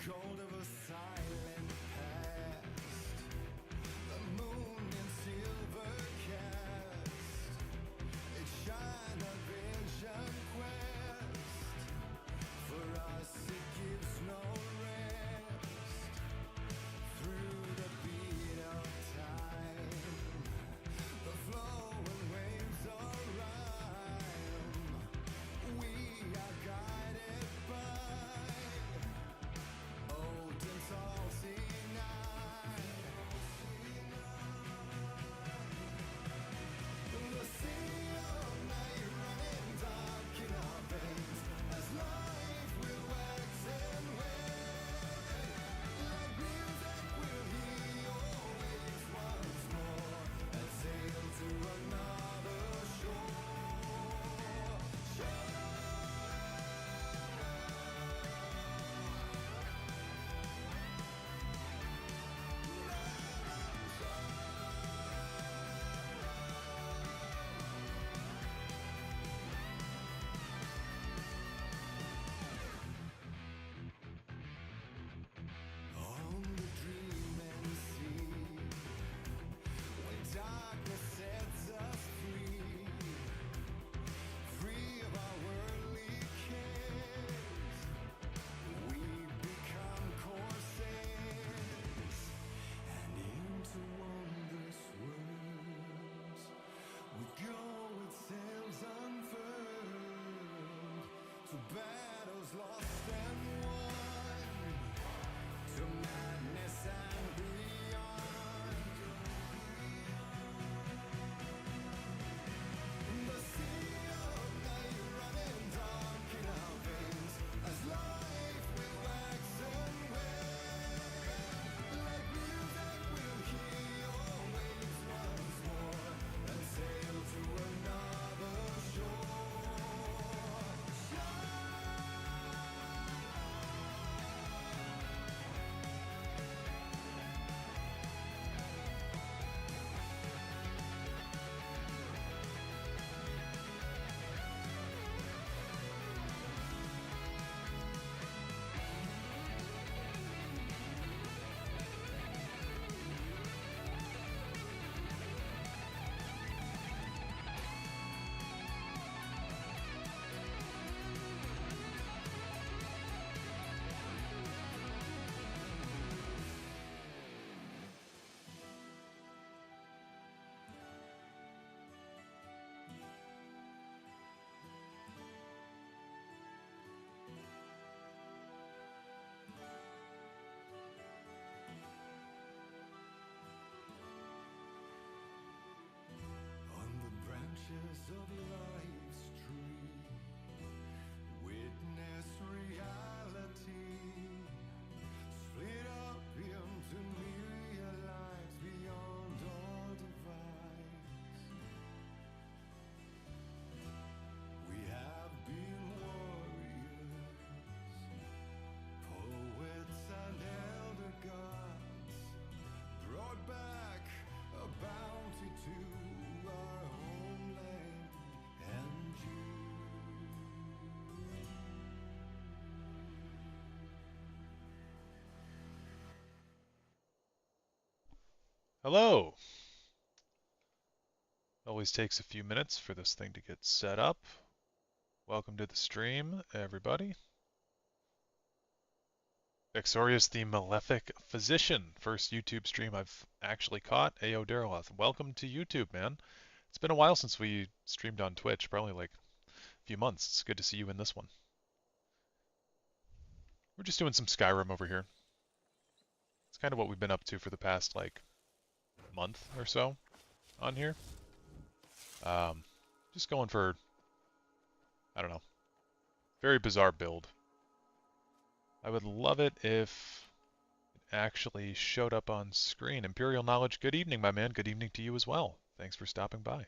cold of a silent past, the moon in silver cast, it shine a vision quest, for us it gives no rest, through the beat of time, the flowing waves of rhyme, we are guided by old and salty night. The sea of night running dark in our veins, as life will wax and wane. Like music we'll hear your waves once more, and sail to another shore. On the dreaming sea, when darkness sets us free, free of our worldly cares, we become corsairs, and into wondrous worlds we go with sails unfurled, to battles lost and won, to madness and beyond. The sea of night running dark in our veins, as life will wax and wane. Like music we'll hear your waves once more, and sail to another shore. On the branches of life's tree, witness reality, split up into myriad lives beyond all divides. We have been warriors, poets and elder gods, brought back a bounty to our homeland and you. Hello! Always takes a few minutes for this thing to get set up. Welcome to the stream, everybody. Vexorius the Malefic Physician, first YouTube stream I've actually caught. Ayo Dareloth, welcome to YouTube, man. It's been a while since we streamed on Twitch, probably like a few months. It's good to see you in this one. We're just doing some Skyrim over here. It's kind of what we've been up to for the past like month or so on here. Just going for, I don't know, very bizarre build. I would love it if it actually showed up on screen. Imperial Knowledge, good evening, my man. Good evening to you as well. Thanks for stopping by.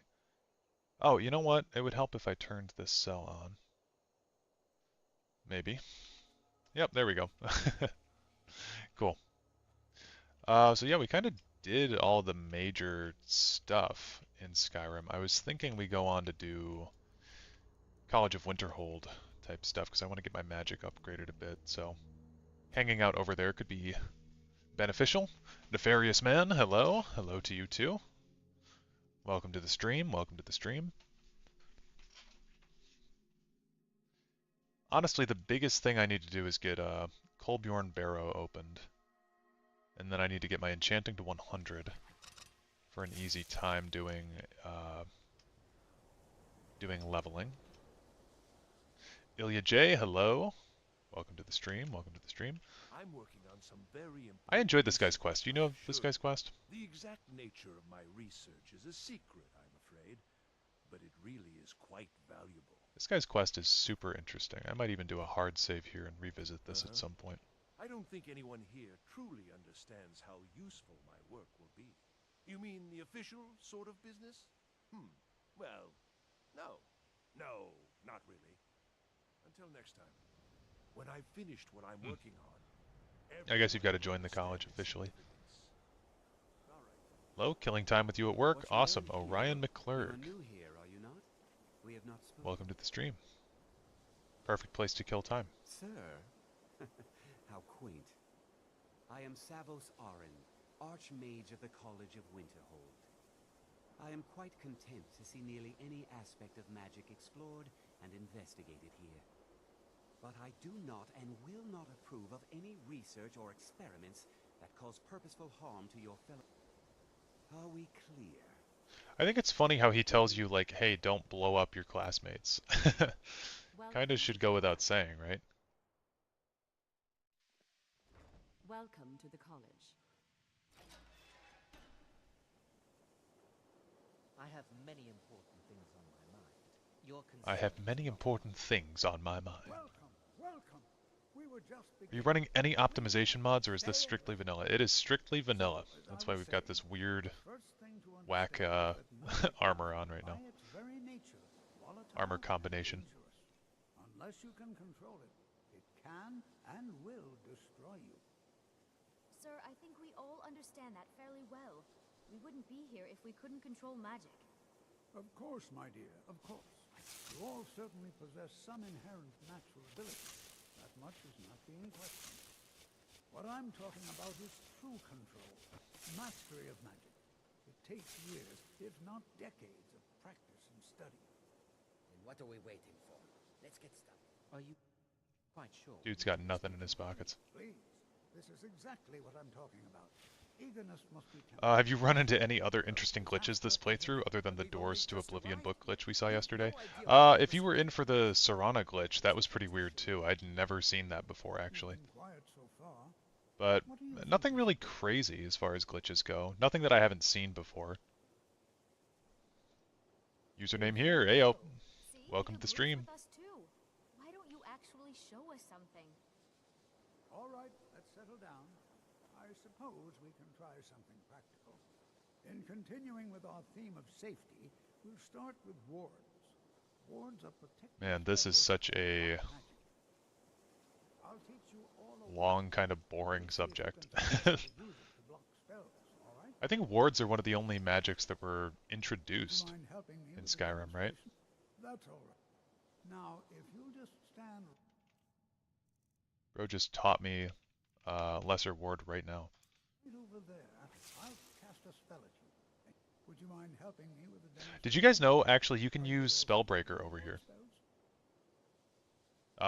Oh, you know what? It would help if I turned this cell on. Maybe. Yep, there we go. Cool. So yeah, we kind of did all the major stuff in Skyrim. I was thinking we go on to do College of Winterhold type stuff because I want to get my magic upgraded a bit. So hanging out over there could be beneficial. Nefarious Man, hello. Hello to you too. Welcome to the stream. Welcome to the stream. Honestly, the biggest thing I need to do is get Kolbjorn Barrow opened. And then I need to get my enchanting to 100 for an easy time doing leveling. Ilya J, hello. Welcome to the stream. Welcome to the stream. I'm working on some very important I enjoyed this guy's quest. Do you know of research. this guy's quest? The exact nature of my research is a secret, I'm afraid, but it really is quite valuable. This guy's quest is super interesting. I might even do a hard save here and revisit this at some point. I don't think anyone here truly understands how useful my work will be. You mean the official sort of business? Well, no. No, not really. Until next time. When I've finished what I'm working on, I guess you've got to join the college officially. Hello, killing time with you at work. Awesome. Orion McClurg. Welcome to the stream. Perfect place to kill time. Sir, how quaint. I am Savos Arin, Archmage of the College of Winterhold. I am quite content to see nearly any aspect of magic explored and investigated here. But I do not and will not approve of any research or experiments that cause purposeful harm to your fellow. Are we clear? I think it's funny how he tells you, like, hey, don't blow up your classmates. Kinda should go without saying, right? Welcome to the college. I have many important things on my mind. Your I have concerns many are important things on my mind. Welcome, welcome. We were just Are you running any optimization mods, or is this strictly vanilla? It is strictly vanilla. That's why we've got this weird whack armor on right now. Armor combination. Unless you can control it, it can and will destroy you. Sir, I think we all understand that fairly well. We wouldn't be here if we couldn't control magic. Of course, my dear, of course. You all certainly possess some inherent natural ability. That much is not being questioned. What I'm talking about is true control, mastery of magic. It takes years, if not decades, of practice and study. Then what are we waiting for? Let's get started. Are you quite sure? Dude's got nothing in his pockets. Please, this is exactly what I'm talking about. Eagerness must be Have you run into any other interesting glitches this playthrough, other than the Doors to Oblivion book glitch we saw yesterday? If you were in for the Serana glitch, that was pretty weird too. I'd never seen that before, actually. quiet so far. But nothing really crazy as far as glitches go. Nothing that I haven't seen before. Username here, Ayo. See, Welcome to you the have stream. roots with us too. Why don't you actually show us something? All right, let's settle down. I suppose we can try something practical. In continuing with our theme of safety, we'll start with wards. Wards are protected. Man, this is such a I'll teach you all a long, kind of boring subject. use it to block spells, all right? I think wards are one of the only magics that were introduced Mind helping me in with the Skyrim, right? demonstration? That's all right. Now, if you'll just stand Bro just taught me lesser ward right now. right over there, I'll cast a spell at you. Would you mind helping me with the demonstration? Did you guys know, actually, you can use Spellbreaker over here. Spells?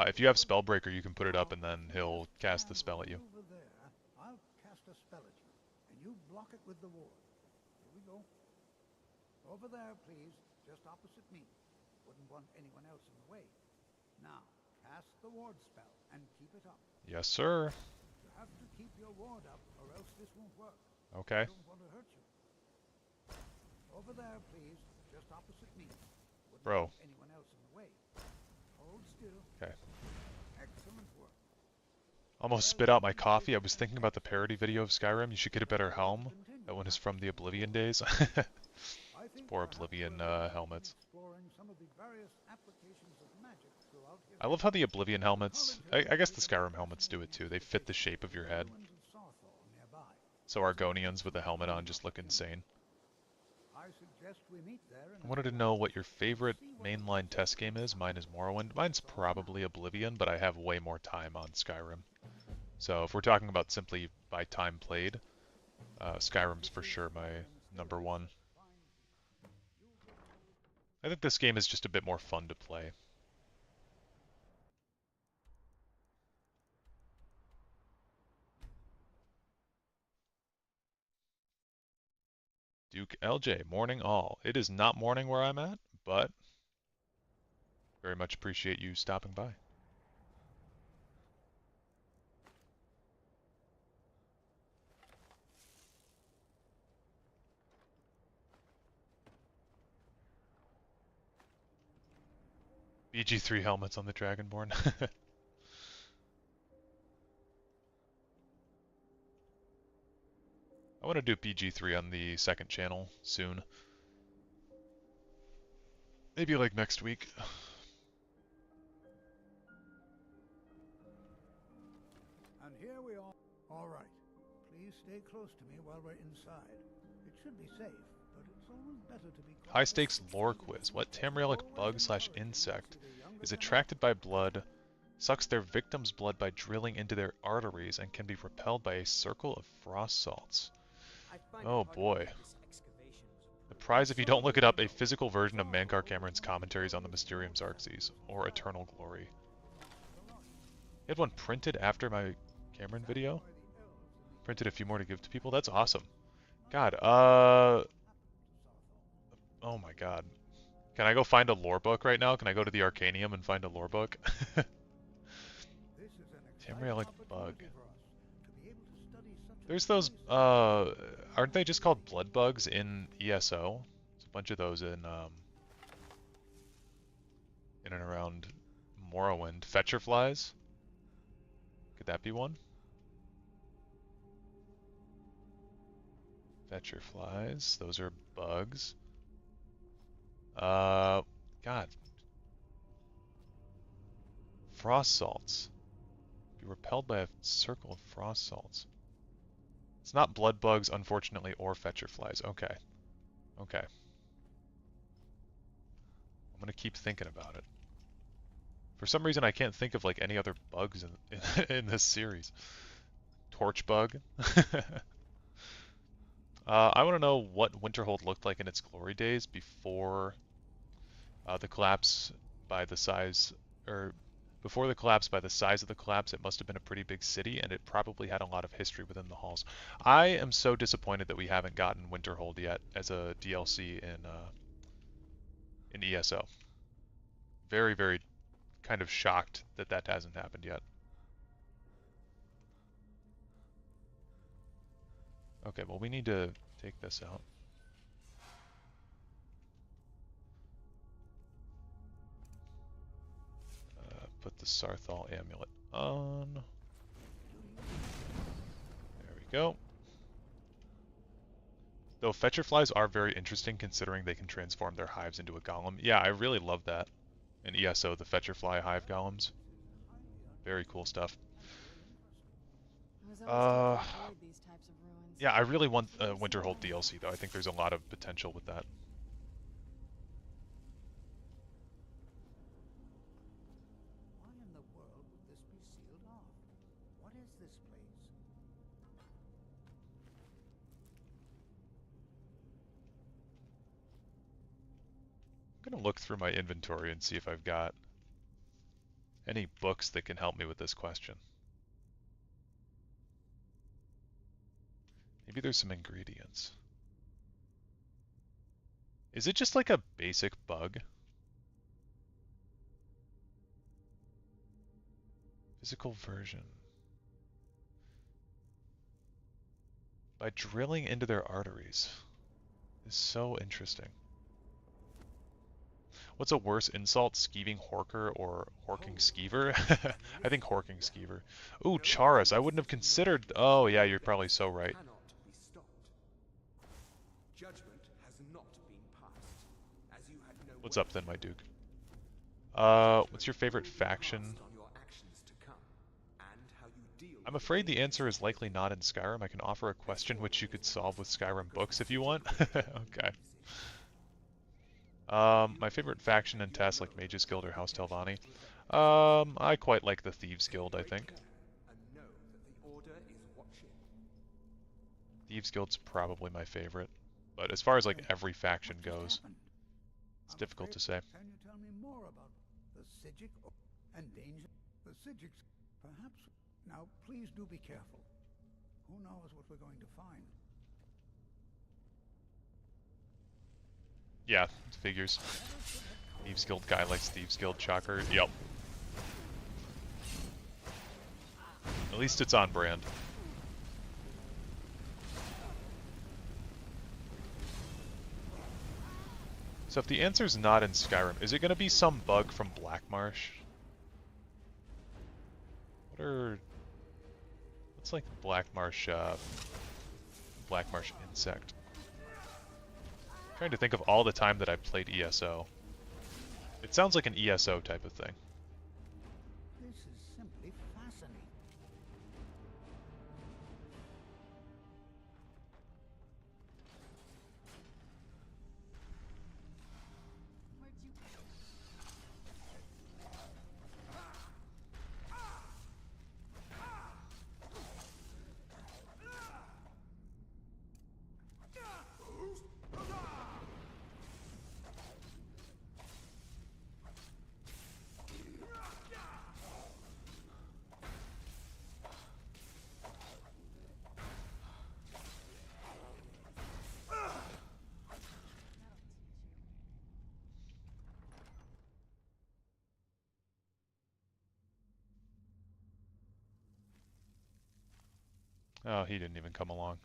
If you have Spellbreaker, you can put it up and then he'll cast the spell at you. Over there, I'll cast a spell at you, and you block it with the ward. Here we go. Over there, please, just opposite me. Wouldn't want anyone else in the way. Now, cast the ward spell and keep it up. Yes, sir. You have to keep your ward up, or else this won't work. Okay. I don't want to hurt you. Over there, please, just opposite me. Wouldn't Bro. want anyone else in the way. Hold still. Okay. Excellent work. Almost spit out my coffee. I was thinking about the parody video of Skyrim. You should get a better helm. That one is from the Oblivion days. I think Poor perhaps Oblivion we're right in helmets. exploring some of the various applications of magic throughout I love how the Oblivion helmets, I guess the Skyrim helmets do it too. They fit the shape of your head. ruins of Sarthal nearby. So Argonians with the helmet on just look insane. I suggest we meet there I wanted to know what your favorite mainline test game is. Mine is Morrowind. Mine's probably Oblivion, but I have way more time on Skyrim. So if we're talking about simply by time played, Skyrim's for sure my number one. I think this game is just a bit more fun to play. Duke LJ, morning all. It is not morning where I'm at, but very much appreciate you stopping by. BG3 helmets on the Dragonborn. I want to do BG3 on the second channel soon. Maybe like next week. And here we are. All right. Please stay close to me while we're inside. It should be safe, but it's always better to be High stakes lore quiz. What Tamrielic bug slash insect is attracted by blood, sucks their victim's blood by drilling into their arteries, and can be repelled by a circle of frost salts? Oh boy. The prize if you don't look it up, a physical version of Mankar Cameron's commentaries on the Mysterium Xarxes, or Eternal Glory. You had one printed after my Cameron video? Printed a few more to give to people? That's awesome. God, oh my god. Can I go find a lore book right now? Can I go to the Arcanium and find a lore book? Tamrielic bug. There's those, aren't they just called blood bugs in ESO? There's a bunch of those in and around Morrowind. Fetcher flies? Could that be one? Fetcher flies. Those are bugs. God. Frost salts. Be repelled by a circle of frost salts. It's not blood bugs, unfortunately, or fetcher flies. Okay. Okay. I'm gonna keep thinking about it. For some reason, I can't think of like any other bugs in this series. Torch bug. I want to know what Winterhold looked like in its glory days before the collapse by the size, or before the collapse by the size of the collapse. It must have been a pretty big city, and it probably had a lot of history within the halls. I am so disappointed that we haven't gotten Winterhold yet as a DLC in ESO. Very, very kind of shocked that that hasn't happened yet. Okay, well we need to take this out. Put the Sarthal amulet on. There we go. Though Fetcher flies are very interesting considering they can transform their hives into a golem. Yeah, I really love that. In ESO, the Fetcher fly hive golems. Very cool stuff. Yeah, I really want Winterhold DLC though. I think there's a lot of potential with that. Why in the world would this be sealed off? What is this place? I'm gonna look through my inventory and see if I've got any books that can help me with this question. Maybe there's some ingredients. Is it just like a basic bug? Physical version. By drilling into their arteries. Is so interesting. What's a worse insult, skeeving Horker or horking Skeever? I think horking Skeever. Ooh, Charis. I wouldn't have considered... Oh, yeah, you're probably so right. What's up then, my Duke? What's your favorite faction? I'm afraid the answer is likely not in Skyrim. I can offer a question which you could solve with Skyrim books if you want. Okay. My favorite faction and tasks like Mage's Guild or House Telvanni. I quite like the Thieves Guild, I think. Thieves Guild's probably my favorite. But as far as like every faction What just goes, happened? it's I'm difficult afraid- to say. Can you tell me more about the Psijic and danger? The Psijics, perhaps. Now, please do be careful. Who knows what we're going to find? Yeah, it figures. Thieves Guild guy likes Thieves Guild shocker. Yep. At least it's on brand. So if the answer's not in Skyrim, is it going to be some bug from Blackmarsh? What's like Blackmarsh insect? I'm trying to think of all the time that I've played ESO. It sounds like an ESO type of thing. This is simply fascinating. Oh, he didn't even come along.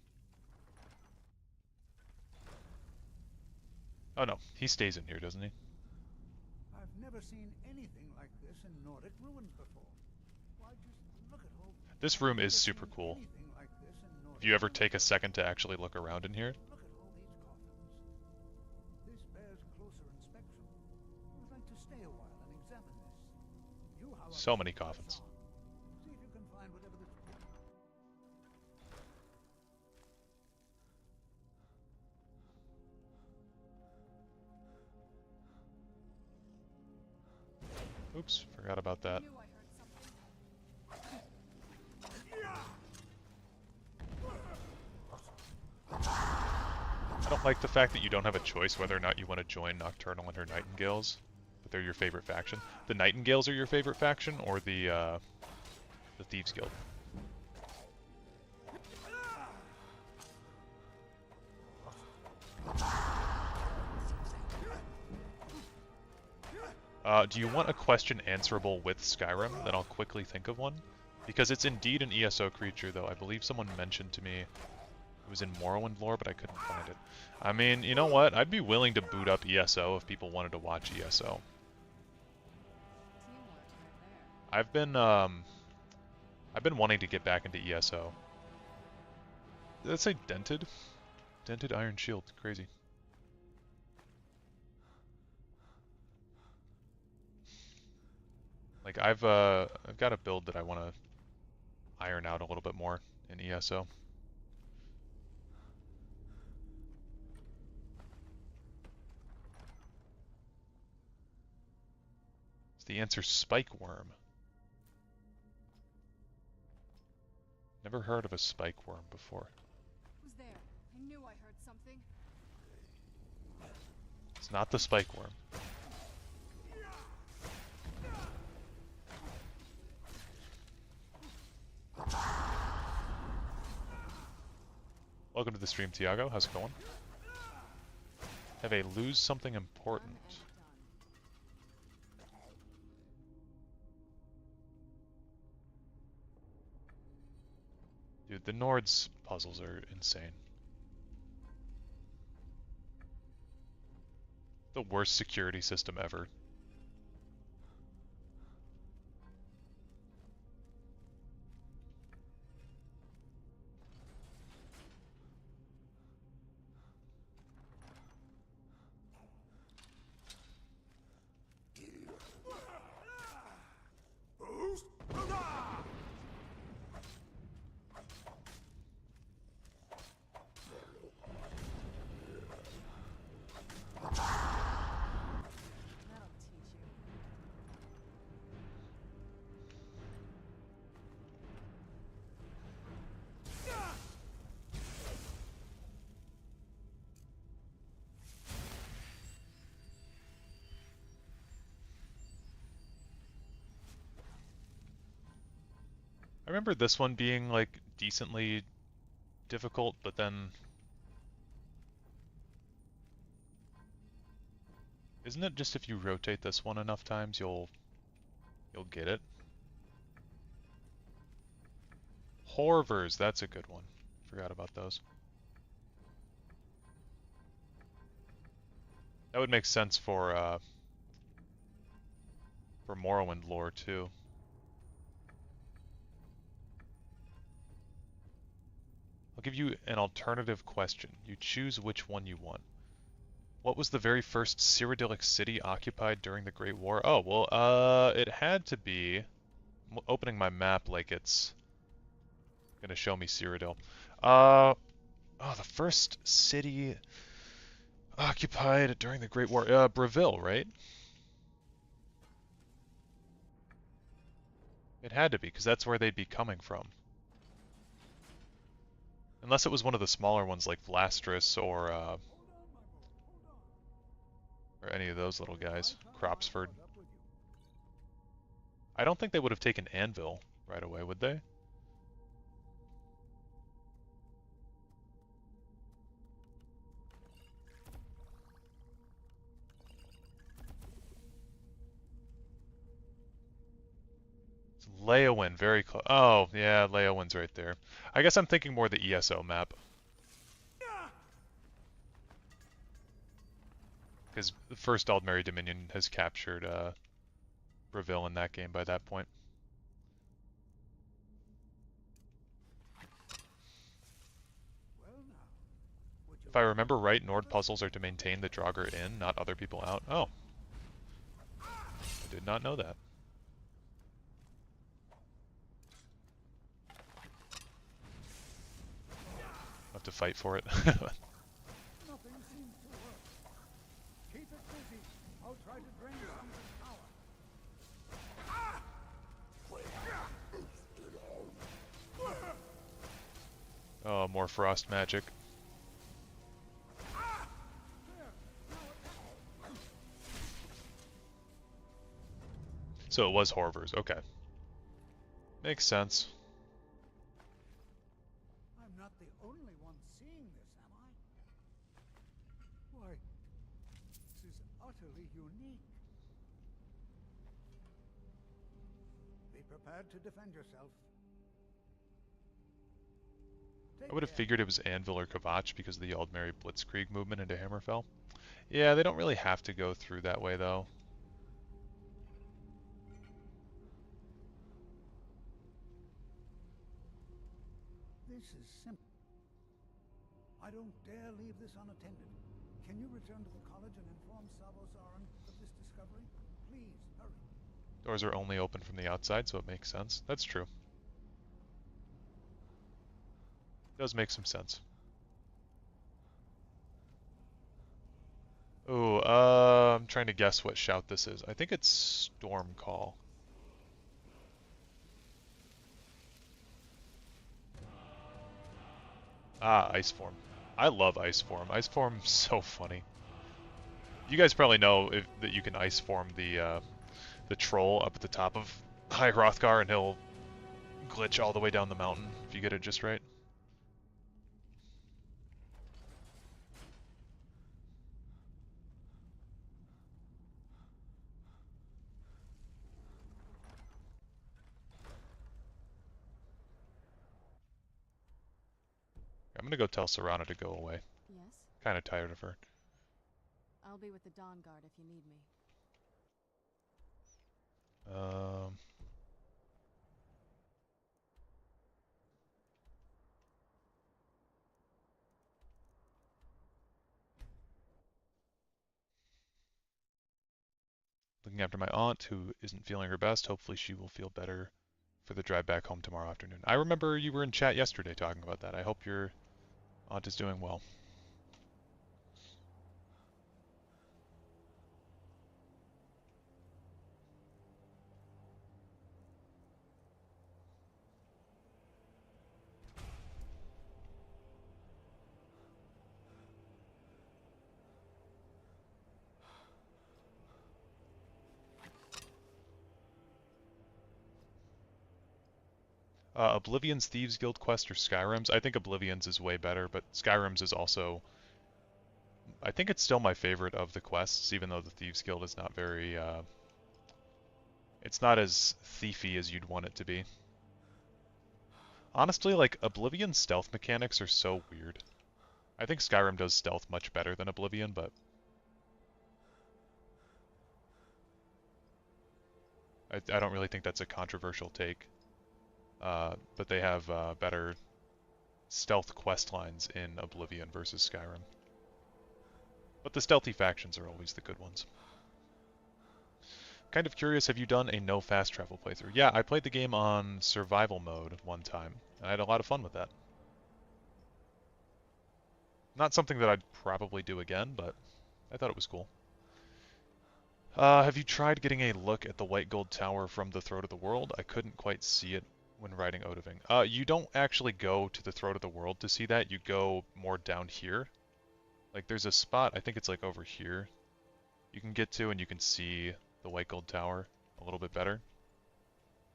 Oh no, he stays in here, doesn't he? I've never seen anything like this in Nordic ruins before. Why, just look at all. This room is super cool. Anything like this in Nordic If you ever ruins. take a second to actually look around in here, Look at all these coffins. This bears closer inspection. I would like to stay a while and examine this. You, however, so many press coffins. on. See if you can find whatever the. Oops, forgot about that. I don't like the fact that you don't have a choice whether or not you want to join Nocturnal and her Nightingales, but they're your favorite faction. The Nightingales are your favorite faction, or the Thieves Guild? Do you want a question answerable with Skyrim? Then I'll quickly think of one. Because it's indeed an ESO creature, though. I believe someone mentioned to me it was in Morrowind lore, but I couldn't find it. I mean, you know what? I'd be willing to boot up ESO if people wanted to watch ESO. I've been wanting to get back into ESO. Did that say dented? Dented iron shield. Crazy. Like I've got a build that I want to iron out a little bit more in ESO. Is the answer spike worm? Never heard of a spike worm before. Who's there? I knew I heard something. It's not the spike worm. Welcome to the stream, Tiago. How's it going? Have a lose something important. Dude, the Nord's puzzles are insane. The worst security system ever. remember this one being like decently difficult, but then isn't it just if you rotate this one enough times you'll get it? Horvers, that's a good one. Forgot about those. That would make sense for Morrowind lore too. I'll give you an alternative question. You choose which one you want. What was the very first Cyrodiilic city occupied during the Great War? Oh, well, it had to be... I'm opening my map like it's gonna show me Cyrodiil. Oh, the first city occupied during the Great War. Breville, right? It had to be, because that's where they'd be coming from. Unless it was one of the smaller ones like Vlastrus or any of those little guys. Cropsford. I don't think they would have taken Anvil right away, would they? It's Leyawiin, very close. Oh, yeah, Leyawiin's right there. I guess I'm thinking more the ESO map. Because the first Aldmeri Dominion has captured Breville in that game by that point. If I remember right, Nord puzzles are to maintain the Draugr in, not other people out. Oh. I did not know that. I'll have to fight for it. Nothing seems to work. Keep it busy. I'll try to drain some of the power. Oh, more frost magic. So it was Horvers, okay. Makes sense. I'm not the only one seeing this, am I? Why, this is utterly unique. Be prepared to defend yourself. I would have figured it was Anvil or Kvatch because of the Aldmeri Blitzkrieg movement into Hammerfell. Yeah, they don't really have to go through that way, though. This is simple. I don't dare leave this unattended. Can you return to the college and inform Savos Aran of this discovery? Please, hurry. Doors are only open from the outside, so it makes sense. That's true. Does make some sense. Oh, I'm trying to guess what shout this is. I think it's Storm Call. Ah, Ice Form. I love Ice Form. Ice Form's so funny. You guys probably know that you can Ice Form the troll up at the top of High Hrothgar, and he'll glitch all the way down the mountain if you get it just right. I'm gonna go tell Serana to go away. Yes? Kinda tired of her. I'll be with the Dawn Guard if you need me. Looking after my aunt, who isn't feeling her best. Hopefully she will feel better for the drive back home tomorrow afternoon. I remember you were in chat yesterday talking about that. I hope your aunt is doing well. Oblivion's Thieves Guild quest or Skyrim's? I think Oblivion's is way better, but Skyrim's is also... I think it's still my favorite of the quests, even though the Thieves Guild is not very... it's not as thiefy as you'd want it to be. Honestly, like, Oblivion's stealth mechanics are so weird. I think Skyrim does stealth much better than Oblivion, but... I don't really think that's a controversial take. But they have better stealth quest lines in Oblivion versus Skyrim. But the stealthy factions are always the good ones. Kind of curious, have you done a no fast travel playthrough? Yeah, I played the game on survival mode one time, and I had a lot of fun with that. Not something that I'd probably do again, but I thought it was cool. Have you tried getting a look at the White Gold Tower from the Throat of the World? I couldn't quite see it when riding Odahviing. You don't actually go to the Throat of the World to see that. You go more down here. Like, there's a spot, I think it's like over here, you can get to and you can see the White Gold Tower a little bit better.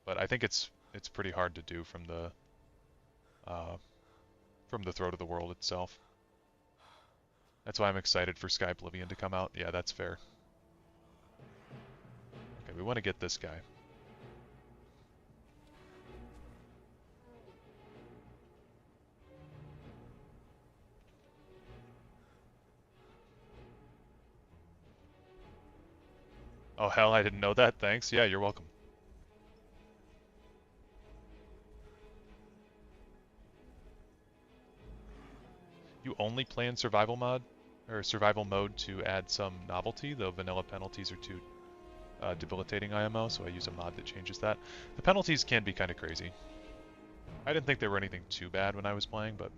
But I think it's pretty hard to do from the Throat of the World itself. That's why I'm excited for Sky Oblivion to come out. Yeah, that's fair. Okay, we want to get this guy. Oh hell, I didn't know that. Thanks. Yeah, you're welcome. You only play in survival mod or survival mode to add some novelty, though vanilla penalties are too debilitating IMO, so I use a mod that changes that. The penalties can be kind of crazy. I didn't think they were anything too bad when I was playing, but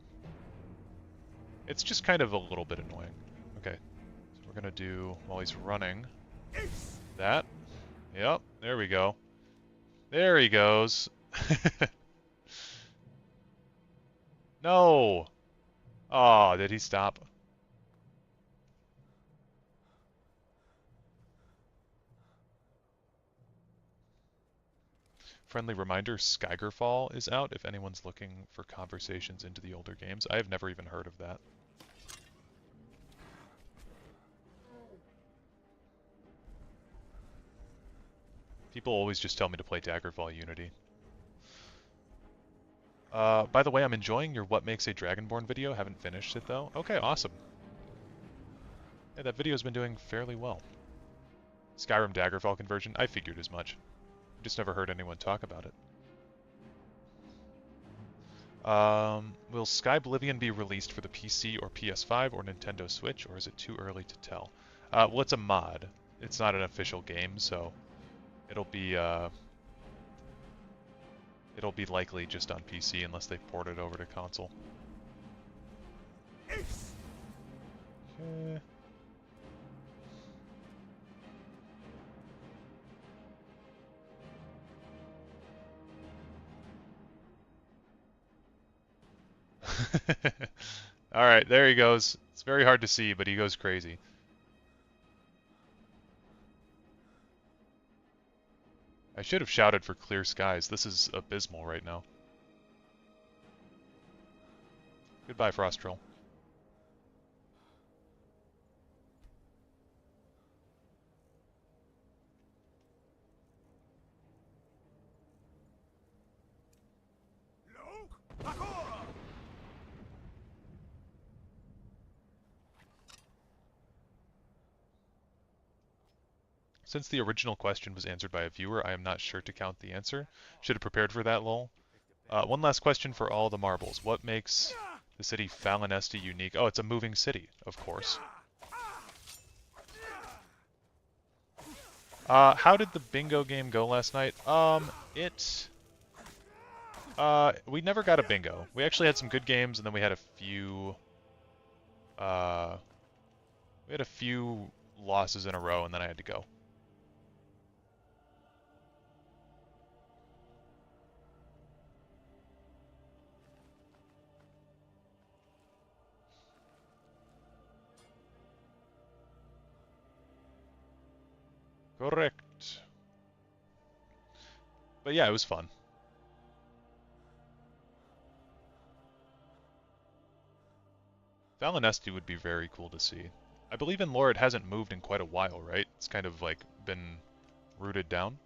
it's just kind of a little bit annoying. Okay, so we're gonna do, while he's running, that. Yep, there we go. There he goes. No! Oh, did he stop? Friendly reminder, Skygerfall is out if anyone's looking for conversations into the older games. I have never even heard of that. People always just tell me to play Daggerfall Unity. By the way, I'm enjoying your What Makes a Dragonborn video. Haven't finished it though. Okay, awesome. Yeah, that video's been doing fairly well. Skyrim Daggerfall conversion, I figured as much. Just never heard anyone talk about it. Will Sky Oblivion be released for the PC or PS5 or Nintendo Switch, or is it too early to tell? Well, it's a mod. It's not an official game, so it'll be likely just on PC unless they port it over to console. Okay. Alright, there he goes. It's very hard to see, but he goes crazy. I should have shouted for clear skies. This is abysmal right now. Goodbye, Frost Troll. Since the original question was answered by a viewer, I am not sure to count the answer. Should have prepared for that, lol. One last question for all the marbles. What makes the city Falinesti unique? Oh, it's a moving city, of course. How did the bingo game go last night? We never got a bingo. We actually had some good games, and then we had a few losses in a row, and then I had to go. Correct. But yeah, it was fun. Valinesti would be very cool to see. I believe in lore it hasn't moved in quite a while, right? It's kind of like been rooted down.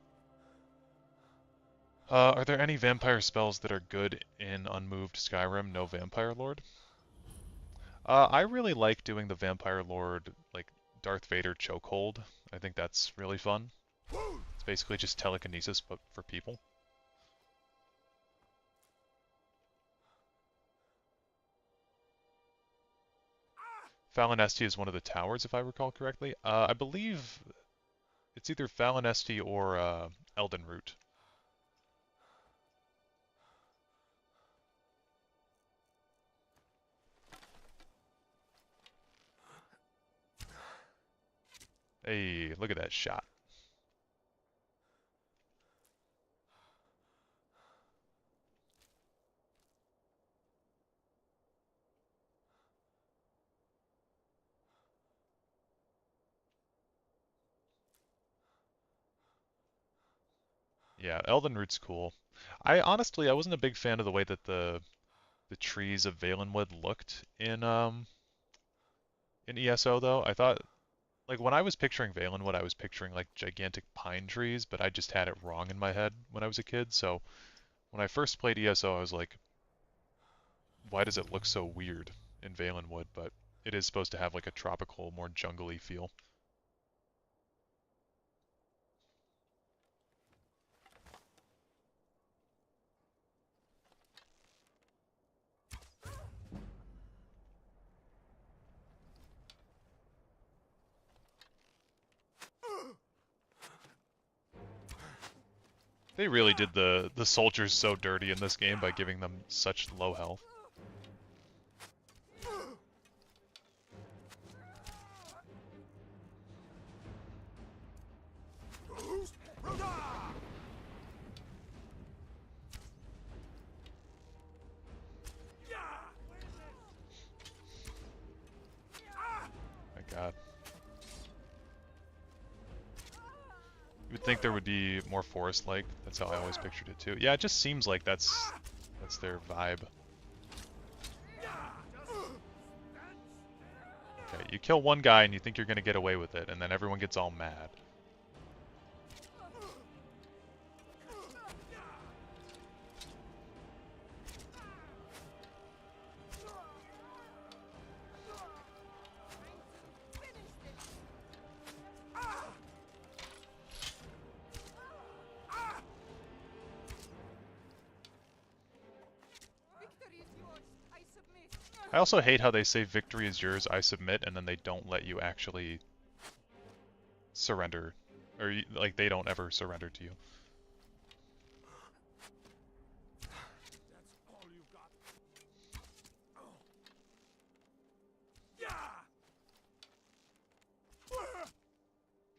Are there any vampire spells that are good in unmoved Skyrim? No Vampire Lord? I really like doing the Vampire Lord, like, Darth Vader chokehold. I think that's really fun. It's basically just telekinesis, but for people. Falinesti is one of the towers, if I recall correctly. I believe it's either Falinesti or Elden Root. Hey, look at that shot. Yeah, Elden Root's cool. I wasn't a big fan of the way that the trees of Valenwood looked in ESO though. I thought like when I was picturing Valenwood, I was picturing like gigantic pine trees, but I just had it wrong in my head when I was a kid. So when I first played ESO, I was like, why does it look so weird in Valenwood? But it is supposed to have like a tropical, more jungly feel. They really did the soldiers so dirty in this game by giving them such low health. My God. You would think there would be more forest-like. That's how I always pictured it too. Yeah, it just seems like that's their vibe. Okay, you kill one guy and you think you're gonna get away with it, and then everyone gets all mad. I also hate how they say victory is yours, I submit, and then they don't let you actually surrender. Or, like, they don't ever surrender to you. That's all you got.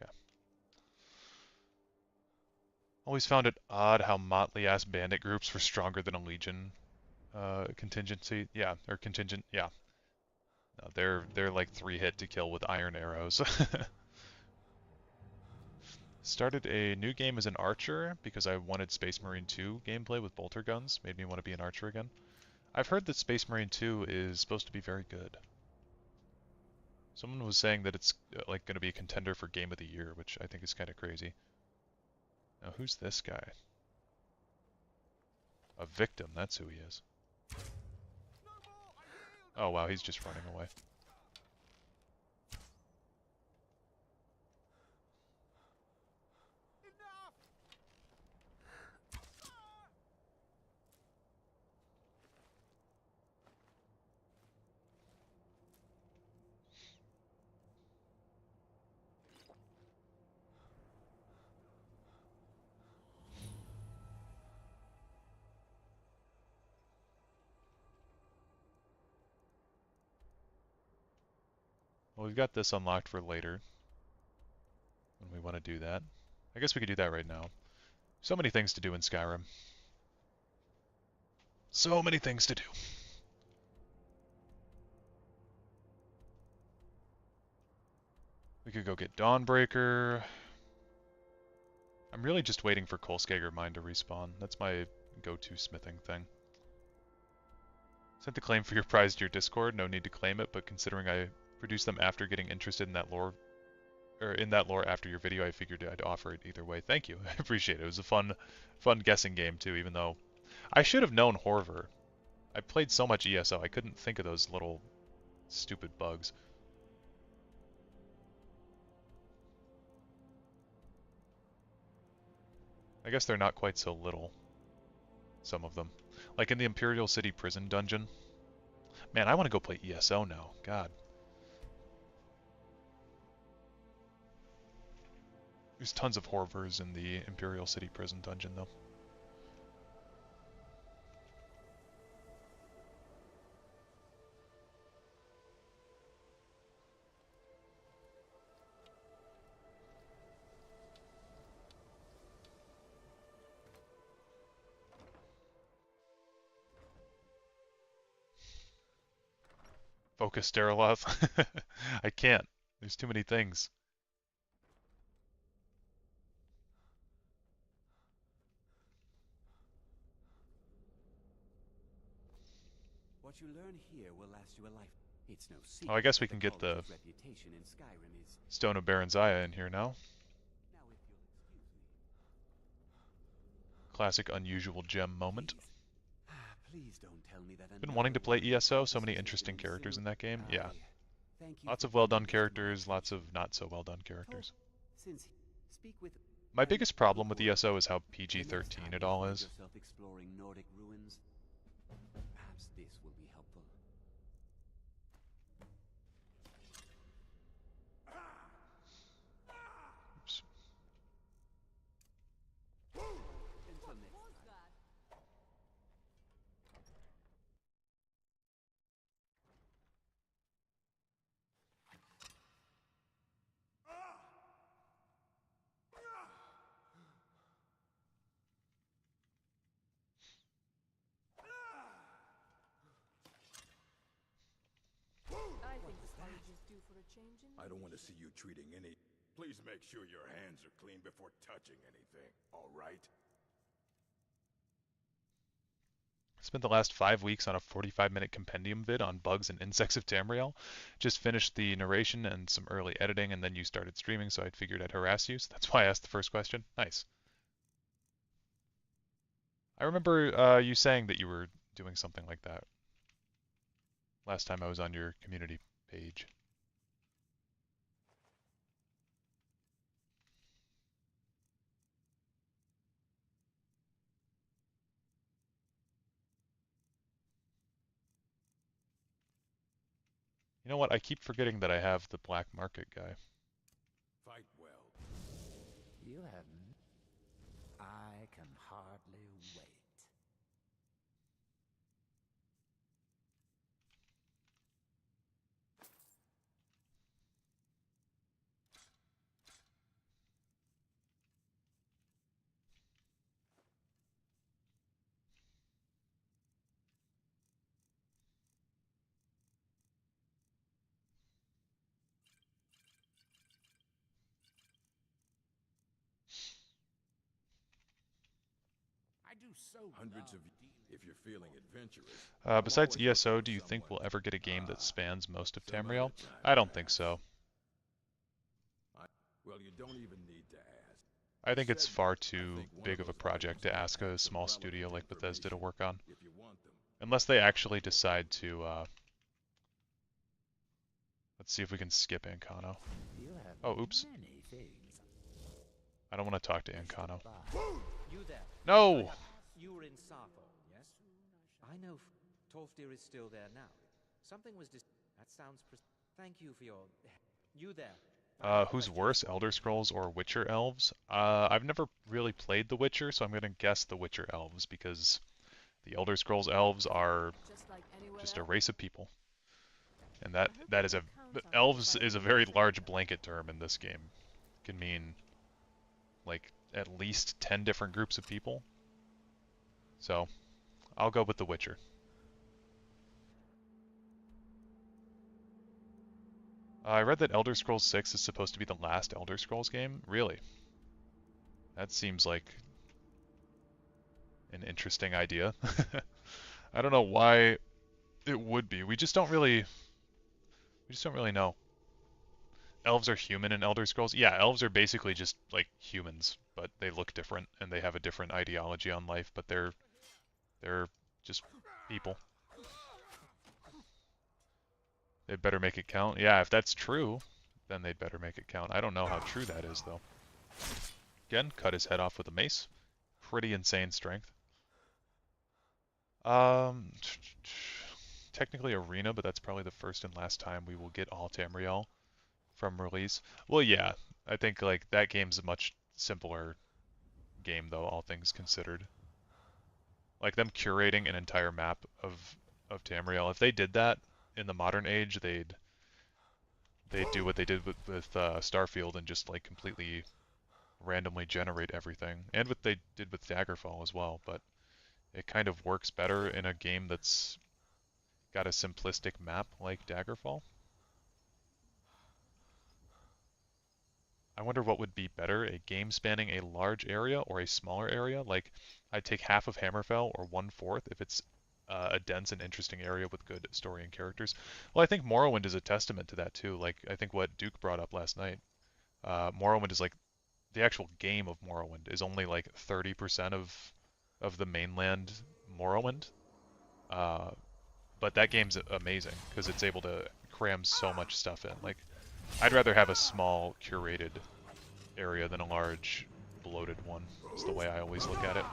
Okay. Always found it odd how motley-ass bandit groups were stronger than a legion contingency. Yeah, or contingent, yeah. No, they're like 3-hit to kill with iron arrows. Started a new game as an archer because I wanted Space Marine 2 gameplay with bolter guns. Made me want to be an archer again. I've heard that Space Marine 2 is supposed to be very good. Someone was saying that it's like going to be a contender for Game of the Year, which I think is kind of crazy. Now, who's this guy? A victim, that's who he is. Oh wow, he's just running away. Well, we've got this unlocked for later, when we want to do that. I guess we could do that right now. So many things to do in Skyrim. So many things to do. We could go get Dawnbreaker. I'm really just waiting for Kolskager Mine to respawn. That's my go-to smithing thing. Sent the claim for your prize to your Discord. No need to claim it, but considering I produced them after getting interested in that lore, or in that lore after your video, I figured I'd offer it either way. Thank you. I appreciate it. It was a fun guessing game too, even though I should have known Horvor. I played so much ESO, I couldn't think of those little stupid bugs. I guess they're not quite so little, some of them. Like in the Imperial City prison dungeon. Man, I want to go play ESO now. God. There's tons of Horvors in the Imperial City prison dungeon, though. Focus, Dareloth. I can't. There's too many things. What you learn here will last you a life. It's no Oh, I secret guess we that can the get the college's reputation in Skyrim is. Stone of Baronziah in here now. Now, if you'll excuse me. Classic unusual gem moment. Please don't tell me that. Been wanting to play ESO, so many interesting characters in that game. Yeah. Thank you Lots for of well-done bringing this to my characters, lots of attention. not so well-done characters. Since speak with My biggest problem with Good ESO is how the next PG-13 time it you all find is. yourself exploring Nordic ruins, perhaps this will be helpful. Oops. Until next time. I think the college is due for a change in I don't want to see you treating any... Please make sure your hands are clean before touching anything, all right? Spent the last 5 weeks on a 45-minute compendium vid on bugs and insects of Tamriel. Just finished the narration and some early editing, and then you started streaming, so I figured I'd harass you. So that's why I asked the first question. Nice. I remember you saying that you were doing something like that last time I was on your community page. You know what? I keep forgetting that I have the black market guy. Fight well. You haven't. I can hardly wait. I do so hundreds of... If you're feeling adventurous... Besides ESO, do you think we'll ever get a game that spans most of Tamriel? I don't think so. Well, you don't even need to ask. I think it's far too big of a project to ask a small studio like Bethesda to work on. If you want them. Unless they actually decide to, let's see if we can skip Ancano. You have Oh, oops. many things. I don't want to talk to Ancano. You there? No! You were in Sappho, yes? I know Tolfdir is still there now. Something was that sounds thank you for your... You there? Who's worse, Elder Scrolls or Witcher Elves? I've never really played The Witcher, so I'm gonna guess The Witcher Elves, because the Elder Scrolls Elves are just like anywhere just a else. race of people. And that is a... Elves is a very large blanket term in this game. It can mean, like, at least 10 different groups of people. So, I'll go with The Witcher. I read that Elder Scrolls 6 is supposed to be the last Elder Scrolls game. Really? That seems like an interesting idea. I don't know why It would be. We just don't really know. Elves are human in Elder Scrolls. Yeah, elves are basically just like humans, but they look different and they have a different ideology on life, but they're just people. They'd better make it count. Yeah, if that's true, then they'd better make it count. I don't know how true that is though. Again, cut his head off with a mace. Pretty insane strength. Technically arena, but that's probably the first and last time we will get all Tamriel from release. Well, yeah, I think like that game's a much simpler game though, all things considered. Like them curating an entire map of Tamriel, if they did that in the modern age, they'd do what they did with Starfield and just like completely randomly generate everything, and what they did with Daggerfall as well. But it kind of works better in a game that's got a simplistic map like Daggerfall. I wonder what would be better, a game spanning a large area or a smaller area. Like, I'd take half of Hammerfell or 1/4 if it's a dense and interesting area with good story and characters. Well, I think Morrowind is a testament to that too. Like, I think what Duke brought up last night. Morrowind is like, the actual game of Morrowind is only like 30% of the mainland Morrowind. But that game's amazing because it's able to cram so much stuff in. Like, I'd rather have a small, curated area than a large, bloated one. That's the way I always look at it.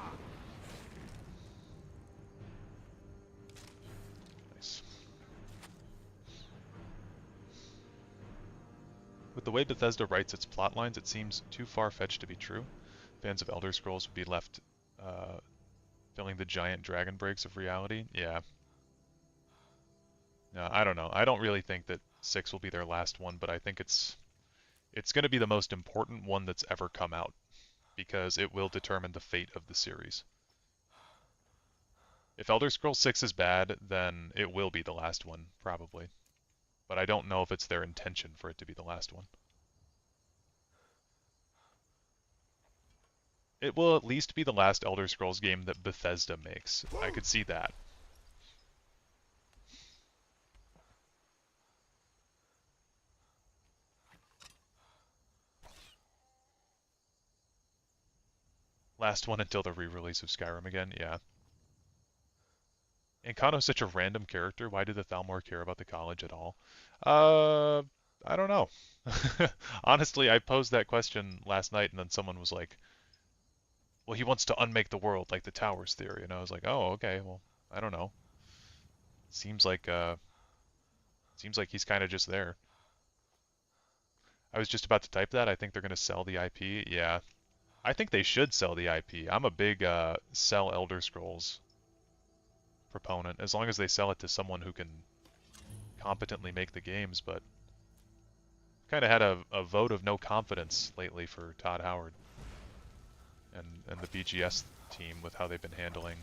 Nice. With the way Bethesda writes its plot lines, it seems too far-fetched to be true. Fans of Elder Scrolls would be left filling the giant dragon breaks of reality. Yeah. No, I don't know. I don't really think that 6 will be their last one, but I think it's going to be the most important one that's ever come out, because it will determine the fate of the series. If Elder Scrolls 6 is bad, then it will be the last one, probably. But I don't know if it's their intention for it to be the last one. It will at least be the last Elder Scrolls game that Bethesda makes. I could see that. Last one until the re-release of Skyrim again, yeah. And Kano's such a random character, why do the Thalmor care about the college at all? I don't know. Honestly, I posed that question last night and then someone was like, well, he wants to unmake the world like the Towers theory. And I was like, oh, okay, well, I don't know. Seems like he's kind of just there. I was just about to type that. I think they're going to sell the IP. Yeah. I think they should sell the IP. I'm a big sell Elder Scrolls proponent, as long as they sell it to someone who can competently make the games, but kind of had a vote of no confidence lately for Todd Howard and the BGS team with how they've been handling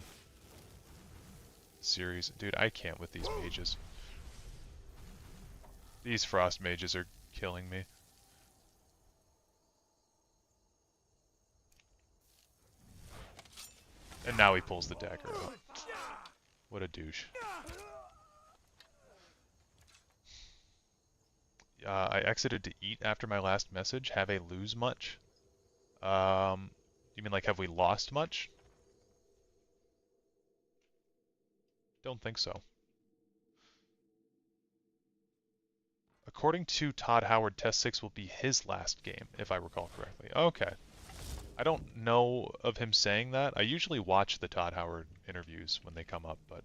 the series. Dude, I can't with these mages. These frost mages are killing me. And now he pulls the dagger out. What a douche. I exited to eat after my last message. Have I lose much? You mean like have we lost much? Don't think so. According to Todd Howard, Test 6 will be his last game, if I recall correctly. Okay. I don't know of him saying that. I usually watch the Todd Howard interviews when they come up, but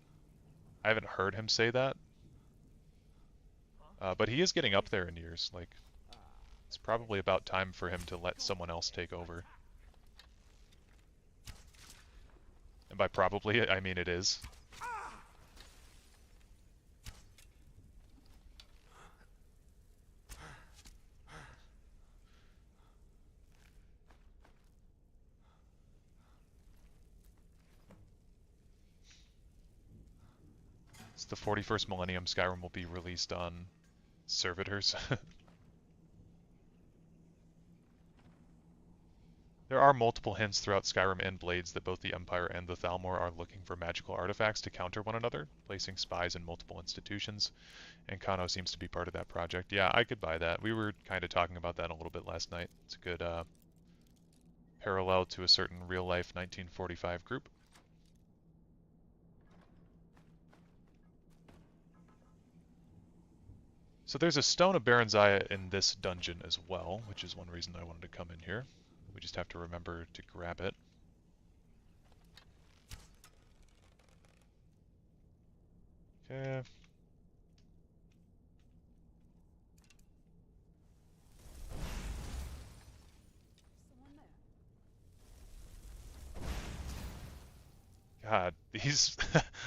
I haven't heard him say that. But he is getting up there in years. Like, it's probably about time for him to let someone else take over. And by probably, I mean it is. It's the 41st millennium. Skyrim will be released on servitors. There are multiple hints throughout Skyrim and Blades that both the Empire and the Thalmor are looking for magical artifacts to counter one another, placing spies in multiple institutions, and Kano seems to be part of that project. Yeah, I could buy that. We were kind of talking about that a little bit last night. It's a good parallel to a certain real-life 1945 group. So there's a Stone of Baranzaya in this dungeon as well, which is one reason I wanted to come in here. We just have to remember to grab it. Okay. God, these...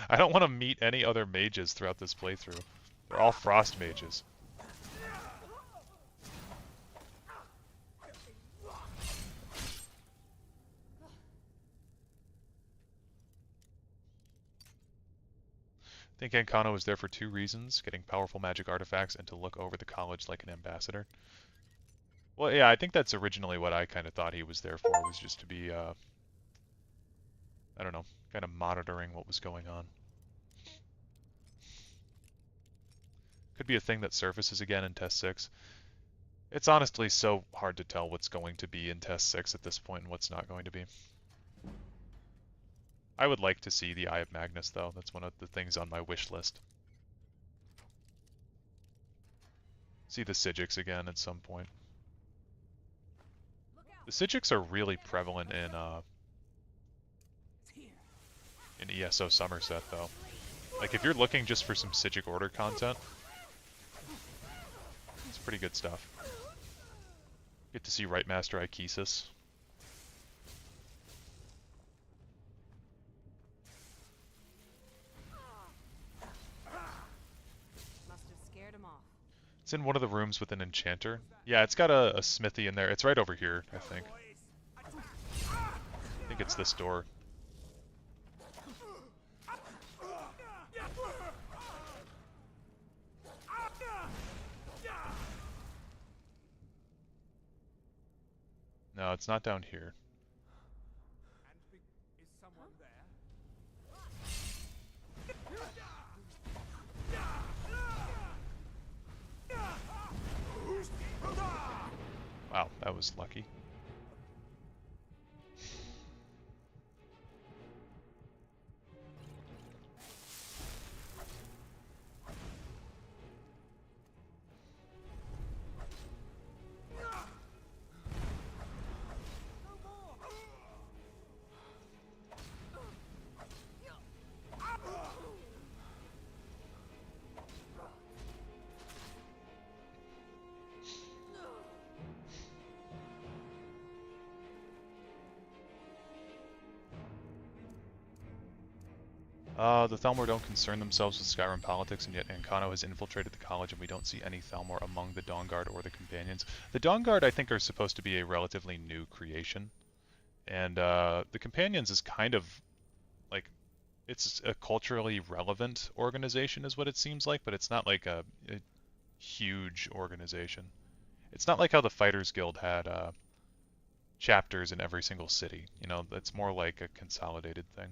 I don't want to meet any other mages throughout this playthrough. They're all frost mages. I think Ancano was there for two reasons, getting powerful magic artifacts and to look over the college like an ambassador. Well, yeah, I think that's originally what I kind of thought he was there for, was just to be, I don't know, kind of monitoring what was going on. Could be a thing that surfaces again in Test 6. It's honestly so hard to tell what's going to be in Test 6 at this point and what's not going to be. I would like to see the Eye of Magnus, though. That's one of the things on my wish list. See the Psijics again at some point. The Psijics are really prevalent in ESO Somerset, though. Like, if you're looking just for some Psijic Order content, it's pretty good stuff. Get to see Right Master Ikesis. It's in one of the rooms with an enchanter. Yeah, it's got a smithy in there. It's right over here, I think. I think it's this door. No, it's not down here. Is someone there? Wow, that was lucky. The Thalmor don't concern themselves with Skyrim politics, and yet Ancano has infiltrated the college, and we don't see any Thalmor among the Dawnguard or the Companions. The Dawnguard, I think, are supposed to be a relatively new creation, and the Companions is kind of, like, it's a culturally relevant organization is what it seems like, but it's not like a huge organization. It's not like how the Fighters Guild had chapters in every single city. You know, it's more like a consolidated thing.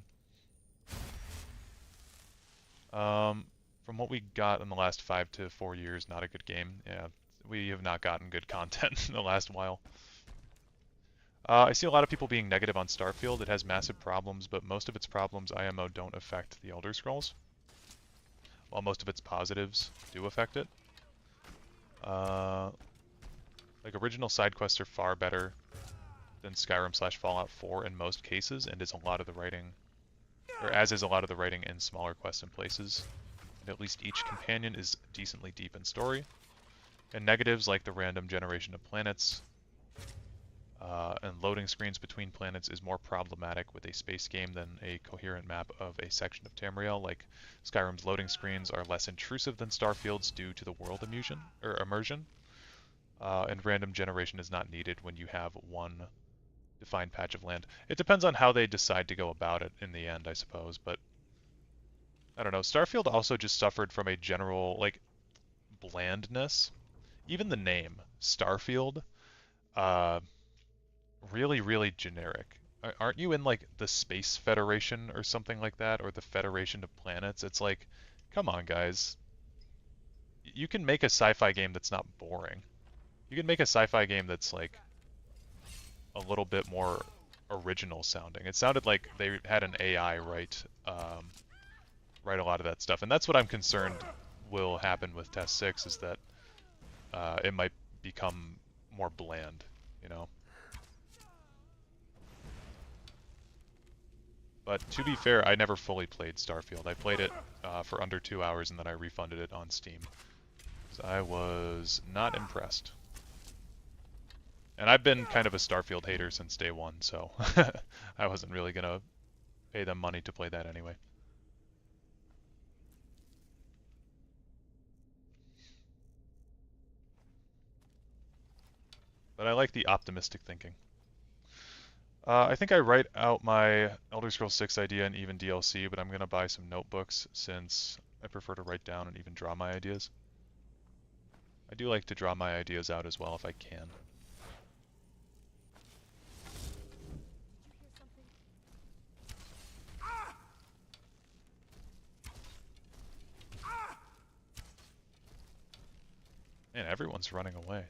From what we got in the last 5 to 4 years, not a good game. Yeah, we have not gotten good content in the last while. I see a lot of people being negative on Starfield. It has massive problems, but most of its problems IMO don't affect the Elder Scrolls, while most of its positives do affect it. Like, original side quests are far better than Skyrim/Fallout 4 in most cases, and is a lot of the writing, or as is a lot of the writing in smaller quests and places. And at least each companion is decently deep in story. And negatives like the random generation of planets and loading screens between planets is more problematic with a space game than a coherent map of a section of Tamriel. Like, Skyrim's loading screens are less intrusive than Starfield's due to the world immersion. And random generation is not needed when you have one defined patch of land. It depends on how they decide to go about it in the end, I suppose, but I don't know. Starfield also just suffered from a general, like, blandness. Even the name, Starfield, really, really generic. Aren't you in like the Space Federation or something like that, or the Federation of Planets? It's like, come on, guys. You can make a sci-fi game that's not boring. You can make a sci-fi game that's like a little bit more original sounding. It sounded like they had an AI write a lot of that stuff, and that's what I'm concerned will happen with Test 6, is that it might become more bland, you know? But to be fair, I never fully played Starfield. I played it for under 2 hours and then I refunded it on Steam. So I was not impressed. And I've been kind of a Starfield hater since day one, so I wasn't really going to pay them money to play that anyway. But I like the optimistic thinking. I think I write out my Elder Scrolls 6 idea and even DLC, but I'm going to buy some notebooks since I prefer to write down and even draw my ideas. I do like to draw my ideas out as well if I can. Man, everyone's running away.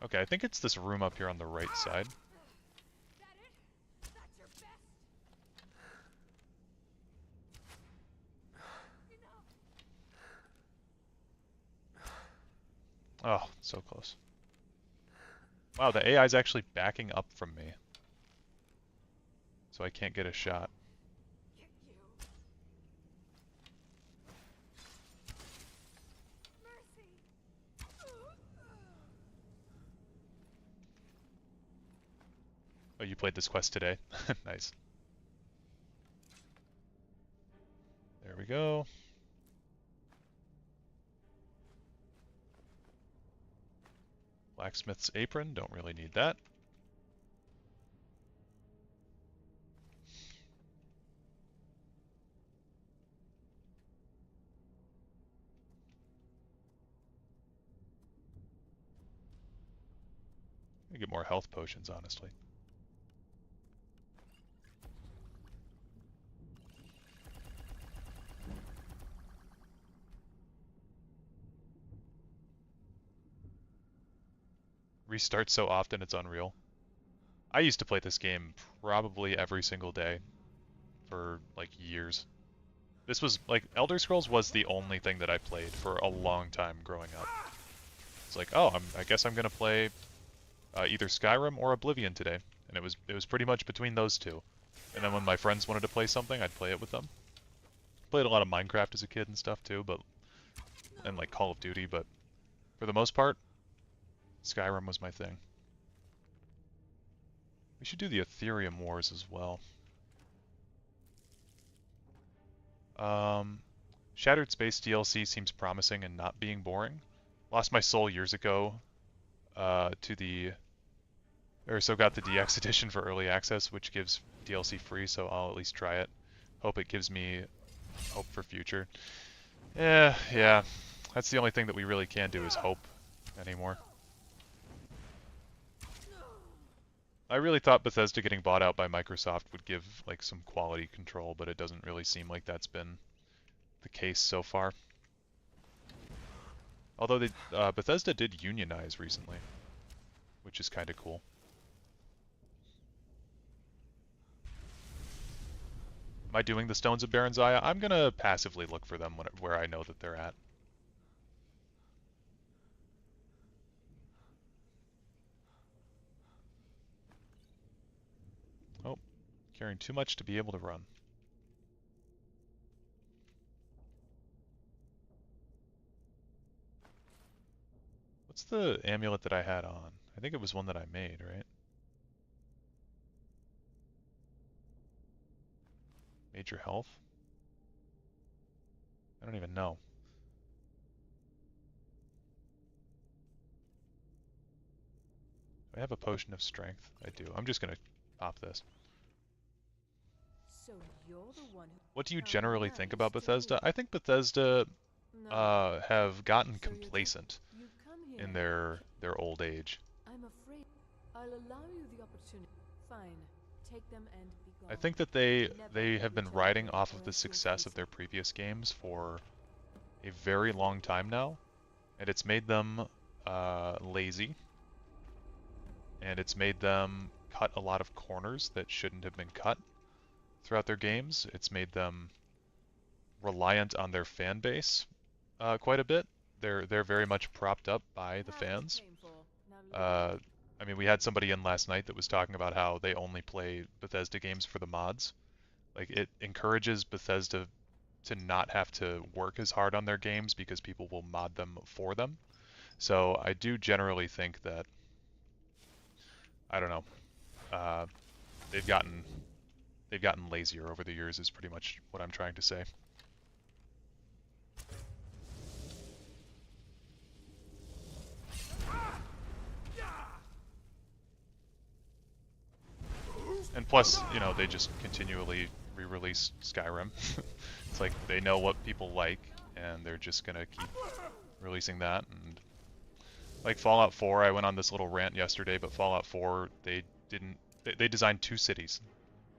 Okay, I think it's this room up here on the right side. Oh, so close. Wow, the AI is actually backing up from me. So I can't get a shot. Oh, you played this quest today? Nice. There we go. Blacksmith's apron, don't really need that. I get more health potions, honestly. Restart so often it's unreal. I used to play this game probably every single day for like years. This was like Elder Scrolls was the only thing that I played for a long time growing up. It's like, oh, I guess I'm gonna play either Skyrim or Oblivion today, and it was pretty much between those two. And then when my friends wanted to play something, I'd play it with them. Played a lot of Minecraft as a kid and stuff too, and like Call of Duty, but for the most part, Skyrim was my thing. We should do the Ethereum Wars as well. Shattered Space DLC seems promising and not being boring. Lost my soul years ago to the... so got the DX edition for early access, which gives DLC free, so I'll at least try it. Hope it gives me hope for future. Yeah. That's the only thing that we really can do is hope anymore. I really thought Bethesda getting bought out by Microsoft would give like some quality control, but it doesn't really seem like that's been the case so far. Although Bethesda did unionize recently, which is kind of cool. Am I doing the Stones of Baranzaya? I'm gonna passively look for them where I know that they're at. Oh, carrying too much to be able to run. What's the amulet that I had on? I think it was one that I made, right? Major health? I don't even know. Do I have a potion of strength? I do. I'm just gonna pop this. So you're the one who What do you found generally the think knives about to Bethesda? me. I think Bethesda No. have gotten So you're complacent You come here. in their old age. I'm afraid I'll allow you the opportunity. Fine. Take them and be gone. I think that they have been riding off of the success of their previous games for a very long time now, and it's made them lazy, and it's made them cut a lot of corners that shouldn't have been cut throughout their games. It's made them reliant on their fan base quite a bit. They're very much propped up by the fans. I mean, we had somebody in last night that was talking about how they only play Bethesda games for the mods. Like, it encourages Bethesda to not have to work as hard on their games because people will mod them for them. So I do generally think that, I don't know, they've gotten lazier over the years is pretty much what I'm trying to say. And plus, you know, they just continually re-release Skyrim. It's like they know what people like, and they're just gonna keep releasing that. And like Fallout 4, I went on this little rant yesterday, but Fallout 4, they didn't. They designed 2 cities.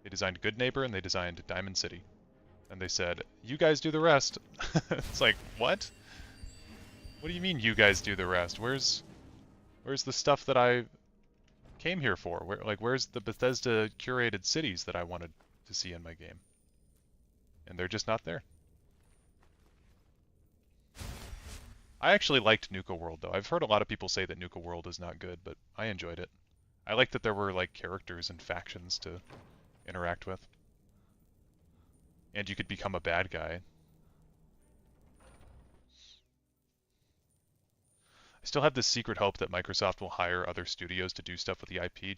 They designed Good Neighbor and they designed Diamond City. And they said, "You guys do the rest." It's like, what? What do you mean you guys do the rest? Where's the stuff that I came here for? Where's the Bethesda curated cities that I wanted to see in my game? And they're just not there. I actually liked Nuka World though. I've heard a lot of people say that Nuka World is not good, but I enjoyed it. I liked that there were like characters and factions to interact with. And you could become a bad guy. I still have this secret hope that Microsoft will hire other studios to do stuff with the IP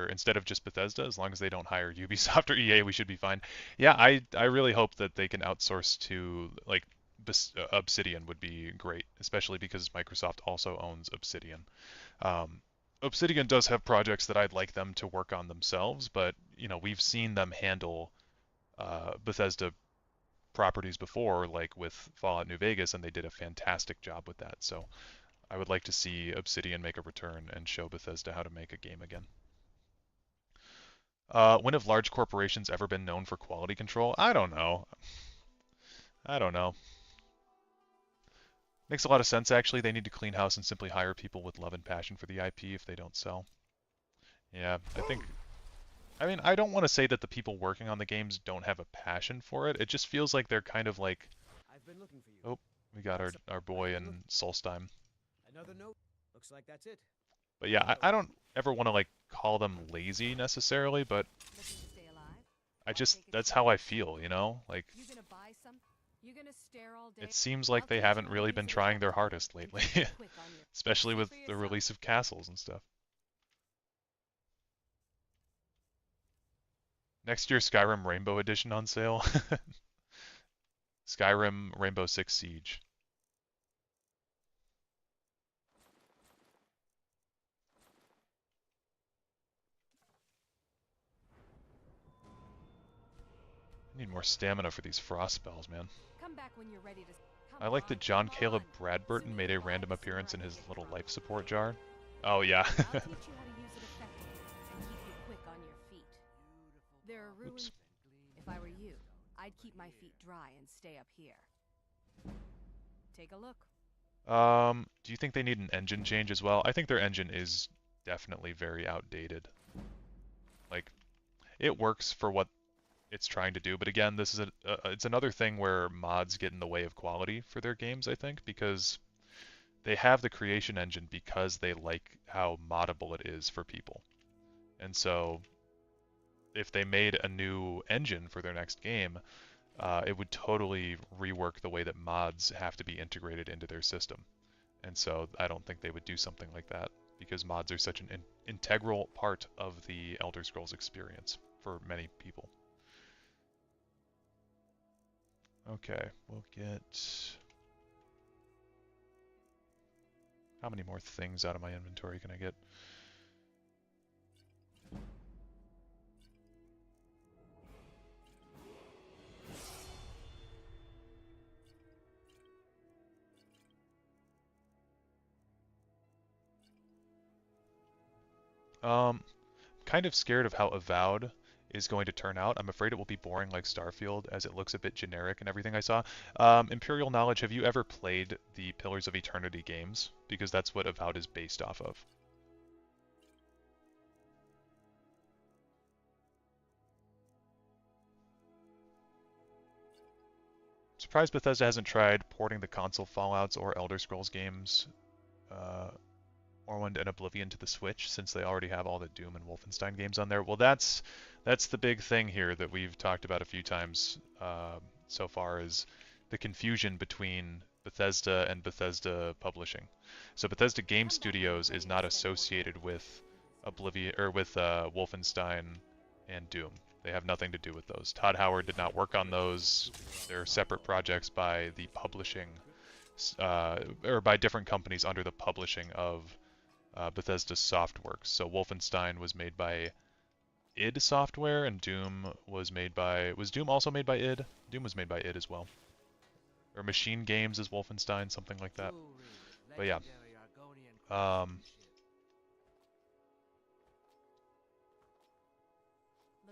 instead of just Bethesda. As long as they don't hire Ubisoft or EA, we should be fine. Yeah, I really hope that they can outsource to, like, Obsidian would be great, especially because Microsoft also owns Obsidian. Obsidian does have projects that I'd like them to work on themselves, but you know, we've seen them handle Bethesda properties before, like with Fallout New Vegas, and they did a fantastic job with that. So I would like to see Obsidian make a return and show Bethesda how to make a game again. When have large corporations ever been known for quality control? I don't know. I don't know. Makes a lot of sense, actually. They need to clean house and simply hire people with love and passion for the IP if they don't sell. Yeah, I mean, I don't want to say that the people working on the games don't have a passion for it. It just feels like they're kind of like... I've been looking for you. Oh, we got our boy in Solstheim. Another note. Looks like that's it. But yeah, I don't ever want to like call them lazy necessarily, but that's how I feel, you know? Like, it seems like they haven't really been trying their hardest lately, especially with the release of castles and stuff. Next year, Skyrim Rainbow Edition on sale. Skyrim Rainbow Six Siege. I need more stamina for these frost spells, man. Come back when you're ready to. I like that John Caleb Bradburton made a random appearance in his little life support jar. Oh yeah. I'll teach you how to use it effectively and keep you quick on your feet. There are ruins. If I were you, I'd keep my feet dry and stay up here. Take a look. Do you think they need an engine change as well? I think their engine is definitely very outdated. Like, it works for what it's trying to do, but again, this is it's another thing where mods get in the way of quality for their games, I think, because they have the creation engine because they like how moddable it is for people. And so if they made a new engine for their next game, it would totally rework the way that mods have to be integrated into their system. And so I don't think they would do something like that because mods are such an integral part of the Elder Scrolls experience for many people. Okay, we'll get... How many more things out of my inventory can I get? Kind of scared of how Avowed is going to turn out. I'm afraid it will be boring like Starfield, as it looks a bit generic and everything I saw. Imperial Knowledge, have you ever played the Pillars of Eternity games? Because that's what Avowed is based off of. Surprised Bethesda hasn't tried porting the console Fallouts or Elder Scrolls games, Morrowind and Oblivion to the Switch, since they already have all the Doom and Wolfenstein games on there. Well, that's the big thing here that we've talked about a few times so far, is the confusion between Bethesda and Bethesda Publishing. So Bethesda Game Studios is not associated with Oblivion or with Wolfenstein and Doom. They have nothing to do with those. Todd Howard did not work on those. They're separate projects by the publishing, or by different companies under the publishing of Bethesda Softworks. So Wolfenstein was made by id Software, and Doom was made by... Was Doom also made by id? Doom was made by id as well. Or Machine Games is Wolfenstein, something like that. But yeah.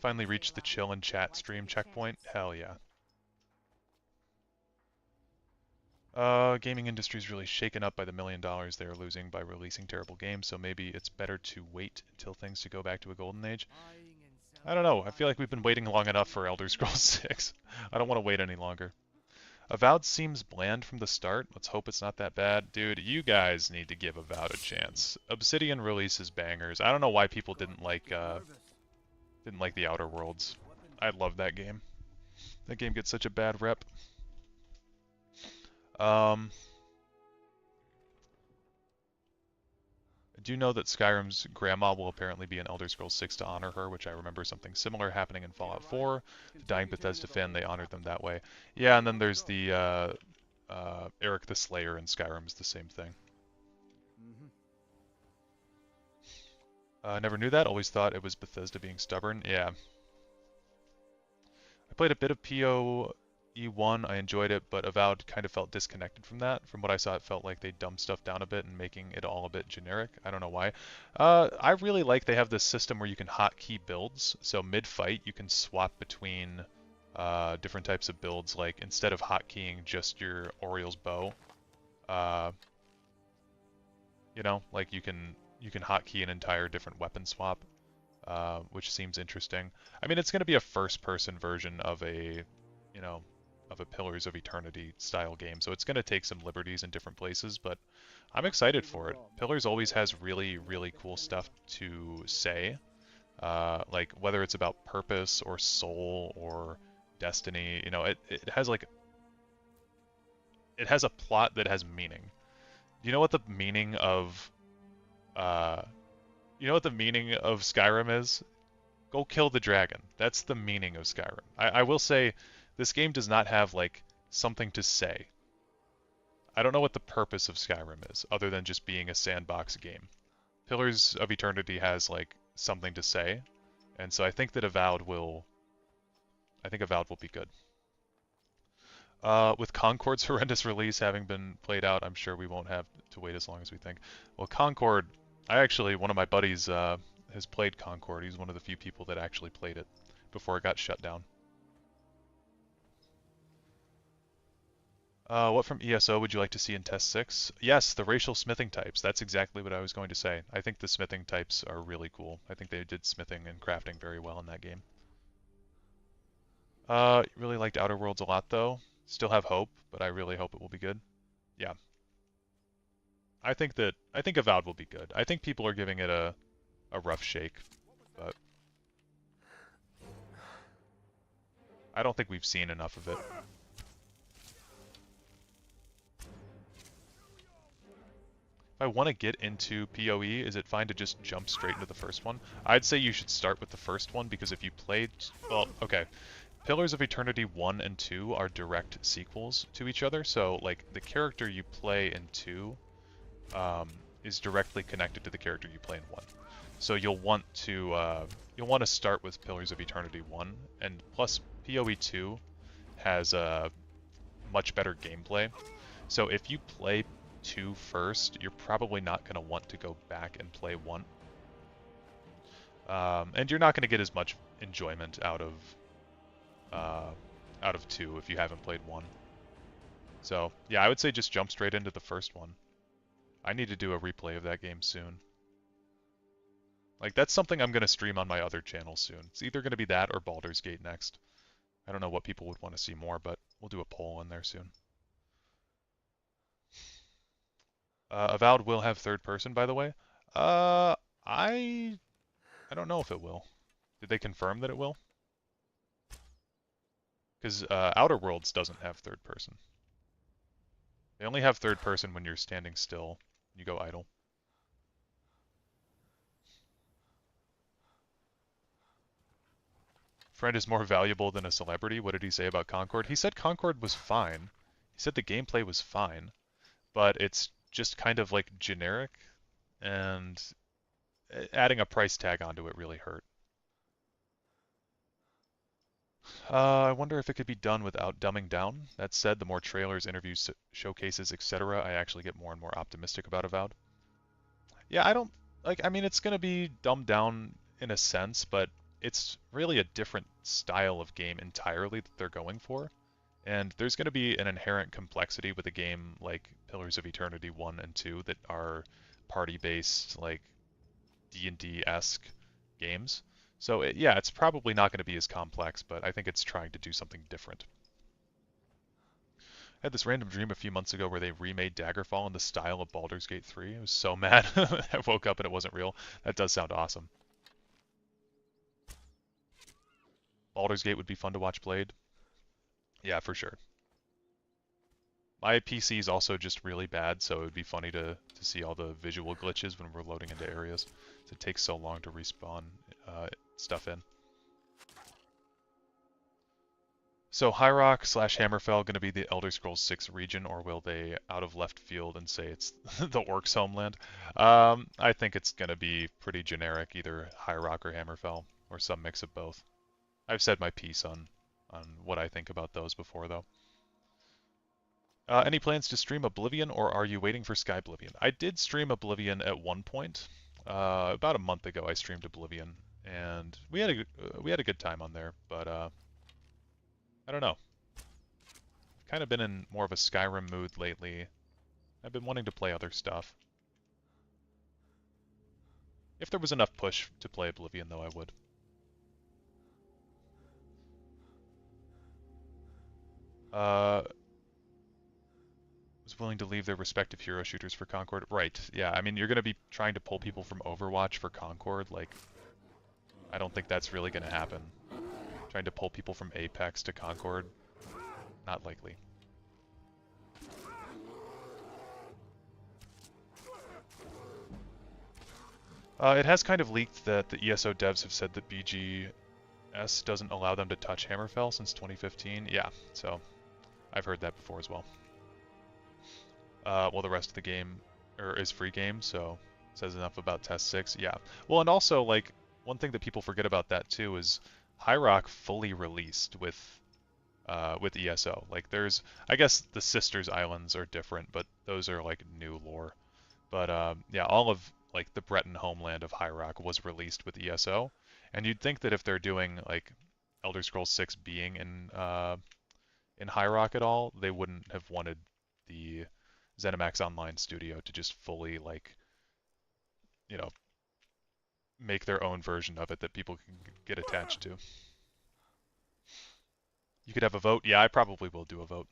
Finally reached the chill and chat stream checkpoint. Hell yeah. Gaming industry is really shaken up by the $1 million they are losing by releasing terrible games, so maybe it's better to wait until things to go back to a golden age. I don't know. I feel like we've been waiting long enough for Elder Scrolls 6. I don't want to wait any longer. Avowed seems bland from the start. Let's hope it's not that bad. Dude, you guys need to give Avowed a chance. Obsidian releases bangers. I don't know why people didn't like the Outer Worlds. I love that game. That game gets such a bad rep. I do know that Skyrim's grandma will apparently be in Elder Scrolls 6 to honor her, which I remember something similar happening in Fallout 4. The Dying Bethesda fan, they honored them that way. Yeah, and then there's the Eric the Slayer in Skyrim is the same thing. Never knew that, always thought it was Bethesda being stubborn. Yeah. I played a bit of PoE1, I enjoyed it, but Avowed kind of felt disconnected from that. From what I saw, it felt like they dumbed stuff down a bit and making it all a bit generic. I don't know why. I really like they have this system where you can hotkey builds. So mid-fight, you can swap between different types of builds. Like, instead of hotkeying just your Oriel's bow, you know, like you can hotkey an entire different weapon swap, which seems interesting. I mean, it's going to be a first-person version of a, you know, of a Pillars of Eternity style game, so it's going to take some liberties in different places, but I'm excited for it. Pillars always has really, really cool stuff to say, like whether it's about purpose or soul or destiny, you know, it has like, it has a plot that has meaning. Do you know what the meaning of Skyrim is? Go kill the dragon. That's the meaning of Skyrim. I will say, this game does not have, like, something to say. I don't know what the purpose of Skyrim is, other than just being a sandbox game. Pillars of Eternity has, like, something to say, and so I think that Avowed will be good. With Concord's horrendous release having been played out, I'm sure we won't have to wait as long as we think. Well, Concord, one of my buddies has played Concord. He's one of the few people that actually played it before it got shut down. What from ESO would you like to see in Test 6? Yes, the racial smithing types. That's exactly what I was going to say. I think the smithing types are really cool. I think they did smithing and crafting very well in that game. Really liked Outer Worlds a lot, though. Still have hope, but I really hope it will be good. Yeah. I think Avowed will be good. I think people are giving it a rough shake, but I don't think we've seen enough of it. If I want to get into PoE, is it fine to just jump straight into the first one? I'd say you should start with the first one, because if you played... Well, okay. Pillars of Eternity 1 and 2 are direct sequels to each other, so, like, the character you play in 2 is directly connected to the character you play in 1. So you'll want to start with Pillars of Eternity 1, and plus PoE 2 has a much better gameplay. So if you play 2 first, you're probably not going to want to go back and play 1. And you're not going to get as much enjoyment out of 2 if you haven't played 1. So yeah, I would say just jump straight into the first one. I need to do a replay of that game soon. Like, that's something I'm going to stream on my other channel soon. It's either going to be that or Baldur's Gate next. I don't know what people would want to see more, but we'll do a poll in there soon. Avowed will have third person, by the way. I don't know if it will. Did they confirm that it will? Because Outer Worlds doesn't have third person. They only have third person when you're standing still. You go idle. Friend is more valuable than a celebrity. What did he say about Concord? He said Concord was fine. He said the gameplay was fine, but it's just kind of like generic, and adding a price tag onto it really hurt. I wonder if it could be done without dumbing down. That said, the more trailers, interviews, showcases, etc., I actually get more and more optimistic about Avowed. Yeah, I don't like. I mean, it's gonna be dumbed down in a sense, but it's really a different style of game entirely that they're going for. And there's going to be an inherent complexity with a game like Pillars of Eternity 1 and 2 that are party-based, like D&D-esque games. So yeah, it's probably not going to be as complex, but I think it's trying to do something different. I had this random dream a few months ago where they remade Daggerfall in the style of Baldur's Gate 3. I was so mad. I woke up and it wasn't real. That does sound awesome. Baldur's Gate would be fun to watch played. Yeah, for sure. My PC is also just really bad, so it would be funny to see all the visual glitches when we're loading into areas. It takes so long to respawn stuff in. So High Rock / Hammerfell going to be the Elder Scrolls 6 region, or will they out of left field and say it's the Orcs' homeland? I think it's going to be pretty generic, either High Rock or Hammerfell, or some mix of both. I've said my piece on what I think about those before, though. Any plans to stream Oblivion, or are you waiting for Skyblivion? I did stream Oblivion at one point. About a month ago, I streamed Oblivion, and we had a good time on there. But I don't know. I've kind of been in more of a Skyrim mood lately. I've been wanting to play other stuff. If there was enough push to play Oblivion, though, I would. Was willing to leave their respective hero shooters for Concord. Right, yeah, I mean, you're going to be trying to pull people from Overwatch for Concord, like, I don't think that's really going to happen. Trying to pull people from Apex to Concord, not likely. It has kind of leaked that the ESO devs have said that BGS doesn't allow them to touch Hammerfell since 2015. Yeah, so I've heard that before as well. Well, the rest of the game is free game, so it says enough about Test 6. Yeah. Well, and also, like, one thing that people forget about that too is High Rock fully released with ESO. Like, there's, I guess the Sisters Islands are different, but those are like new lore. But yeah, all of like the Breton homeland of High Rock was released with ESO, and you'd think that if they're doing like Elder Scrolls 6 being in High Rock at all, they wouldn't have wanted the ZeniMax Online studio to just fully, like, you know, make their own version of it that people can get attached to. You could have a vote. Yeah, I probably will do a vote.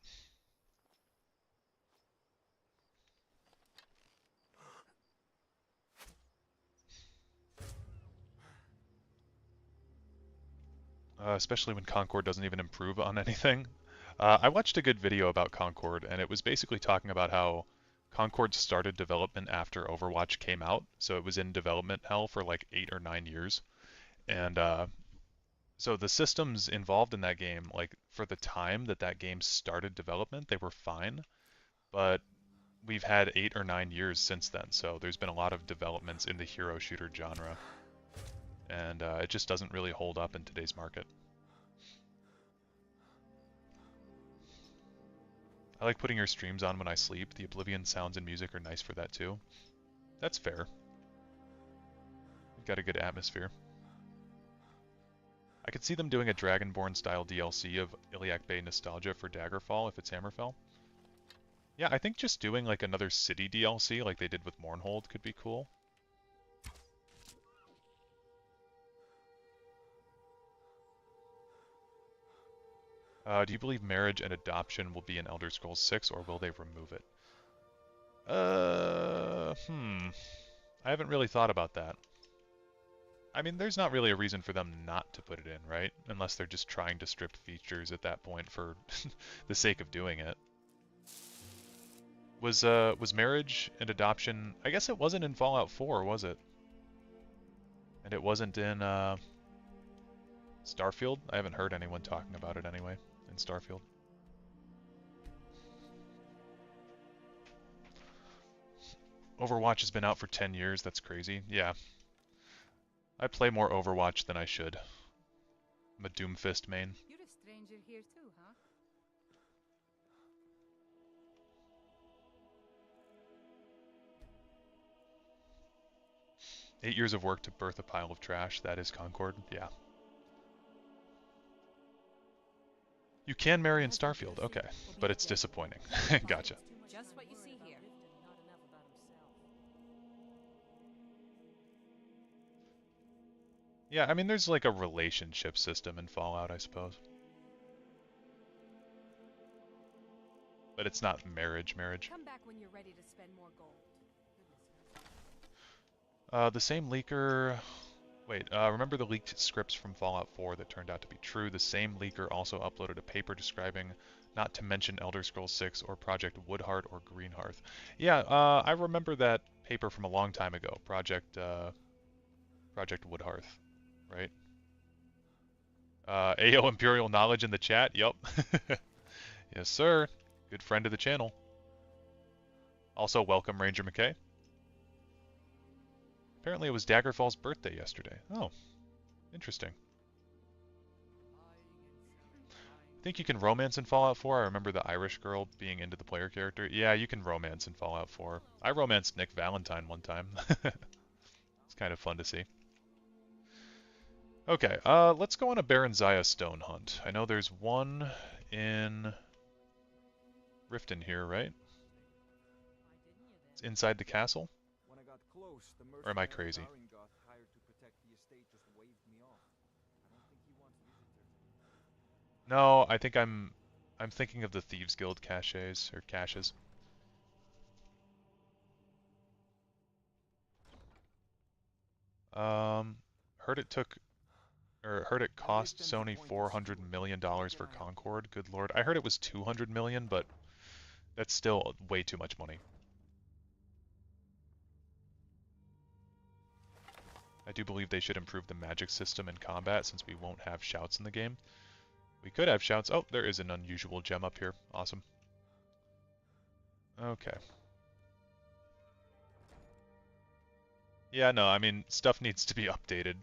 Especially when Concord doesn't even improve on anything. I watched a good video about Concord, and it was basically talking about how Concord started development after Overwatch came out, so it was in development hell for like 8 or 9 years. And so the systems involved in that game, like for the time that that game started development, they were fine, but we've had 8 or 9 years since then, so there's been a lot of developments in the hero shooter genre, and it just doesn't really hold up in today's market. I like putting your streams on when I sleep. The Oblivion sounds and music are nice for that too. That's fair. You've got a good atmosphere. I could see them doing a Dragonborn style DLC of Iliac Bay nostalgia for Daggerfall if it's Hammerfell. Yeah, I think just doing like another city DLC like they did with Mournhold could be cool. Do you believe marriage and adoption will be in Elder Scrolls 6 or will they remove it? I haven't really thought about that. I mean, there's not really a reason for them not to put it in, right? Unless they're just trying to strip features at that point for the sake of doing it. Was marriage and adoption... I guess it wasn't in Fallout 4, was it? And it wasn't in Starfield? I haven't heard anyone talking about it anyway, in Starfield. Overwatch has been out for 10 years, that's crazy. Yeah. I play more Overwatch than I should. I'm a Doomfist main. You're a stranger here too, huh? 8 years of work to birth a pile of trash, that is Concord, yeah. You can marry in Starfield, okay. But it's disappointing. Gotcha. Just what you see here. Yeah, I mean, there's like a relationship system in Fallout, I suppose. But it's not marriage. Come back when you're ready to spend more gold. The same leaker... Wait, remember the leaked scripts from Fallout 4 that turned out to be true? The same leaker also uploaded a paper describing not to mention Elder Scrolls 6 or Project Woodheart or Greenhearth. Yeah, I remember that paper from a long time ago. Project Woodhearth, right? AO Imperial Knowledge in the chat, yup. Yes, sir. Good friend of the channel. Also, welcome Ranger McKay. Apparently it was Daggerfall's birthday yesterday. Oh, interesting. I think you can romance in Fallout 4. I remember the Irish girl being into the player character. Yeah, you can romance in Fallout 4. I romanced Nick Valentine one time. It's kind of fun to see. Okay, let's go on a Baron Zaya stone hunt. I know there's one in Riften here, right? It's inside the castle? Or am I crazy? No, I think I'm thinking of the Thieves Guild caches or caches. Heard it cost Sony $400 million for Concord. Good lord. I heard it was 200 million, but that's still way too much money. I do believe they should improve the magic system in combat since we won't have shouts in the game. We could have shouts. Oh, there is an unusual gem up here. Awesome. Okay. Yeah, no, I mean, stuff needs to be updated.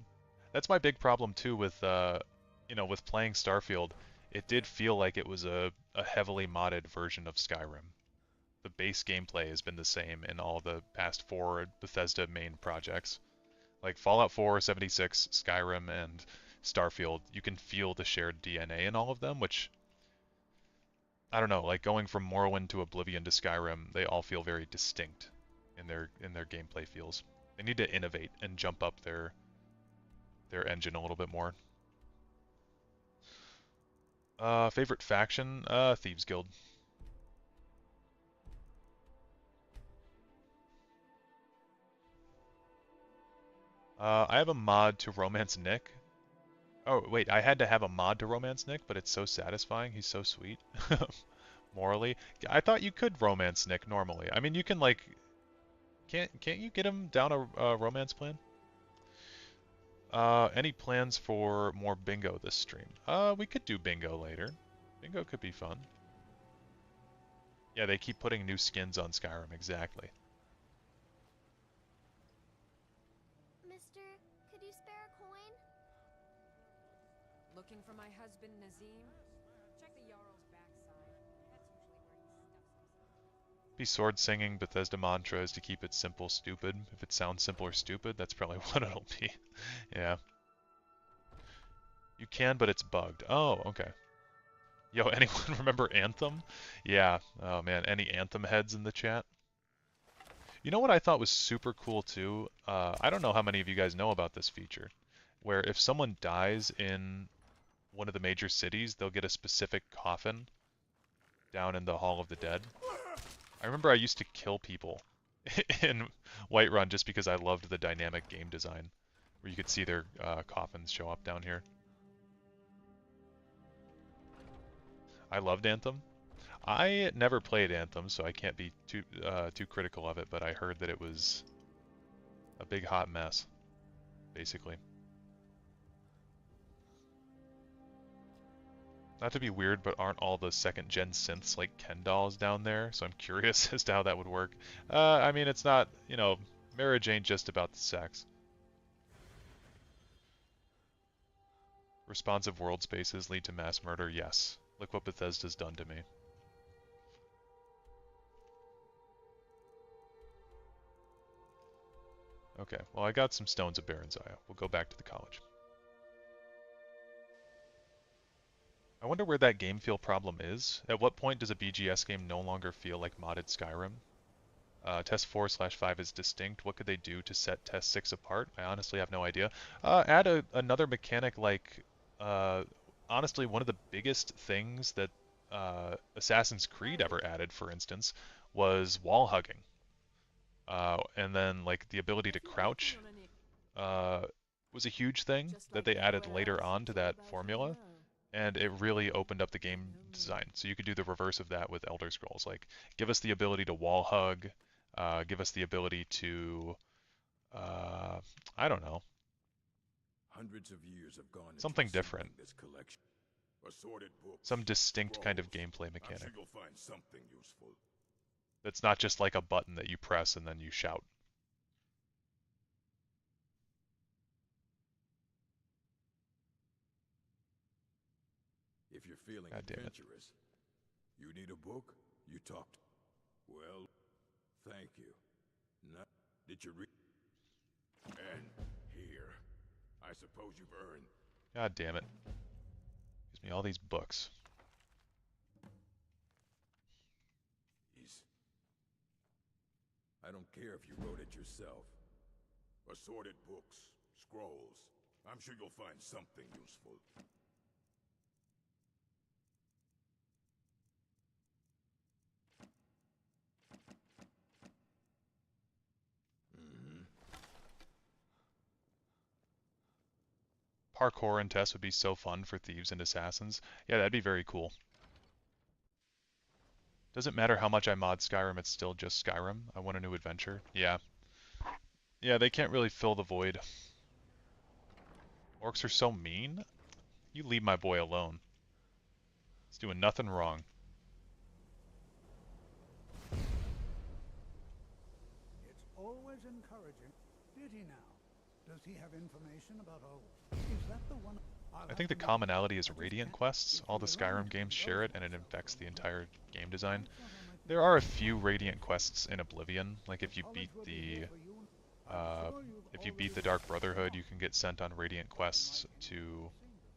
That's my big problem too with, with playing Starfield. It did feel like it was a heavily modded version of Skyrim. The base gameplay has been the same in all the past 4 Bethesda main projects. Like Fallout 4, 76, Skyrim, and Starfield, you can feel the shared DNA in all of them, which, I don't know, like going from Morrowind to Oblivion to Skyrim, they all feel very distinct in their gameplay feels. They need to innovate and jump up their engine a little bit more. Favorite faction? Thieves Guild. I have a mod to romance Nick. Oh, wait, I had to have a mod to romance Nick, but it's so satisfying. He's so sweet. Morally. I thought you could romance Nick normally. I mean, you can, like... Can't you get him down a romance plan? Any plans for more bingo this stream? We could do bingo later. Bingo could be fun. Yeah, they keep putting new skins on Skyrim, exactly. Mister, could you spare a coin? Looking for my husband Nazim? Check the Jarl's backside. That's usually where he stuffs himself. Be sword singing Bethesda mantra is to keep it simple, stupid. If it sounds simple or stupid, that's probably what it'll be. Yeah. You can, but it's bugged. Oh, okay. Yo, anyone remember Anthem? Yeah. Oh man, any Anthem heads in the chat? You know what I thought was super cool too? I don't know how many of you guys know about this feature, where if someone dies in one of the major cities, they'll get a specific coffin down in the Hall of the Dead. I remember I used to kill people in Whiterun just because I loved the dynamic game design, where you could see their coffins show up down here. I loved Anthem. I never played Anthem, so I can't be too critical of it, but I heard that it was a big hot mess, basically. Not to be weird, but aren't all the second-gen synths like Ken dolls down there? So I'm curious as to how that would work. I mean, it's not, you know, marriage ain't just about the sex. Responsive world spaces lead to mass murder, yes. Look what Bethesda's done to me. Okay, well I got some stones of Baron's Eye. We'll go back to the college. I wonder where that game feel problem is. At what point does a BGS game no longer feel like modded Skyrim? Test 4/5 is distinct. What could they do to set Test 6 apart? I honestly have no idea. Add another mechanic like, honestly, one of the biggest things that Assassin's Creed ever added, for instance, was wall hugging. And then like the ability to crouch was a huge thing that they added later on to that formula, and it really opened up the game design. So you could do the reverse of that with Elder Scrolls, like give us the ability to wall hug, give us the ability to, I don't know, Hundreds of years have gone into something different, assembling this collection. Assorted books, some distinct kind of scrolls. gameplay I'm mechanic. sure you'll find something useful. That's not just like a button that you press and then you shout. If you're feeling God damn it. adventurous, you need a book, you talked. Well, thank you. Not, did you read? And here, I suppose you've earned. God damn it. Gives me all these books. I don't care if you wrote it yourself. Assorted books, scrolls. I'm sure you'll find something useful. Parkour and tests would be so fun for thieves and assassins. Yeah, that'd be very cool. Doesn't matter how much I mod Skyrim, it's still just Skyrim. I want a new adventure. Yeah. Yeah, they can't really fill the void. Orcs are so mean. You leave my boy alone. He's doing nothing wrong. It's always encouraging. Did he now? Does he have information about is that the one? I think the commonality is Radiant quests. All the Skyrim games share it, and it infects the entire game design. There are a few Radiant quests in Oblivion, like if you beat the Dark Brotherhood, you can get sent on Radiant quests to...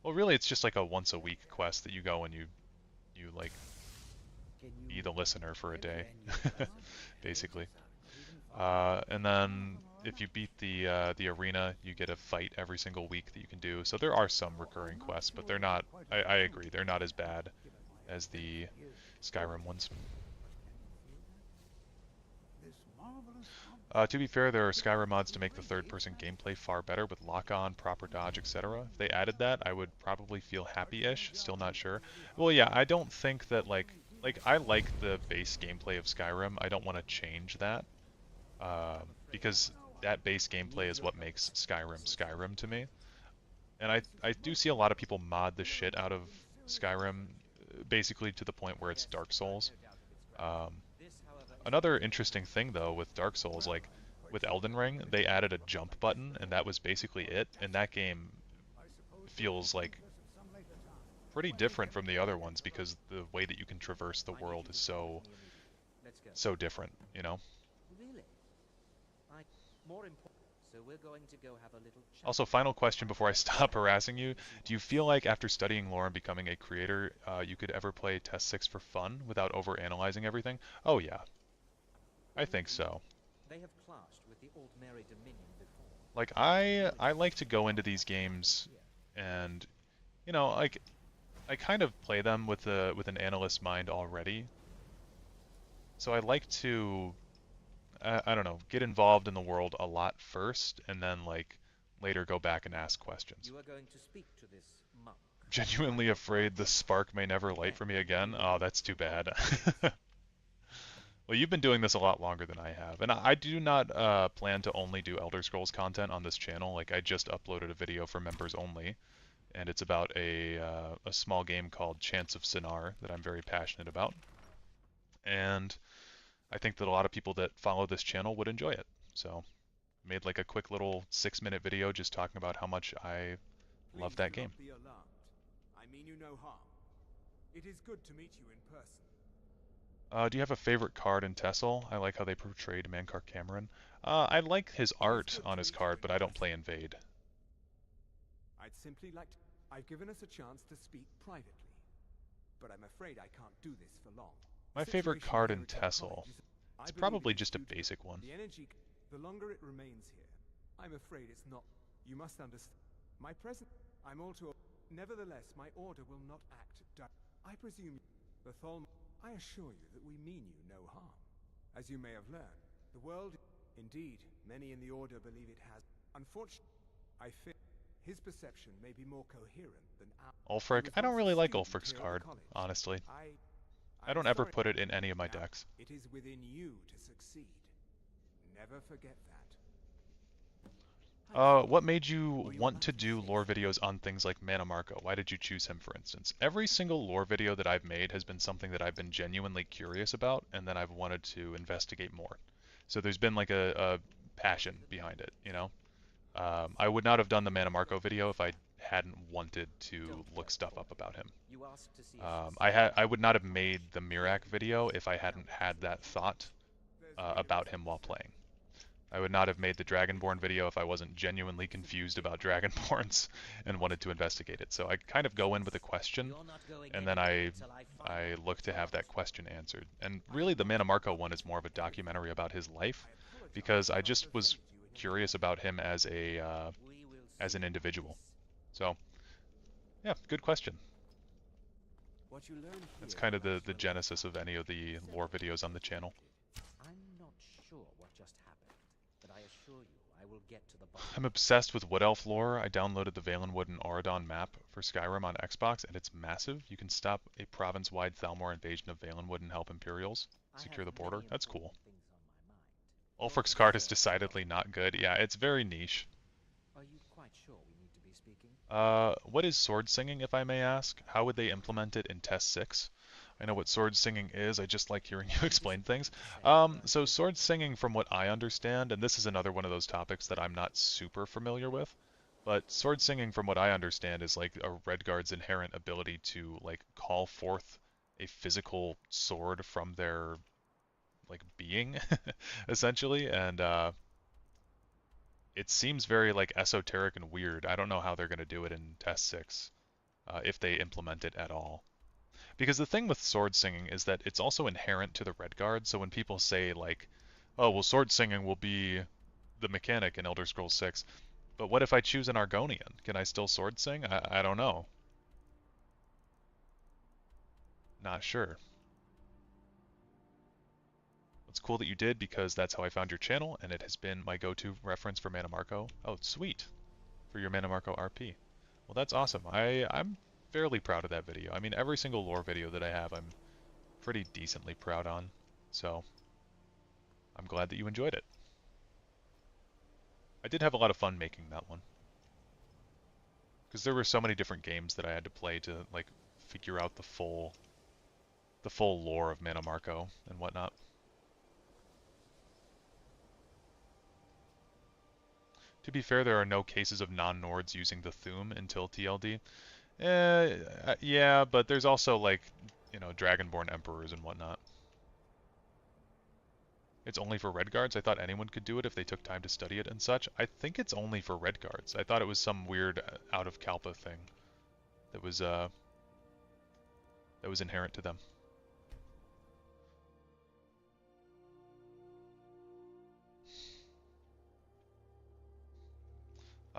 Well, really, it's just like a once-a-week quest that you go and you like, be the listener for a day, basically. And then if you beat the arena, you get a fight every single week that you can do. So there are some recurring quests, but they're not, I agree, they're not as bad as the Skyrim ones. To be fair, there are Skyrim mods to make the third-person gameplay far better with lock-on, proper dodge, etc. If they added that, I would probably feel happy-ish. Still not sure. Well, yeah, I don't think that, like I like the base gameplay of Skyrim. I don't want to change that. Because that base gameplay is what makes Skyrim Skyrim to me. And I do see a lot of people mod the shit out of Skyrim, basically to the point where it's Dark Souls. Another interesting thing, though, with Dark Souls, like, with Elden Ring, they added a jump button, and that was basically it, and that game feels, like, pretty different from the other ones, because the way that you can traverse the world is so different, you know? Really? More important. So so we're going to go have a little chat. Also, final question before I stop harassing you. Do you feel like after studying lore and becoming a creator, you could ever play Test 6 for fun without overanalyzing everything? Oh yeah, I think so. They have clashed with the Altmeri Dominion before. Like I like to go into these games and like I kind of play them with an analyst mind already. So I like to I don't know, get involved in the world a lot first and then like later go back and ask questions. You are going to speak to this monk. Genuinely afraid the spark may never light for me again. Oh, that's too bad. Well, you've been doing this a lot longer than I have, and I do not plan to only do Elder Scrolls content on this channel. Like, I just uploaded a video for members only, and it's about a small game called Chants of Sinar that I'm very passionate about. And I think that a lot of people that follow this channel would enjoy it. So, I made like a quick little 6-minute video just talking about how much I love that game. Please do not be alarmed. I mean you no harm. It is good to meet you in person. Do you have a favorite card in Tessel? I like how they portrayed Mankar Cameron. I like his art on his card, but I don't play Invade. I'd simply like to... I've given us a chance to speak privately, but I'm afraid I can't do this for long. My favorite card in Tessel. It's probably just a basic one. The energy, the longer it remains here, I'm afraid it's not... You must understand. My present... I'm all too... Nevertheless, my order will not act... I presume... The Tholm... I assure you that we mean you no harm. As you may have learned, the world... Indeed, many in the Order believe it has... Unfortunately, I fear his perception may be more coherent than ours. Ulfric? I don't really like Ulfric's card, honestly. I don't ever put it in any of my decks. It is within you to succeed. Never forget that. What made you want to do lore videos on things like Mana Marco? Why did you choose him, for instance? Every single lore video that I've made has been something that I've been genuinely curious about, and then I've wanted to investigate more. So there's been like a passion behind it, you know? I would not have done the Mana Marco video if I hadn't wanted to look stuff up about him. I would not have made the Mirac video if I hadn't had that thought about him while playing. I would not have made the Dragonborn video if I wasn't genuinely confused about Dragonborns and wanted to investigate it. So I kind of go in with a question, and then I look to have that question answered. And really the Mana Marco one is more of a documentary about his life, because I just was curious about him as an individual. So, yeah, good question. That's kind of the genesis of any of the lore videos on the channel. I'm not sure what just happened, but I assure you I will get to the bottom. I'm obsessed with Wood Elf lore. I downloaded the Valenwood and Auradon map for Skyrim on Xbox, and it's massive. You can stop a province-wide Thalmor invasion of Valenwood and help Imperials secure the border. That's cool. Ulfric's card is decidedly not good. Yeah, it's very niche. Are you quite sure we need to be speaking? What is sword singing, if I may ask? How would they implement it in Test 6? I know what sword singing is, I just like hearing you explain things. So sword singing, from what I understand, and this is another one of those topics that I'm not super familiar with, but sword singing, from what I understand, is like a Redguard's inherent ability to like call forth a physical sword from their like being, essentially, and it seems very like esoteric and weird. I don't know how they're going to do it in Test 6, if they implement it at all. Because the thing with sword singing is that it's also inherent to the Redguard, so when people say like, oh, well, sword singing will be the mechanic in Elder Scrolls 6, but what if I choose an Argonian? Can I still sword sing? I don't know. Not sure. It's cool that you did, because that's how I found your channel, and it has been my go-to reference for Mana Marco. Oh, sweet. For your Mana Marco RP. Well, that's awesome. I'm fairly proud of that video. I mean, every single lore video that I have, I'm pretty decently proud on. So, I'm glad that you enjoyed it. I did have a lot of fun making that one. Because there were so many different games that I had to play to, like, figure out the full lore of Mana Marco and whatnot. To be fair, there are no cases of non-Nords using the Thuum until TLD. Yeah, but there's also, like, you know, Dragonborn Emperors and whatnot. It's only for red guards? I thought anyone could do it if they took time to study it and such. I think it's only for red guards. I thought it was some weird out of Kalpa thing that was inherent to them.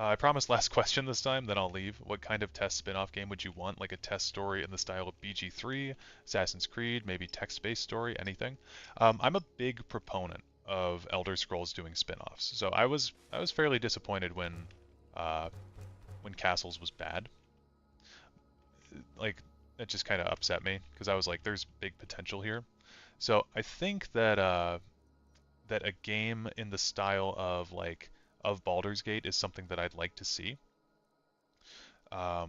I promised last question this time, then I'll leave. What kind of test spin-off game would you want? Like a test story in the style of BG3, Assassin's Creed, maybe text-based story, anything? I'm a big proponent of Elder Scrolls doing spin-offs. So I was fairly disappointed when Castles was bad. Like, it just kind of upset me because I was like, there's big potential here. So I think that that a game in the style of Baldur's Gate is something that I'd like to see. I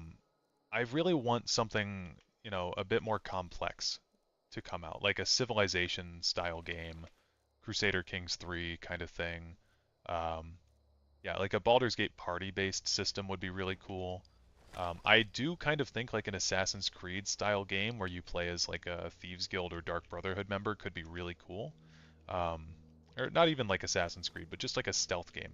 really want something, you know, a bit more complex to come out, like a Civilization style game, Crusader Kings 3 kind of thing. Yeah, like a Baldur's Gate party-based system would be really cool. I do kind of think like an Assassin's Creed style game where you play as like a Thieves Guild or Dark Brotherhood member could be really cool. Or not even like Assassin's Creed, but just like a stealth game.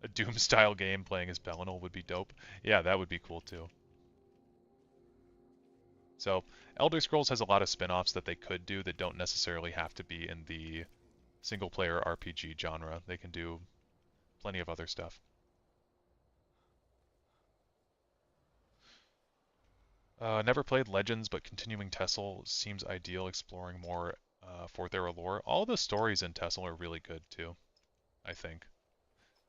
A Doom style game playing as Bellinal would be dope. Yeah, that would be cool too. So, Elder Scrolls has a lot of spin-offs that they could do that don't necessarily have to be in the single-player RPG genre. They can do plenty of other stuff. Never played Legends, but continuing Tessel seems ideal, exploring more Fourth Era lore. All the stories in Tessel are really good too, I think.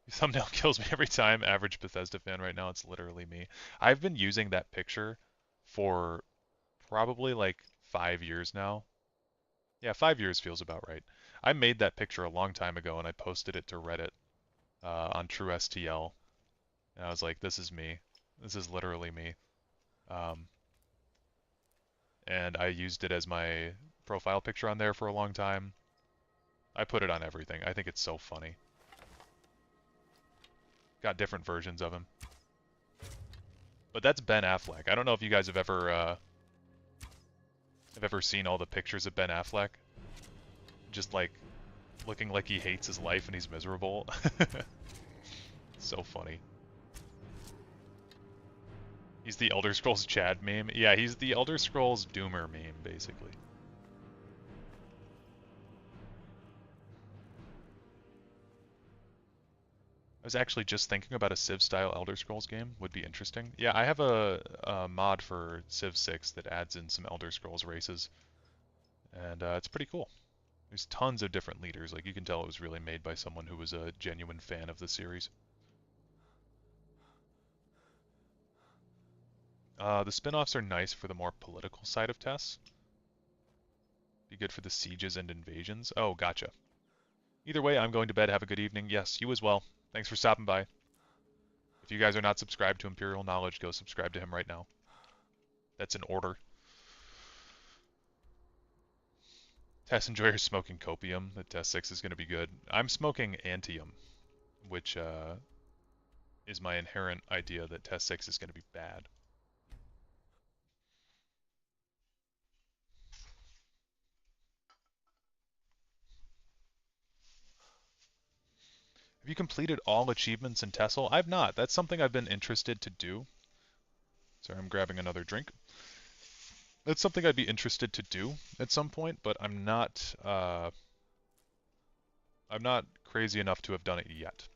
Thumbnail kills me every time. Average Bethesda fan right now. It's literally me. I've been using that picture for probably like 5 years now. Yeah, 5 years feels about right. I made that picture a long time ago and I posted it to Reddit on TrueSTL. And I was like, this is me. This is literally me. And I used it as my profile picture on there for a long time. I put it on everything. I think it's so funny. Got different versions of him. But that's Ben Affleck. I don't know if you guys have ever seen all the pictures of Ben Affleck. Just like looking like he hates his life and he's miserable. So funny. He's the Elder Scrolls Chad meme. Yeah, he's the Elder Scrolls Doomer meme, basically. I was actually just thinking about a Civ-style Elder Scrolls game. Would be interesting. Yeah, I have a mod for Civ 6 that adds in some Elder Scrolls races. And it's pretty cool. There's tons of different leaders. Like, you can tell it was really made by someone who was a genuine fan of the series. The spin-offs are nice for the more political side of TES. Be good for the sieges and invasions. Oh, gotcha. Either way, I'm going to bed. Have a good evening. Yes, you as well. Thanks for stopping by. If you guys are not subscribed to Imperial Knowledge, go subscribe to him right now. That's an order. TES enjoyers smoking copium. The TES 6 is going to be good. I'm smoking Antium, which is my inherent idea that TES 6 is going to be bad. Have you completed all achievements in Tessel? I've not. That's something I've been interested to do. Sorry, I'm grabbing another drink. That's something I'd be interested to do at some point, but I'm not crazy enough to have done it yet.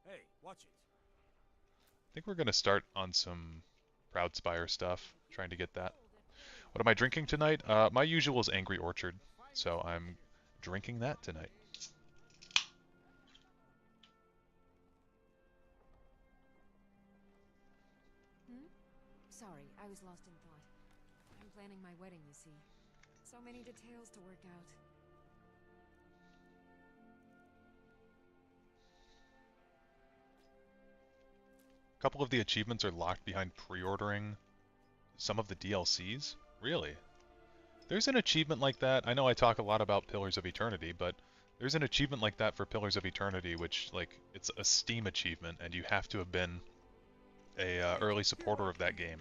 Hey, watch it. I think we're going to start on some Proudspire stuff, trying to get that. What am I drinking tonight? My usual is Angry Orchard, so I'm drinking that tonight. Sorry, I was lost in thought. I'm planning my wedding, you see. So many details to work out. A couple of the achievements are locked behind pre-ordering some of the DLCs? Really? There's an achievement like that. I know I talk a lot about Pillars of Eternity, but there's an achievement like that for Pillars of Eternity, which, like, it's a Steam achievement, and you have to have been a early supporter of that game,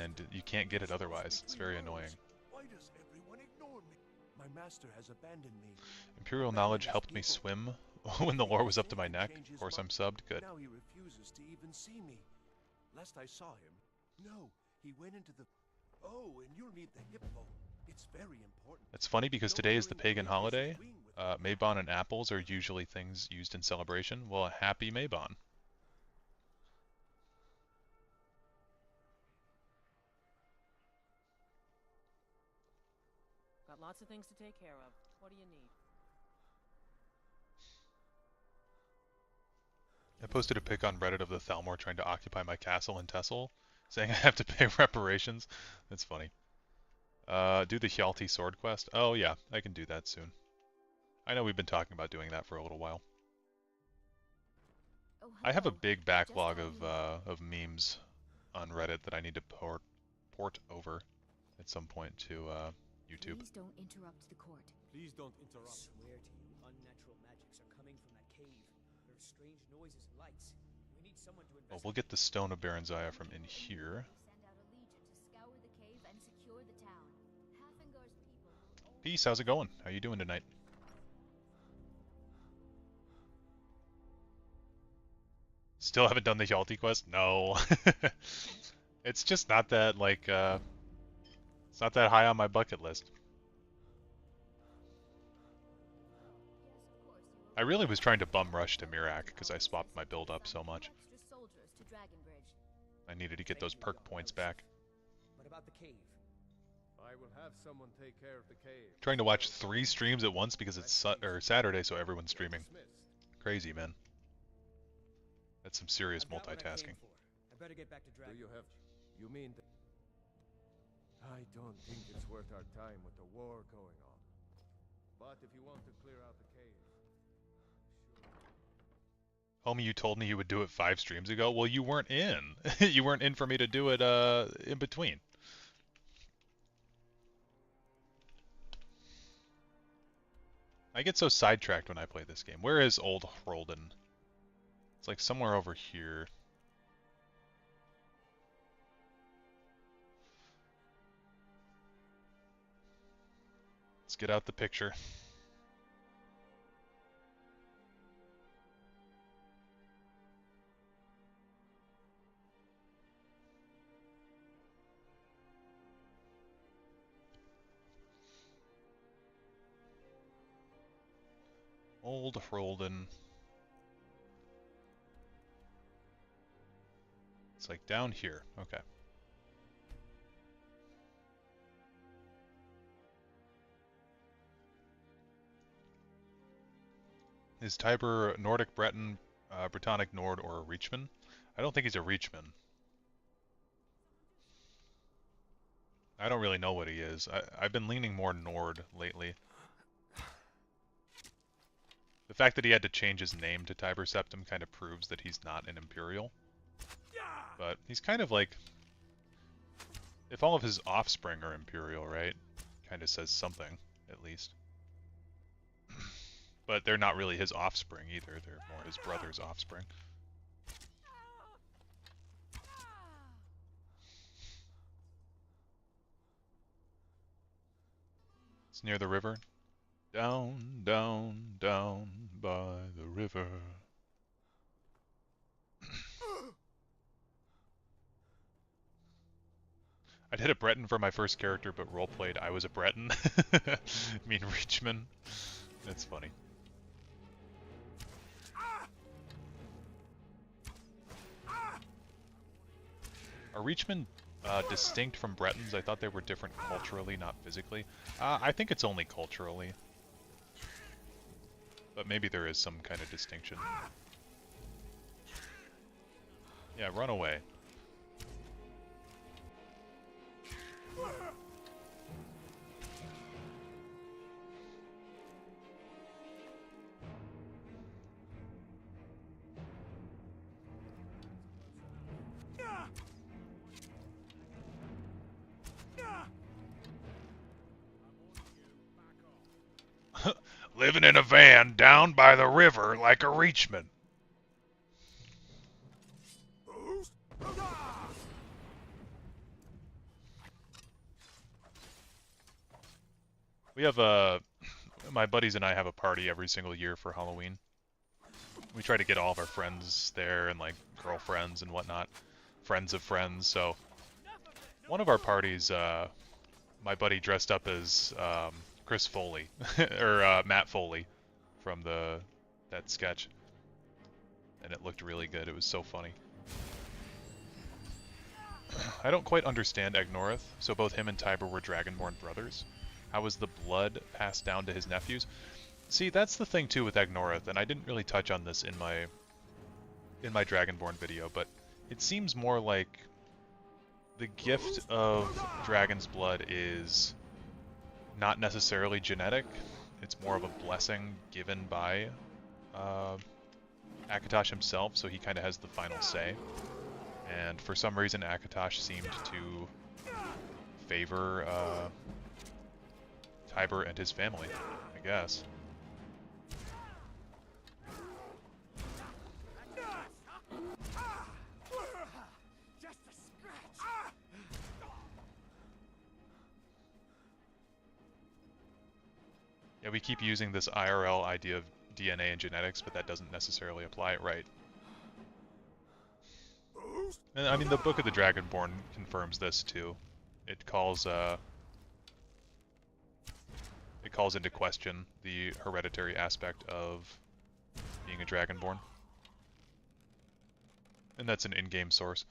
and you can't get it otherwise. It's very annoying. Why does everyone ignore me? My master has abandoned me. Imperial Abandoned knowledge his helped me people. swim when the lore was up to my neck. Of course, I'm subbed. Good. Now he refuses to even see me. Last I saw him, no, he went into the... Oh, and you'll need the hippo. It's very important. It's funny because today is the pagan holiday. Mabon and apples are usually things used in celebration. Well, happy Mabon. Got lots of things to take care of. What do you need? I posted a pic on Reddit of the Thalmor trying to occupy my castle in Tessel, saying I have to pay reparations. That's funny. Do the Hjalti sword quest? Oh yeah, I can do that soon. I know we've been talking about doing that for a little while. Oh, I have a hello. big Just backlog all you need. of memes on Reddit that I need to port over at some point to YouTube. Please don't interrupt the court. Please don't interrupt. I swear to you, unnatural magics are coming from that cave. There are strange noises and lights. We need someone to Well, we'll get the Stone of Baranzaya from in here. Send out a legion to scour the cave and secure the town. Hafingar's people will Peace, how's it going? How you doing tonight? Still haven't done the Hjalti quest? No. It's just not that, like, it's not that high on my bucket list. I really was trying to bum rush to Mirak because I swapped my build up so much. extra soldiers to Dragonbridge. I needed to get those perk points back. What about the cave? I will have someone take care of the cave. Trying to watch 3 streams at once because it's Saturday, so everyone's streaming. Crazy, man. That's some serious I've got what I came multitasking. for. I better get back to Do Dragon. you have... You mean... I don't think it's worth our time with the war going on. But if you want to clear out the cave... Homie, you told me you would do it 5 streams ago. Well, you weren't in. You weren't in for me to do it in between. I get so sidetracked when I play this game. Where is Old Hrolden? It's like somewhere over here. Let's get out the picture. Old Hrolden. It's like down here. Okay. Is Tiber Nordic Breton, Brittonic Nord, or a Reachman? I don't think he's a Reachman. I don't really know what he is. I've been leaning more Nord lately. The fact that he had to change his name to Tiber Septim kind of proves that he's not an Imperial. But he's kind of like... If all of his offspring are Imperial, right? Kind of says something, at least. But they're not really his offspring either. They're more his brother's offspring. It's near the river. Down, down, down by the river. I did a Breton for my first character, but roleplayed I was a Breton. I mean Reachman. That's funny. Are Reachmen distinct from Bretons? I thought they were different culturally, not physically. I think it's only culturally. But maybe there is some kind of distinction. Yeah, run away. Living in a van down by the river like a Reachman. We have my buddies and I have a party every single year for Halloween. We try to get all of our friends there and like girlfriends and whatnot, friends of friends. So one of our parties, my buddy dressed up as Chris Foley or Matt Foley from that sketch, and it looked really good. It was so funny. I don't quite understand Agnorath. So both him and Tiber were Dragonborn brothers. How was the blood passed down to his nephews? See, that's the thing too with Agnorath, and I didn't really touch on this in my Dragonborn video, but it seems more like the gift of dragon's blood is not necessarily genetic. It's more of a blessing given by Akatosh himself, so he kind of has the final say. And for some reason, Akatosh seemed to favor Tiber and his family, I guess. Yeah, we keep using this IRL idea of DNA and genetics, but that doesn't necessarily apply it right. And I mean, the Book of the Dragonborn confirms this too. It calls into question the hereditary aspect of being a Dragonborn. And that's an in-game source.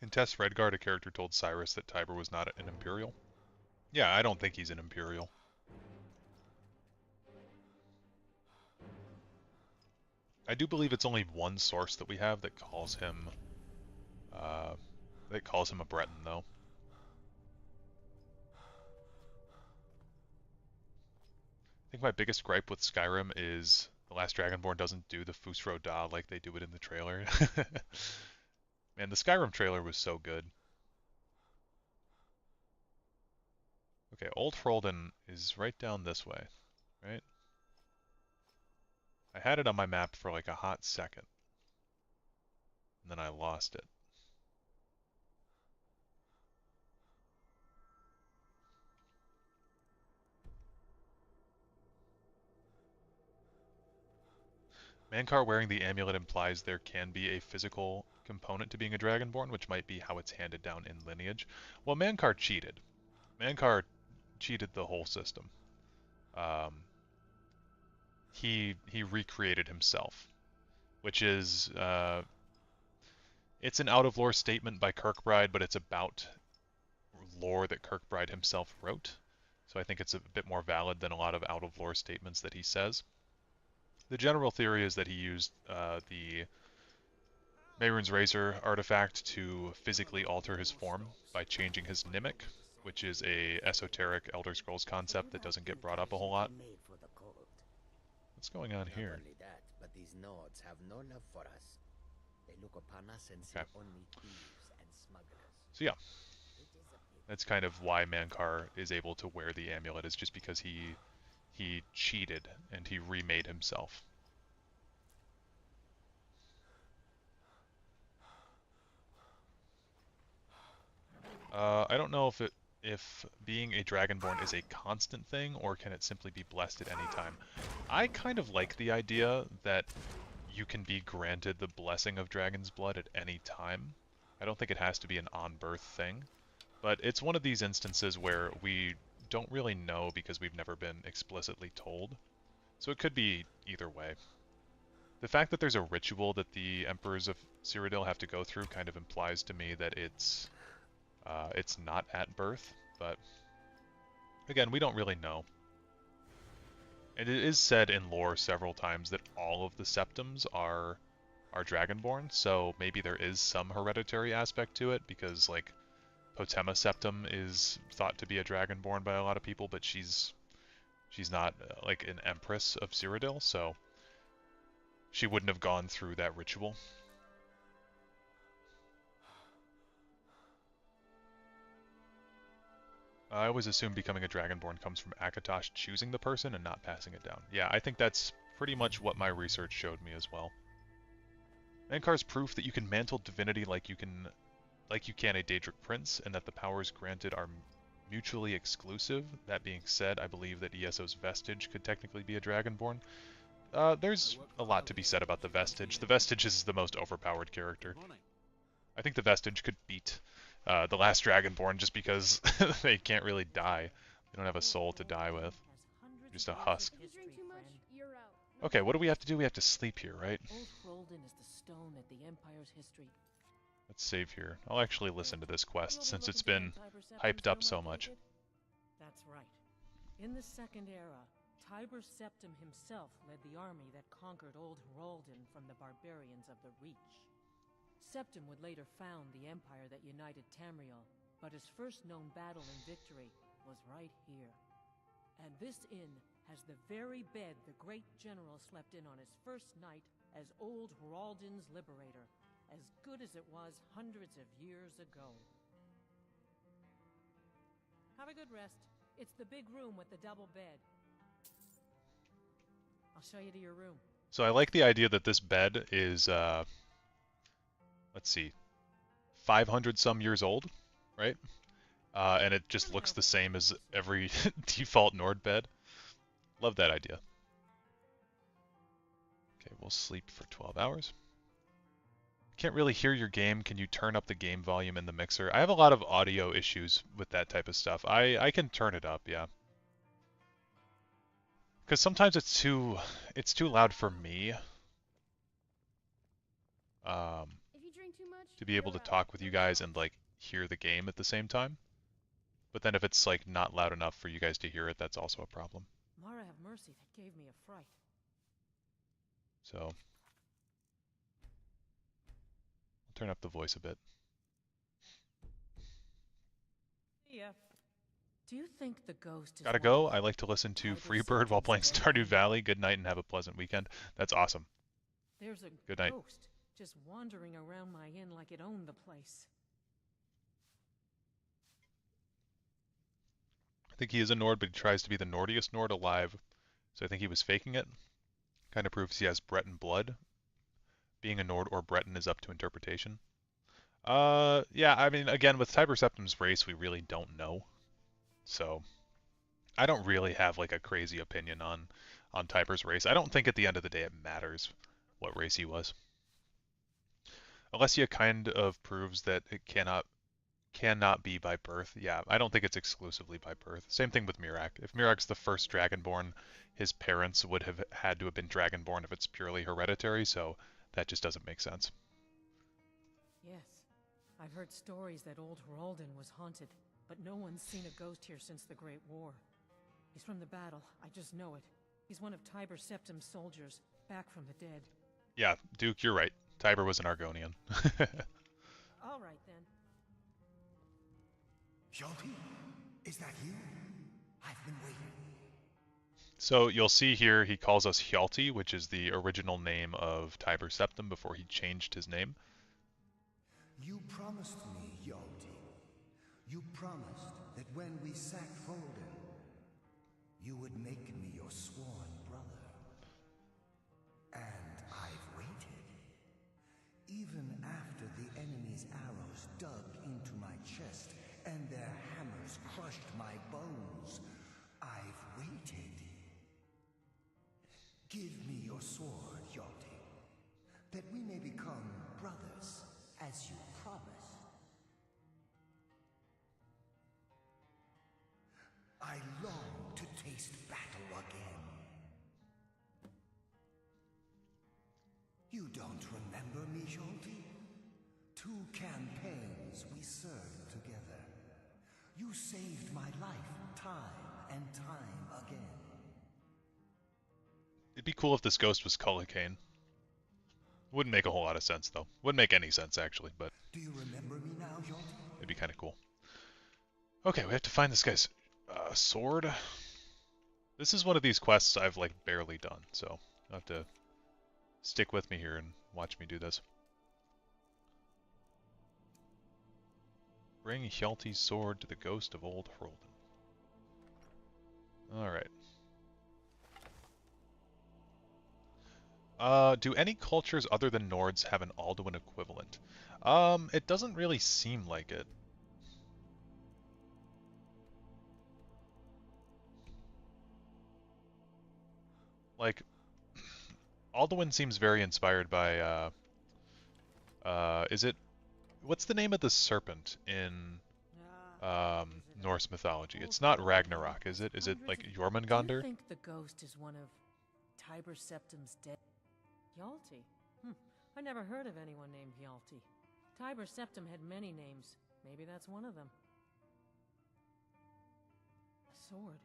In Tess Redguard, a character told Cyrus that Tiber was not an Imperial. Yeah, I don't think he's an Imperial. I do believe it's only one source that we have that calls him a Breton, though. I think my biggest gripe with Skyrim is The Last Dragonborn doesn't do the Fusro Da like they do it in the trailer. Man, the Skyrim trailer was so good. Okay, Old Hroldan is right down this way, right? I had it on my map for like a hot second, and then I lost it. Mankar wearing the amulet implies there can be a physical component to being a Dragonborn, which might be how it's handed down in lineage. Well, Mankar cheated. Mankar cheated the whole system. He recreated himself, which is it's an out-of-lore statement by Kirkbride, but it's about lore that Kirkbride himself wrote. So I think it's a bit more valid than a lot of out-of-lore statements that he says. The general theory is that he used the Mehrunes Razor artifact to physically alter his form by changing his Nimic, which is a esoteric Elder Scrolls concept that doesn't get brought up a whole lot. What's going on here? Not only that, but these Nords have no love for us. They look upon us and see only thieves and smugglers. So yeah, that's kind of why Mankar is able to wear the amulet, is just because he cheated and he remade himself. I don't know if being a Dragonborn is a constant thing, or can it simply be blessed at any time. I kind of like the idea that you can be granted the blessing of Dragon's Blood at any time. I don't think it has to be an on-birth thing, but it's one of these instances where we don't really know because we've never been explicitly told. So it could be either way. The fact that there's a ritual that the Emperors of Cyrodiil have to go through kind of implies to me that it's not at birth, but again, we don't really know. And it is said in lore several times that all of the septums are Dragonborn, so maybe there is some hereditary aspect to it, because like Potema Septum is thought to be a Dragonborn by a lot of people, but she's not like an Empress of Cyrodiil, so she wouldn't have gone through that ritual. I always assume becoming a Dragonborn comes from Akatosh choosing the person and not passing it down. Yeah, I think that's pretty much what my research showed me as well. Mankar's proof that you can mantle divinity like you can a Daedric prince, and that the powers granted are mutually exclusive. That being said, I believe that ESO's Vestige could technically be a Dragonborn. There's a lot to be said about the Vestige. The Vestige is the most overpowered character. I think the Vestige could beat the last Dragonborn just because they can't really die. They don't have a soul to die with. Just a husk. Okay, what do we have to do? We have to sleep here, right? Old Hroldan is the stone that the Empire's history. Let's save here. I'll actually listen to this quest since it's been hyped up so much. That's right. In the Second Era, Tiber Septim himself led the army that conquered Old Hroldan from the barbarians of the Reach. Septim would later found the empire that united Tamriel, but his first known battle and victory was right here. And this inn has the very bed the great general slept in on his first night as Old Hroldan's liberator, as good as it was hundreds of years ago. Have a good rest. It's the big room with the double bed. I'll show you to your room. So I like the idea that this bed is, let's see, 500 some years old, right? And it just looks the same as every default Nord bed. Love that idea. Okay, we'll sleep for 12 hours. Can't really hear your game. Can you turn up the game volume in the mixer? I have a lot of audio issues with that type of stuff. I can turn it up, yeah. Because sometimes it's too loud for me. To be able to talk with you guys and like hear the game at the same time. But then if it's like not loud enough for you guys to hear it, that's also a problem. Mara have mercy, that gave me a fright. So I'll turn up the voice a bit. Yeah. Do you think the ghost is Gotta go. I like to listen to Freebird while playing Stardew Valley. Good night and have a pleasant weekend. That's awesome. There's a Good night. ghost just wandering around my inn like it owned the place. I think he is a Nord, but he tries to be the Nordiest Nord alive. So I think he was faking it. Kind of proves he has Breton blood. Being a Nord or Breton is up to interpretation. Yeah, I mean, again, with Tiber Septim's race, we really don't know. So I don't really have like a crazy opinion on Tiber's race. I don't think at the end of the day it matters what race he was. Alessia kind of proves that it cannot be by birth. Yeah, I don't think it's exclusively by birth. Same thing with Mirak. If Mirak's the first Dragonborn, his parents would have had to have been Dragonborn if it's purely hereditary, so that just doesn't make sense. Yes. I've heard stories that Old Hroldan was haunted, but no one's seen a ghost here since the Great War. He's from the battle, I just know it. He's one of Tiber Septim's soldiers, back from the dead. Yeah, Duke, you're right. Tiber was an Argonian. All right, then. Hjalti, is that you? I've been waiting. So you'll see here he calls us Hjalti, which is the original name of Tiber Septim before he changed his name. You promised me, Hjalti. You promised that when we sacked Folden, you would make me your sworn brother. And I've waited. Even after the enemy's arrows dug into my chest and their hammers crushed my bones, I've waited. Give me your sword, Hjalti, that we may become brothers, as you promised. I long to taste battle again. You don't remember me, Hjalti? 2 campaigns we served together. You saved my life time and time again. It'd be cool if this ghost was Cullacane. Wouldn't make a whole lot of sense, though. Wouldn't make any sense, actually, but Do you remember me now, Hjalti? it'd be kind of cool. Okay, we have to find this guy's sword. This is one of these quests I've, like, barely done, so you'll have to stick with me here and watch me do this. Bring Hjalti's sword to the ghost of Old Hroldan. Alright. Do any cultures other than Nords have an Alduin equivalent? It doesn't really seem like it. Like, Alduin seems very inspired by, is it, what's the name of the serpent in, Norse mythology? It's not Ragnarok, is it? Is it, like, Do you Jormungandr? think the ghost is one of Tiber Septim's dead? Hjalti? I never heard of anyone named Hjalti. Tiber Septim had many names. Maybe that's one of them. A sword.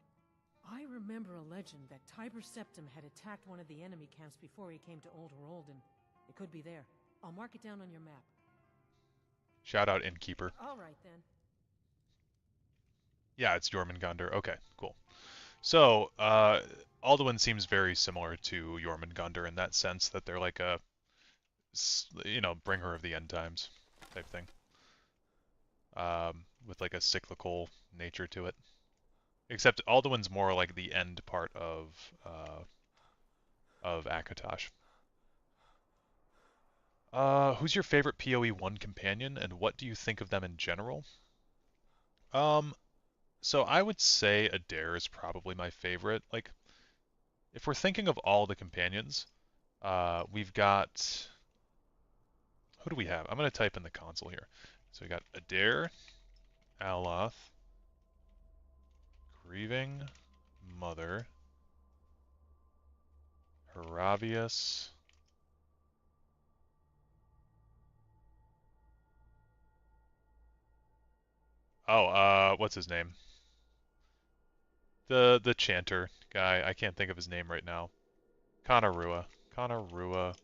I remember a legend that Tiber Septim had attacked one of the enemy camps before he came to Old Herolden. It could be there. I'll mark it down on your map. Shout out Innkeeper. All right, then. Yeah, it's Jormungandr. Okay, cool. So, Alduin seems very similar to Jormungandr in that sense that they're like a, you know, bringer of the end times type thing. With like a cyclical nature to it. Except Alduin's more like the end part of Akatosh. Who's your favorite PoE 1 companion, and what do you think of them in general? So I would say Adair is probably my favorite. Like, if we're thinking of all the companions, we've got... Who do we have? I'm going to type in the console here. So we got Adair, Aloth, Grieving, Mother, Heravius... Oh, what's his name? The chanter guy. I can't think of his name right now. Konarua. Konarua.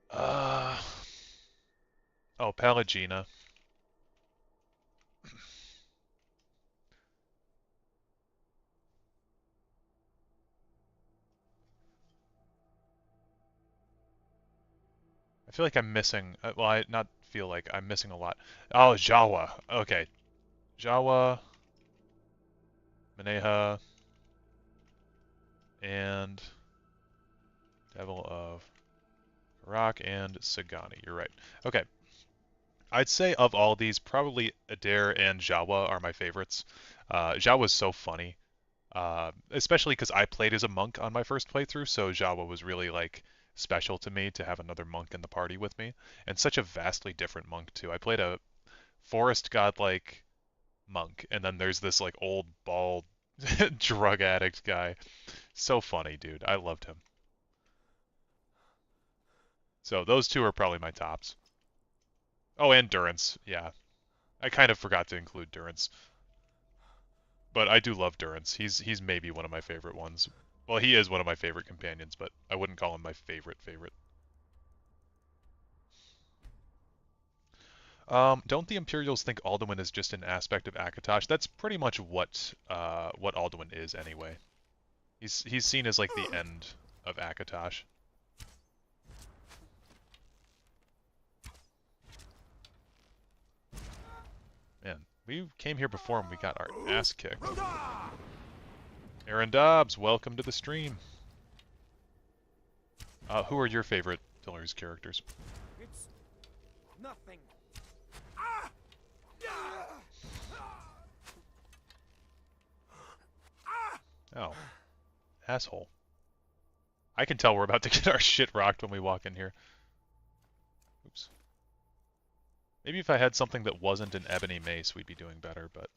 Uh... Oh, Pallegina. I feel like I'm missing... well, I not feel like I'm missing a lot. Oh, Jawa. Okay. Jawa, Maneha, and Devil of Rock and Sagani. You're right. Okay. I'd say of all these, probably Adair and Jawa are my favorites. Jawa's so funny. Especially because I played as a monk on my first playthrough, so Jawa was really like special to me to have another monk in the party with me, and such a vastly different monk too. I played a forest godlike monk, and then there's this like old bald drug addict guy. So funny, dude. I loved him. So those two are probably my tops. Oh, and Durance. Yeah, I kind of forgot to include Durance. But I do love Durance. He's maybe one of my favorite ones. Well, he is one of my favorite companions, but I wouldn't call him my favorite. Don't the Imperials think Alduin is just an aspect of Akatosh? That's pretty much what Alduin is anyway. He's seen as like the end of Akatosh. Man, we came here before and we got our ass kicked. Aaron Dobbs, welcome to the stream. Who are your favorite Pillars characters? It's nothing. Oh, asshole. I can tell we're about to get our shit rocked when we walk in here. Oops. Maybe if I had something that wasn't an ebony mace, we'd be doing better, but...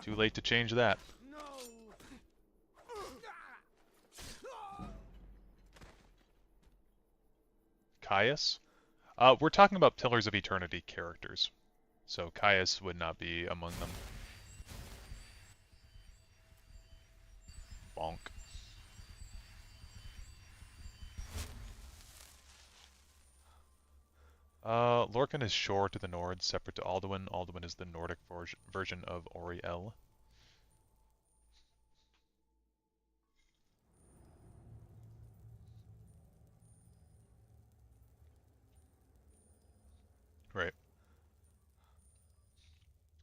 Too late to change that. Caius? We're talking about Pillars of Eternity characters. So Caius would not be among them. Bonk. Lorcan is shore to the Nord, separate to Alduin. Alduin is the Nordic version of Oriel. Right.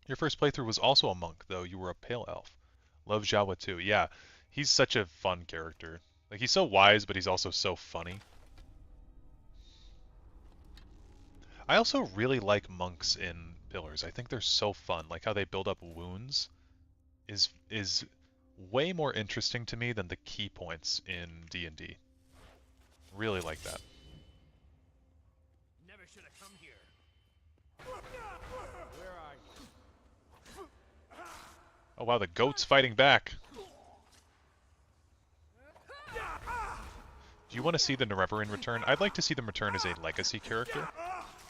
Your first playthrough was also a monk, though you were a pale elf. Love Jawa too. Yeah, he's such a fun character. Like, he's so wise, but he's also so funny. I also really like monks in Pillars. I think they're so fun. Like how they build up wounds is way more interesting to me than the key points in D&D. Really like that. Never should have come here. Where are you? Oh wow, the goat's fighting back. Do you want to see the Nerevarine return? I'd like to see them return as a legacy character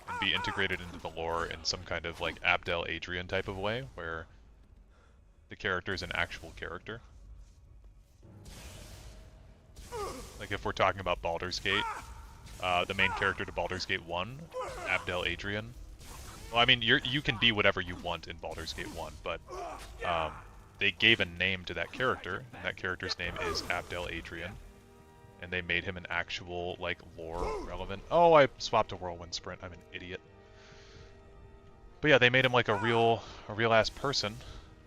and be integrated into the lore in some kind of like Abdel Adrian type of way, where the character is an actual character. Like if we're talking about Baldur's Gate, the main character to Baldur's Gate 1, Abdel Adrian. Well, I mean, you can be whatever you want in Baldur's Gate 1, but they gave a name to that character, and that character's name is Abdel Adrian. And they made him an actual, like, lore relevant. Oh, I swapped a whirlwind sprint. I'm an idiot. But yeah, they made him like a real ass person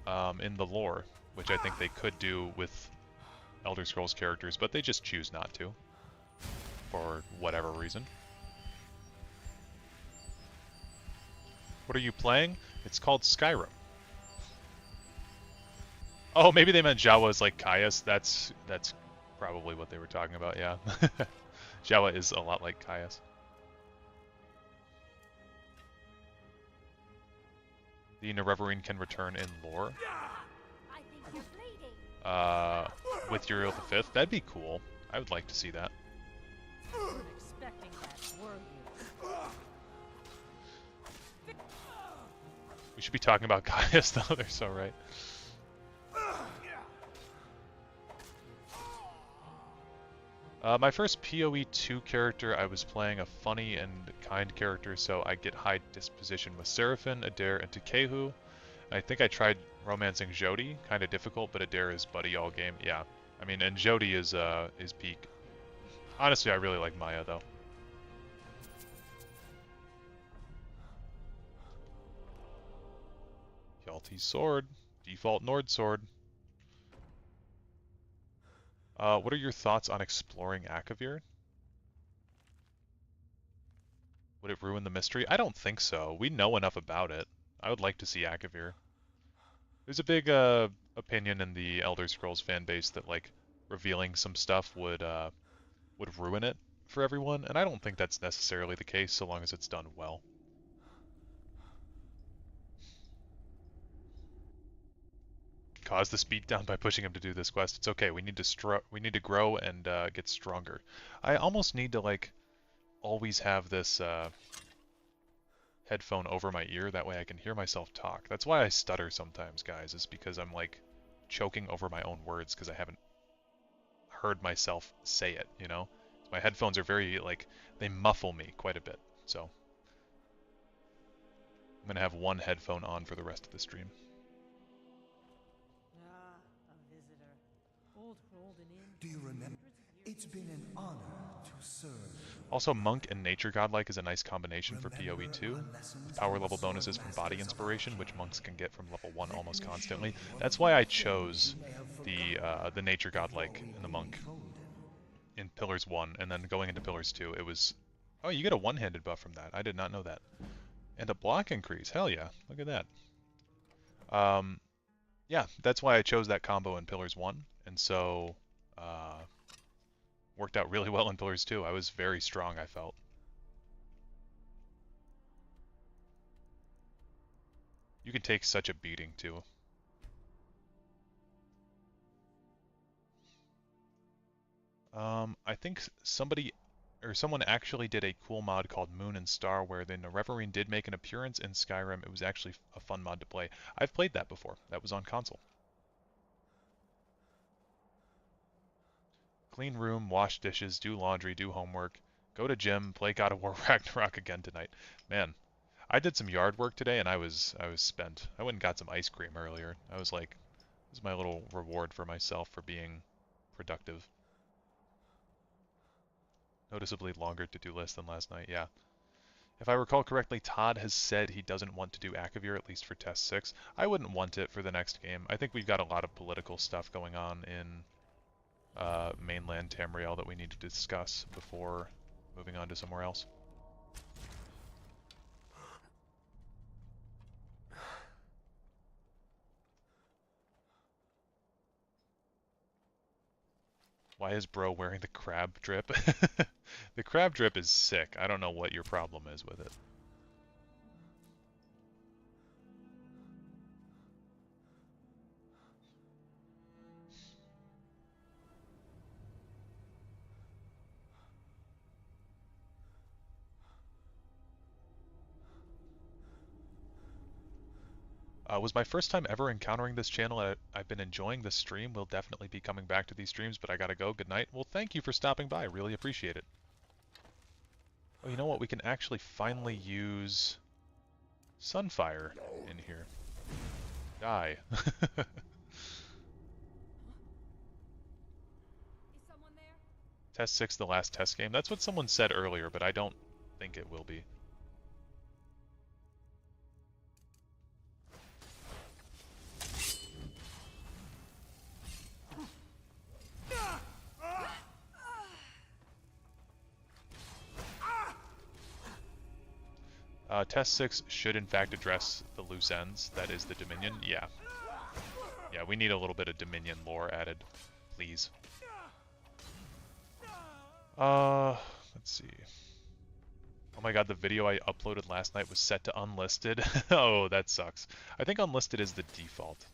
in the lore, which I think they could do with Elder Scrolls characters, but they just choose not to, for whatever reason. What are you playing? It's called Skyrim. Oh, maybe they meant Jawa is like Caius. That's probably what they were talking about, yeah. Jawa is a lot like Caius. The Nerevarine can return in lore. I think you're bleeding. With Uriel the Fifth. That'd be cool. I would like to see that. Weren't expecting that, were you? We should be talking about Caius, though. They're so right. My first PoE 2 character, I was playing a funny and kind character, so I get high disposition with Seraphim, Adair, and Takehu. I think I tried romancing Jody, kind of difficult, but Adair is buddy all game. Yeah, I mean, and Jody is peak. Honestly, I really like Maya though. Hjalti's sword, default Nord sword. What are your thoughts on exploring Akavir? Would it ruin the mystery? I don't think so. We know enough about it. I would like to see Akavir. There's a big opinion in the Elder Scrolls fan base that like revealing some stuff would ruin it for everyone, and I don't think that's necessarily the case so long as it's done well. Cause the speed down by pushing him to do this quest. It's okay. We need to grow and get stronger. I almost need to like always have this headphone over my ear. That way I can hear myself talk. That's why I stutter sometimes, guys. Is because I'm like choking over my own words because I haven't heard myself say it. You know, my headphones are very like they muffle me quite a bit. So I'm gonna have one headphone on for the rest of the stream. A visitor. Old Rolden Inn. Do you remember? It's been an honor to serve. Also, Monk and Nature Godlike is a nice combination for PoE 2. Power level bonuses from Body Inspiration, which monks can get from level 1 almost constantly. That's why I chose the Nature Godlike and the Monk in Pillars 1, and then going into Pillars 2, it was... Oh, you get a one-handed buff from that. I did not know that. And a block increase. Hell yeah. Look at that. Yeah, that's why I chose that combo in Pillars 1, and so... worked out really well in Pillars 2. I was very strong, I felt. You can take such a beating, too. I think someone actually did a cool mod called Moon and Star where the Nerevarine did make an appearance in Skyrim. It was actually a fun mod to play. I've played that before. That was on console. Clean room, wash dishes, do laundry, do homework, go to gym, play God of War Ragnarok again tonight. Man, I did some yard work today and I was spent. I went and got some ice cream earlier. I was like, this is my little reward for myself for being productive. Noticeably longer to-do list than last night, yeah. If I recall correctly, Todd has said he doesn't want to do Akavir, at least for Test 6. I wouldn't want it for the next game. I think we've got a lot of political stuff going on in mainland Tamriel that we need to discuss before moving on to somewhere else. Why is bro wearing the crab drip? The crab drip is sick. I don't know what your problem is with it. Was my first time ever encountering this channel. I've been enjoying the stream. We'll definitely be coming back to these streams, but I gotta go. Good night. Well, thank you for stopping by. Really appreciate it. Oh, you know what? We can actually finally use Sunfire in here. Die. Is someone there? Test 6, the last test game. That's what someone said earlier, but I don't think it will be. Test 6 should in fact address the loose ends, that is the Dominion. Yeah. Yeah, we need a little bit of Dominion lore added, please. Let's see. Oh my god, the video I uploaded last night was set to unlisted. Oh, that sucks. I think unlisted is the default.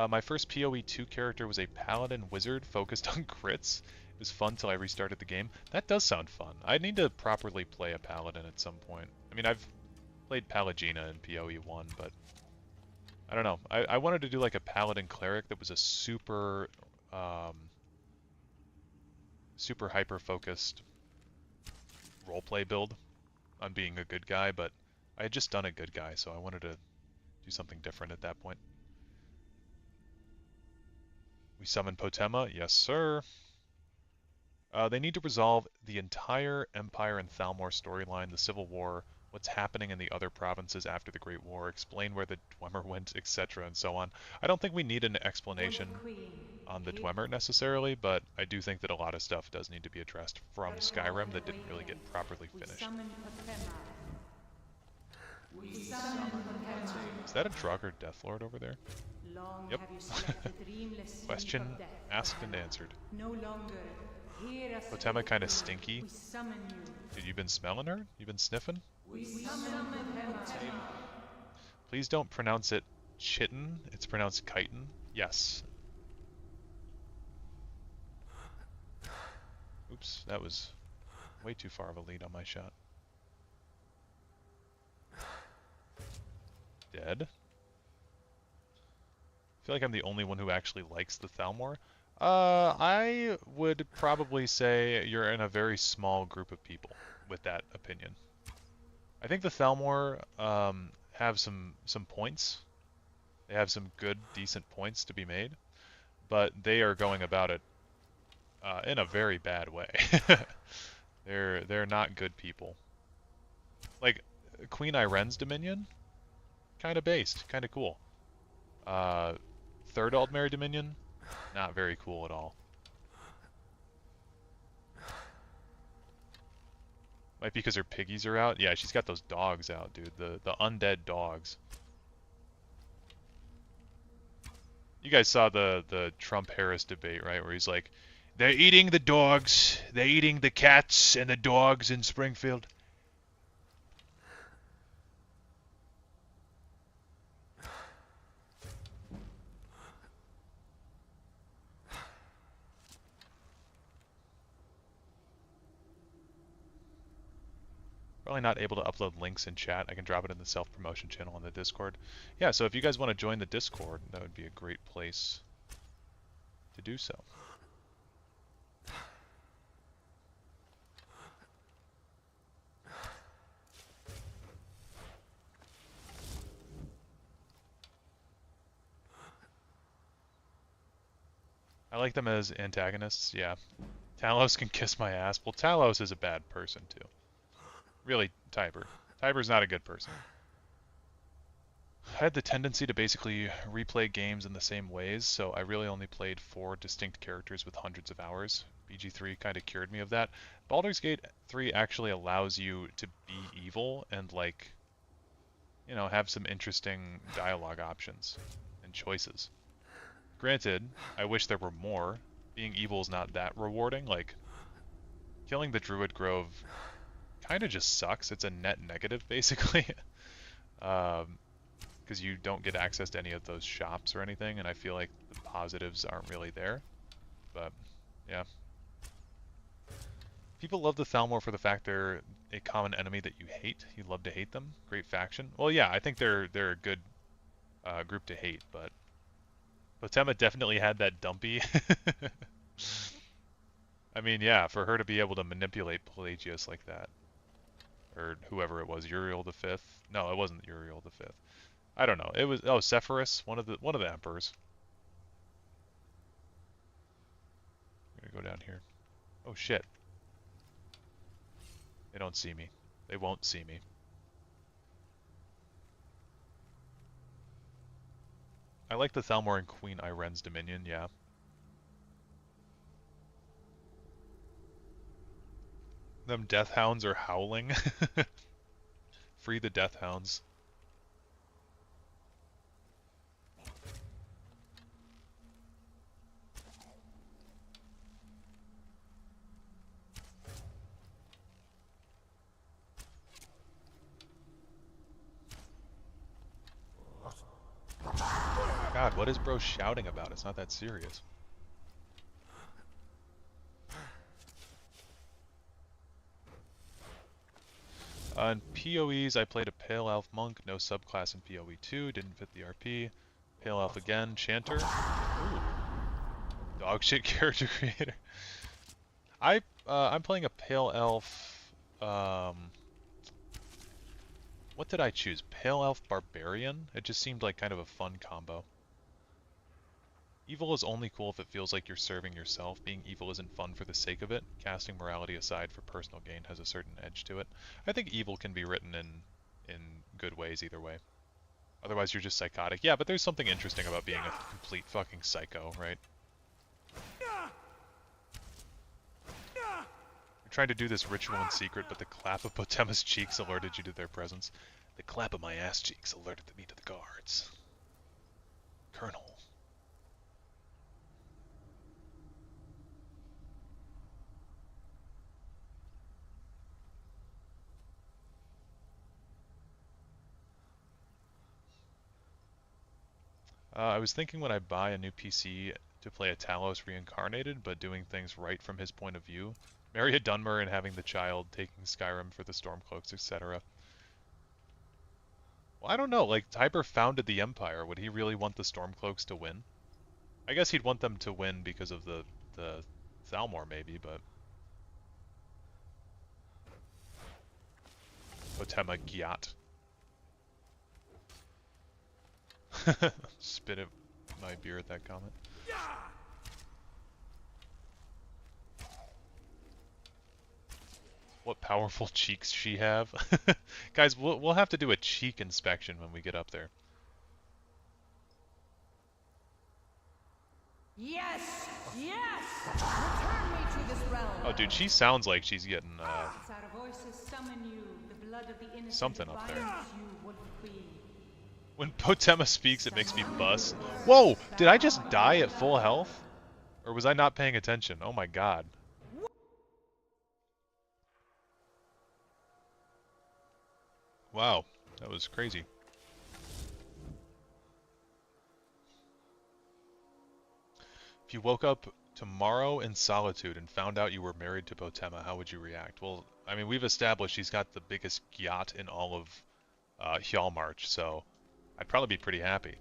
My first PoE 2 character was a paladin wizard focused on crits. It was fun till I restarted the game. That does sound fun. I need to properly play a paladin at some point. I mean, I've played Palagina in PoE 1, but I don't know. I wanted to do like a paladin cleric that was a super super hyper focused roleplay build on being a good guy, but I had just done a good guy, so I wanted to do something different at that point. We summon Potema, yes sir. They need to resolve the entire Empire and Thalmor storyline, the Civil War, what's happening in the other provinces after the Great War, explain where the Dwemer went, etc. and so on. I don't think we need an explanation on the Dwemer necessarily, but I do think that a lot of stuff does need to be addressed from Skyrim that didn't really get properly finished. Is that a Draugr Deathlord over there? Yep. Question asked and answered. Potema kind of stinky. Dude, you been smelling her? You been sniffing? Please don't pronounce it Chitin. It's pronounced chitin. Yes. Oops, that was way too far of a lead on my shot. Dead. I feel like I'm the only one who actually likes the Thalmor. I would probably say you're in a very small group of people with that opinion. I think the Thalmor have some points. They have some good, decent points to be made, but they are going about it in a very bad way. They're not good people. Like Queen Iren's Dominion, kind of based, kind of cool. Third Aldmeri Dominion, not very cool at all. Might be because her piggies are out. Yeah, she's got those dogs out, dude. The undead dogs. You guys saw the Trump-Harris debate, right? Where he's like, they're eating the dogs, they're eating the cats and the dogs in Springfield. Probably not able to upload links in chat. I can drop it in the self-promotion channel on the Discord. Yeah, so if you guys want to join the Discord, that would be a great place to do so. I like them as antagonists, yeah. Talos can kiss my ass. Well, Talos is a bad person, too. Really, Tiber. Tiber's not a good person. I had the tendency to basically replay games in the same ways, so I really only played 4 distinct characters with hundreds of hours. BG3 kind of cured me of that. Baldur's Gate 3 actually allows you to be evil and, like, you know, have some interesting dialogue options and choices. Granted, I wish there were more. Being evil is not that rewarding. Like, killing the Druid Grove kind of just sucks. It's a net negative, basically. Because you don't get access to any of those shops or anything, and I feel like the positives aren't really there. But, yeah. People love the Thalmor for the fact they're a common enemy that you hate. You love to hate them. Great faction. Well, yeah, I think they're a good group to hate, but Potema definitely had that dumpy. I mean, yeah, for her to be able to manipulate Pelagius like that, or whoever it was, Uriel the Fifth. No, it wasn't Uriel the Fifth. I don't know. It was Sepphoris, one of the emperors. I'm gonna go down here. Oh shit! They don't see me. They won't see me. I like the Thalmor and Queen Iren's Dominion, yeah. Them Death Hounds are howling. Free the Death Hounds. God, what is bro shouting about? It's not that serious. In PoEs, I played a Pale Elf Monk, no subclass in PoE 2, didn't fit the RP. Pale Elf again, Chanter. Ooh. Dogshit character creator. I'm playing a Pale Elf, what did I choose? Pale Elf Barbarian? It just seemed like kind of a fun combo. Evil is only cool if it feels like you're serving yourself. Being evil isn't fun for the sake of it. Casting morality aside for personal gain has a certain edge to it. I think evil can be written in good ways either way. Otherwise you're just psychotic. Yeah, but there's something interesting about being a complete fucking psycho, right? You're trying to do this ritual in secret, but the clap of Potema's cheeks alerted you to their presence. The clap of my ass cheeks alerted me to the guards. Colonel. I was thinking when I buy a new PC to play a Talos reincarnated, but doing things right from his point of view. Marry a Dunmer and having the child, taking Skyrim for the Stormcloaks, etc. Well, I don't know, like, Tiber founded the Empire. Would he really want the Stormcloaks to win? I guess he'd want them to win because of the Thalmor, maybe, but... Potema Gyat. Spit at my beer at that comment. What powerful cheeks she have. Guys, we'll have to do a cheek inspection when we get up there. Yes! Yes! Return me to this realm. Oh, dude, she sounds like she's getting something up there. When Potema speaks, it makes me bust. Whoa! Did I just die at full health? Or was I not paying attention? Oh my god. Wow, that was crazy. If you woke up tomorrow in solitude and found out you were married to Potema, how would you react? Well, I mean, we've established she's got the biggest yacht in all of Hjalmarch, so I'd probably be pretty happy.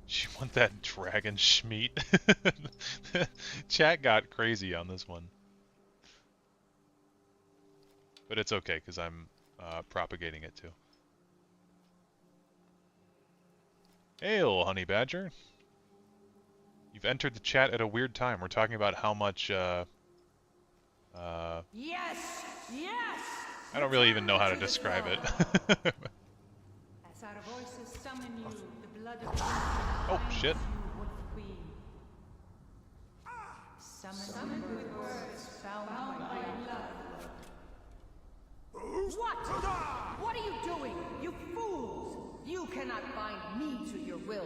She want that dragon schmeat. Chat got crazy on this one. But it's okay, because I'm propagating it too. Hail, Honey Badger. You've entered the chat at a weird time. We're talking about how much, Yes! Yes! I don't really even know how to describe it. As our voices summon you, the blood of Oh, shit. Summon with words bound by your blood. What? What are you doing? You fools! You cannot bind me to your wills.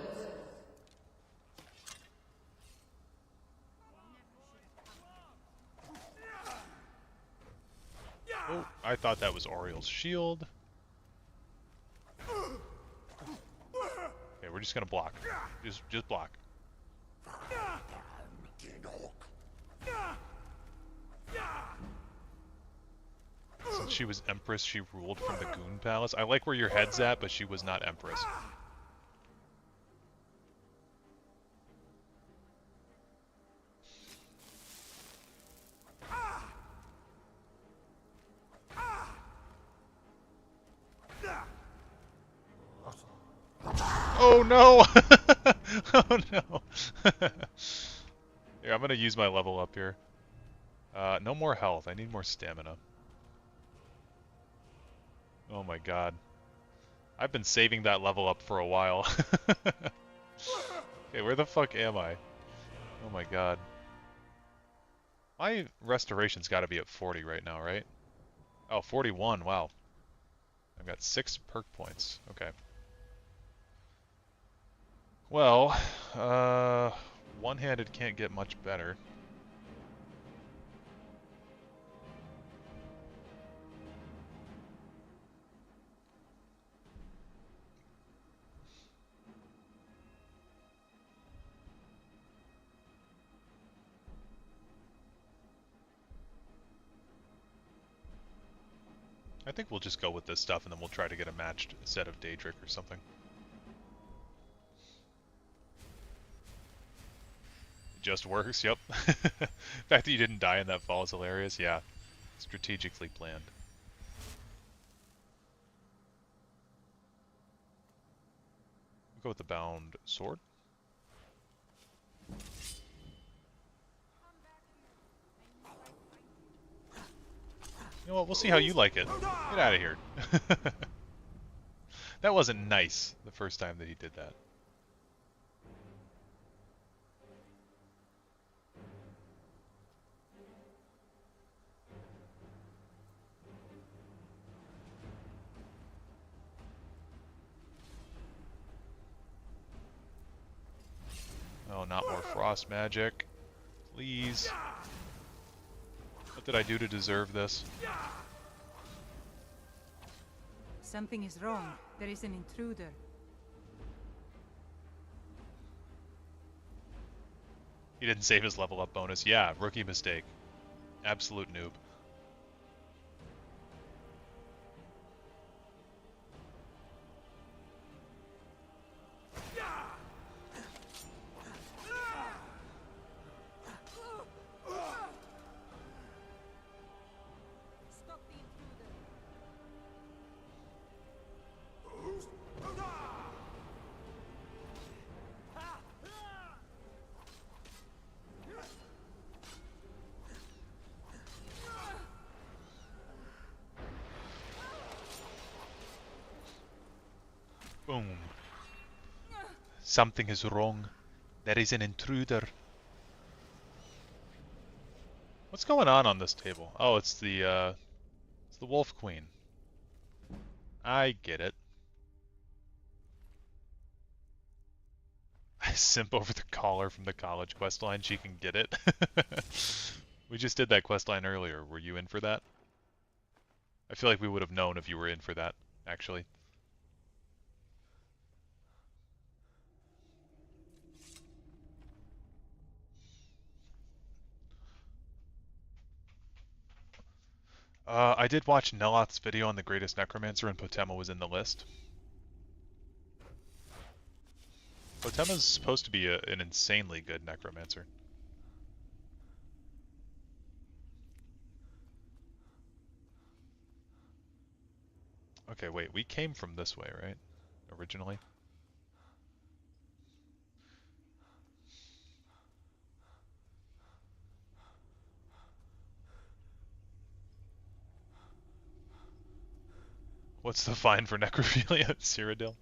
Oh, I thought that was Oriel's shield. Okay, we're just gonna block. Just block. Since she was Empress, she ruled from the Goon Palace. I like where your head's at, but she was not Empress. Oh no! Oh no! Yeah, I'm gonna use my level up here. No more health. I need more stamina. Oh my god. I've been saving that level up for a while. Okay, where the fuck am I? Oh my god. My restoration's gotta be at 40 right now, right? Oh, 41, wow. I've got 6 perk points. Okay. Well, one-handed can't get much better. I think we'll just go with this stuff and then we'll try to get a matched set of Daedric or something. It just works, yep. The fact that you didn't die in that fall is hilarious, yeah. Strategically planned. We'll go with the bound sword. You know what, we'll see how you like it. Get out of here. That wasn't nice the first time that he did that. Oh, not more frost magic. Please. What did I do to deserve this? Something is wrong. There is an intruder. He didn't save his level up bonus. Yeah, rookie mistake. Absolute noob. Boom. Something is wrong. There is an intruder. What's going on this table? Oh, it's the Wolf Queen. I get it. I simp over the collar from the college questline. She can get it. We just did that questline earlier. Were you in for that? I feel like we would have known if you were in for that, actually. I did watch Neloth's video on the greatest necromancer, and Potema was in the list. Potema's supposed to be an insanely good necromancer. Okay, wait, we came from this way, right? Originally? What's the fine for necrophilia at Cyrodiil?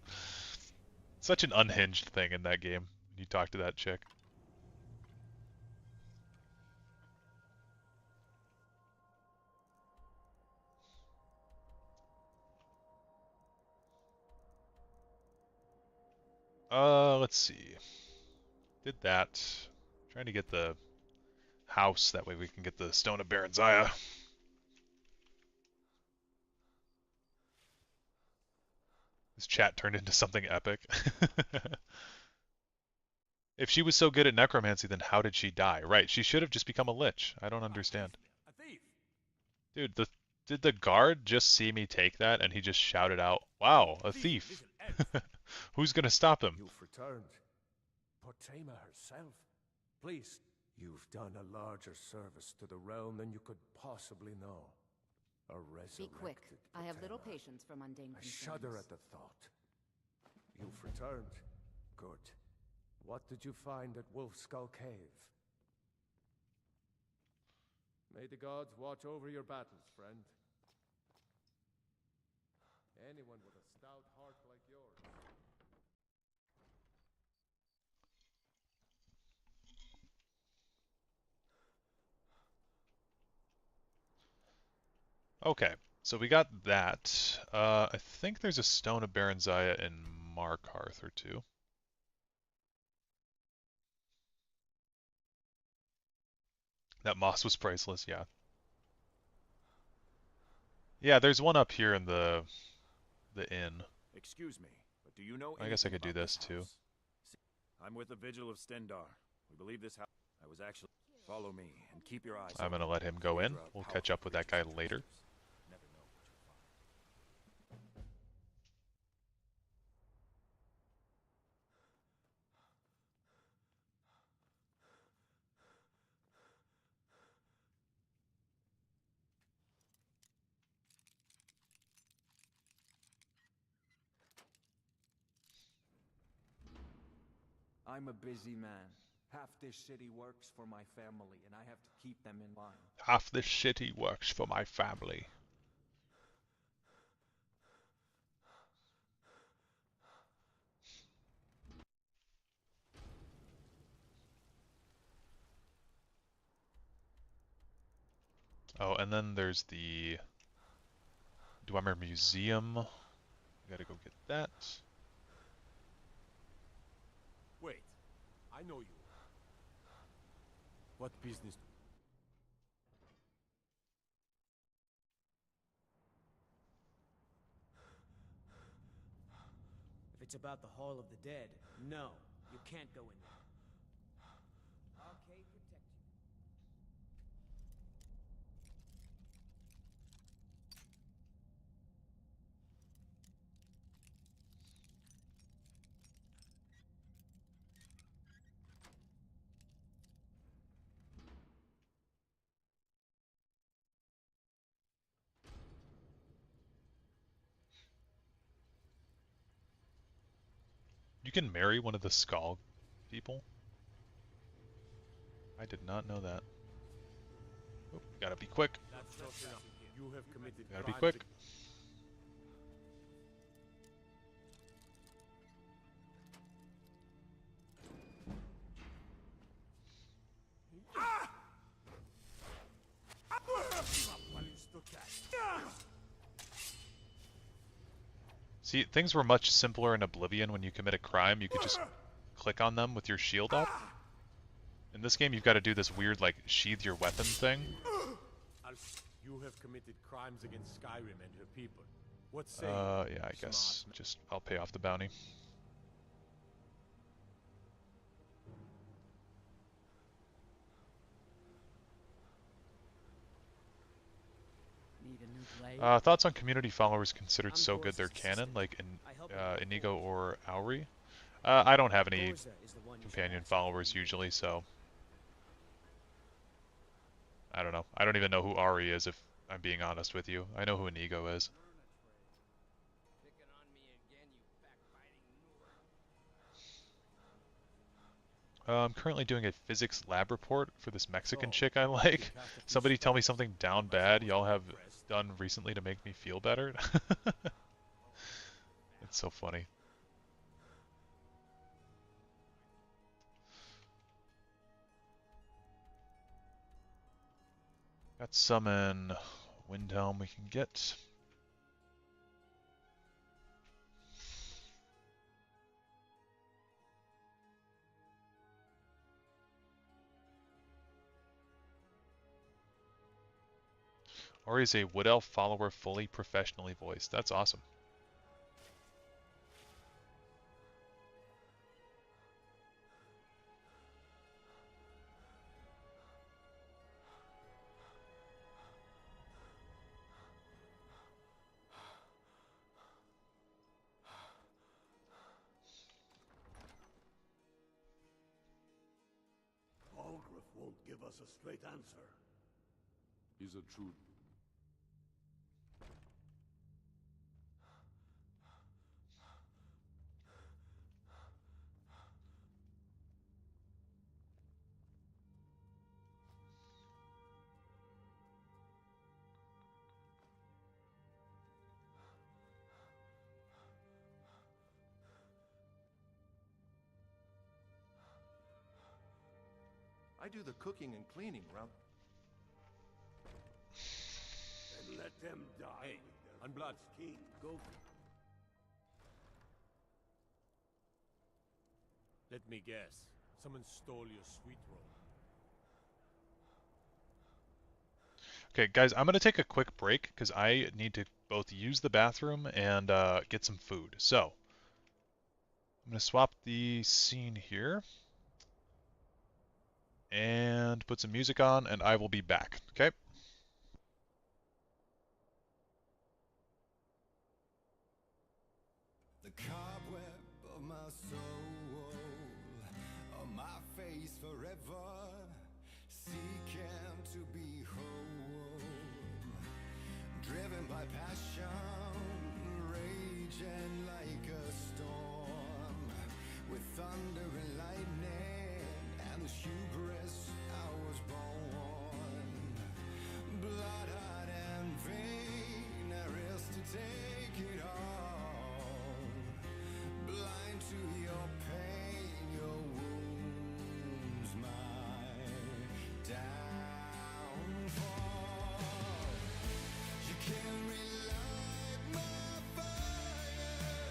Such an unhinged thing in that game. You talk to that chick. Let's see. Did that. Trying to get the house, that way we can get the Stone of Baranziah. This chat turned into something epic. If she was so good at necromancy, then how did she die? Right, she should have just become a lich. I don't understand. A thief! Dude, did the guard just see me take that and he just shouted out, "Wow, a thief." Who's gonna stop him? You've returned. Potema herself. Please. You've done a larger service to the realm than you could possibly know. A resurrected Be quick. I have little Potema. patience for mundane I concerns. shudder at the thought. You've returned. Good. What did you find at Wolf Skull Cave? May the gods watch over your battles, friend. Anyone with a stout heart like yours. Okay, so we got that. I think there's a Stone of Baranziah in Markarth or two. That moss was priceless, yeah. Yeah, there's one up here in the inn. Excuse me, but do you know I guess I anything could do about this too. house? I'm with the Vigil of Stendar. We believe this house. I was actually. Follow me and keep your eyes. I'm gonna let him go in. We'll catch up with that guy later. Never know what you'll find. I'm a busy man. Half this city works for my family, and I have to keep them in line. Half this city works for my family. Oh, and then there's the Dwemer Museum. Gotta go get that. Wait, I know you. What business? If it's about the Hall of the Dead, no, you can't go in there. Arcade protect you. You can marry one of the Skull people? I did not know that. Oh, gotta be quick. That's not enough. You have committed Gotta be crimes quick. See, things were much simpler in Oblivion. When you commit a crime, you could just click on them with your shield up. In this game, you've got to do this weird, like, sheathe your weapon thing. You have committed crimes against Skyrim and her people. What say Yeah, I guess just I'll pay off the bounty. Need a new blade? Thoughts on community followers considered so good they're canon, like Inigo or Auri? I don't have any companion followers usually, so I don't know. I don't even know who Auri is, if I'm being honest with you. I know who Inigo is. I'm currently doing a physics lab report for this Mexican chick I like. Somebody tell me something down bad y'all have done recently to make me feel better. That's so funny. Got summon Windhelm we can get. Or is a Wood Elf follower fully professionally voiced. That's awesome. Algriff won't give us a straight answer. He's a true... I do the cooking and cleaning round. And let them die. Hey, Unblood, King. go. Let me guess. Someone stole your sweet roll. Okay, guys, I'm going to take a quick break because I need to both use the bathroom and get some food. So, I'm going to swap the scene here and put some music on, and I will be back, okay? The cobweb of my soul, on my face forever, seeking to be whole, driven by passion, raging like a storm, with thunder and lightning, and with hubris I was born, blood-eyed and vain, there is to take it all, blind to your pain, your wounds, my downfall. You can relight my fire,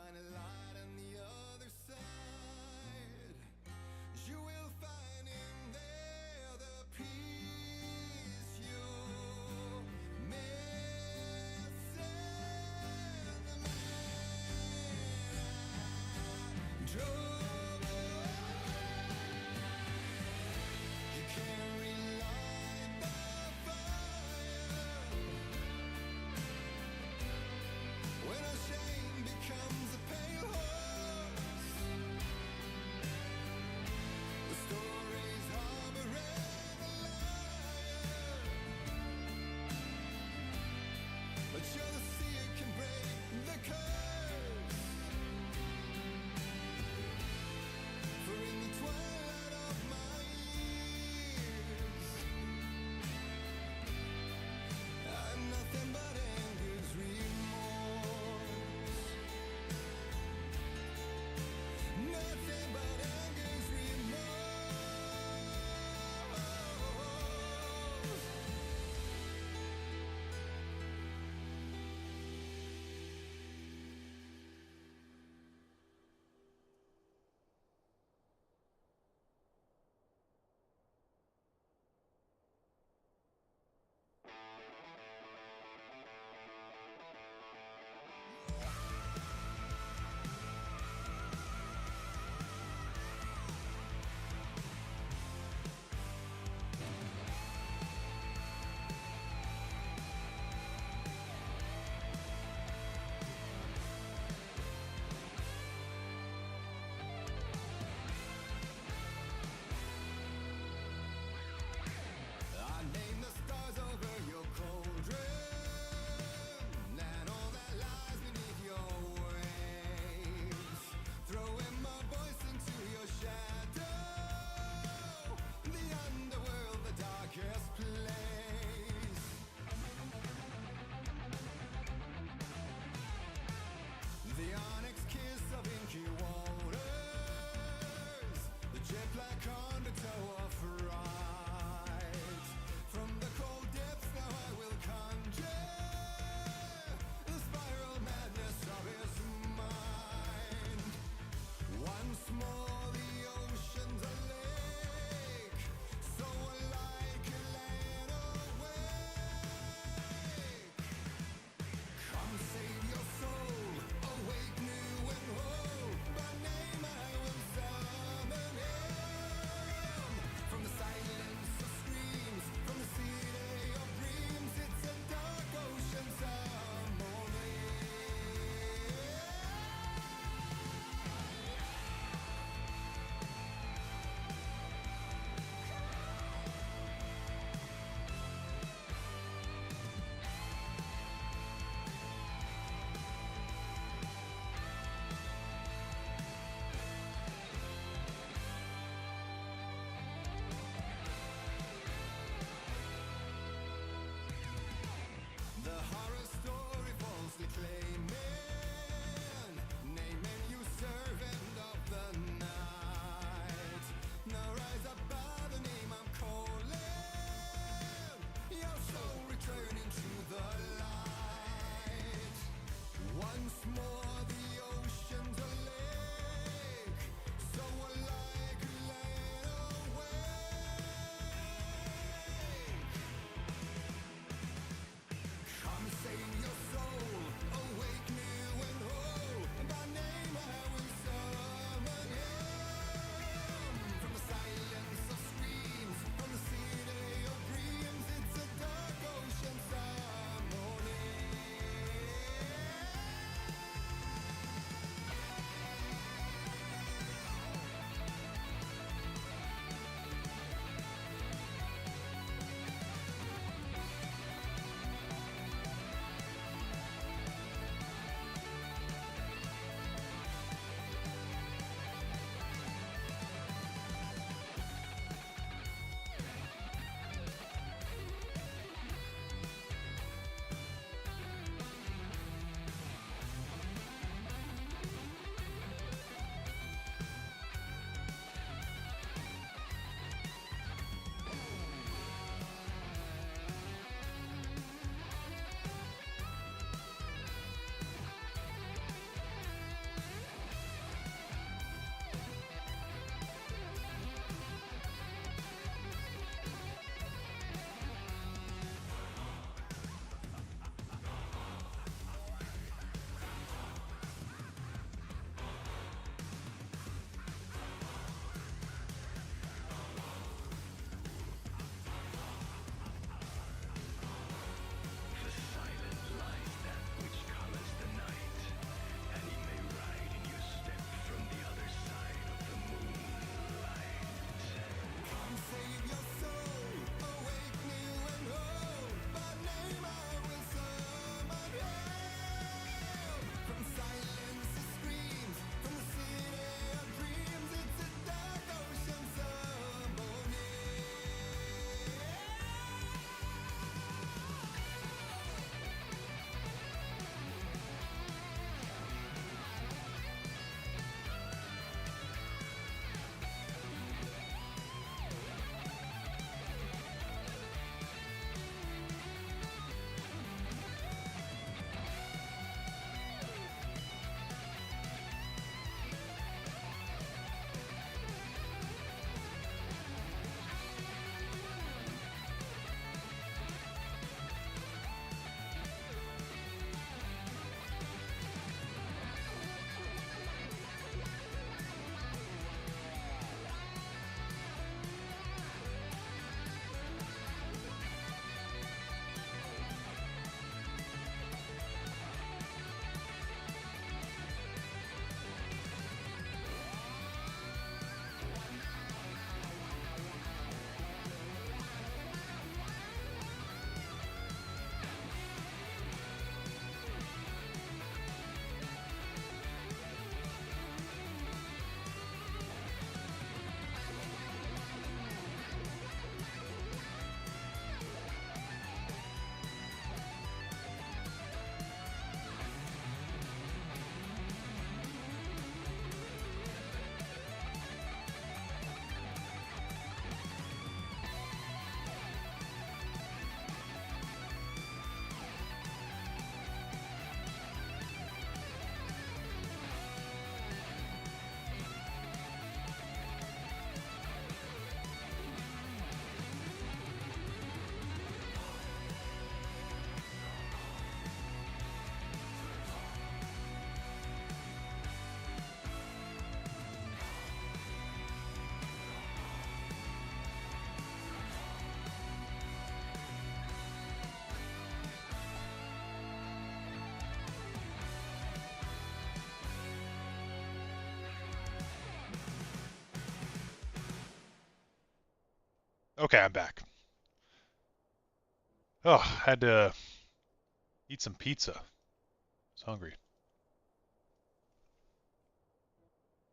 find a light on the other side. You will find in there the peace you're missing. The man drove you can't relight the fire when our shame becomes a pale horse. The stories harboring a liar, but you're the sea can break the curse. For in the twilight of my years, I'm nothing but anger's remorse. Nothing but anger's remorse. Okay, I'm back. Oh, had to eat some pizza. I was hungry.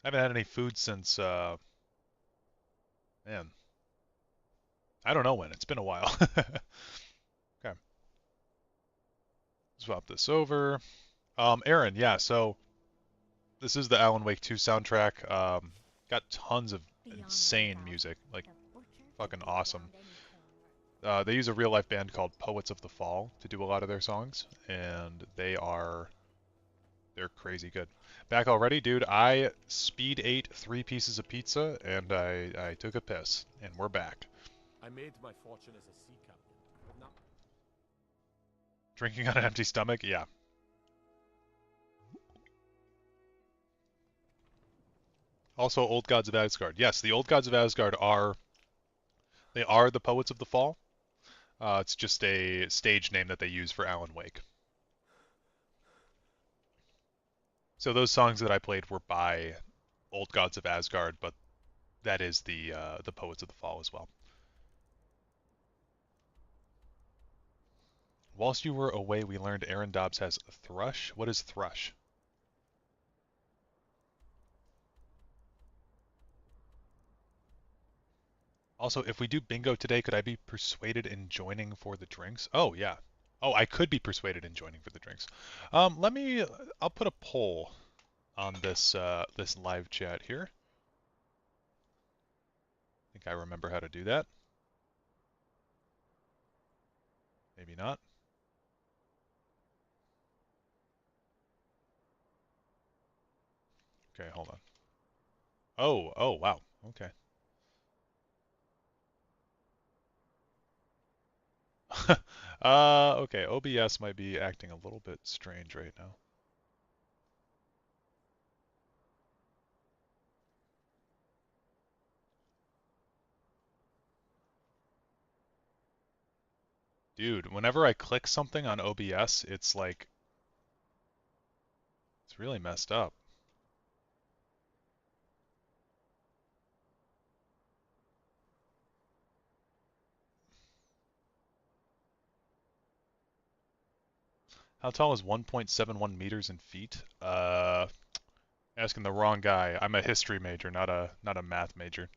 I haven't had any food since, man, I don't know when. It's been a while. Okay. Swap this over. Aaron, yeah, so this is the Alan Wake 2 soundtrack. Got tons of insane music, like fucking awesome. They use a real life band called Poets of the Fall to do a lot of their songs, and they're crazy good. Back already, dude. I speed ate 3 pieces of pizza and I took a piss, and we're back. I made my fortune as a sea captain, but not. Drinking on an empty stomach, yeah. Also, Old Gods of Asgard. Yes, the Old Gods of Asgard are the Poets of the Fall. It's just a stage name that they use for Alan Wake. So those songs that I played were by Old Gods of Asgard, but that is the Poets of the Fall as well. Whilst you were away, we learned Aaron Dobbs has thrush. What is thrush? Also, if we do bingo today, could I be persuaded in joining for the drinks? Oh, yeah. Oh, I could be persuaded in joining for the drinks. I'll put a poll on this live chat here. I think I remember how to do that. Maybe not. Okay, hold on. Oh, wow. Okay. Okay, OBS might be acting a little bit strange right now. Dude, whenever I click something on OBS, it's like, it's really messed up. How tall is 1.71 meters in feet? Asking the wrong guy. I'm a history major, not a math major.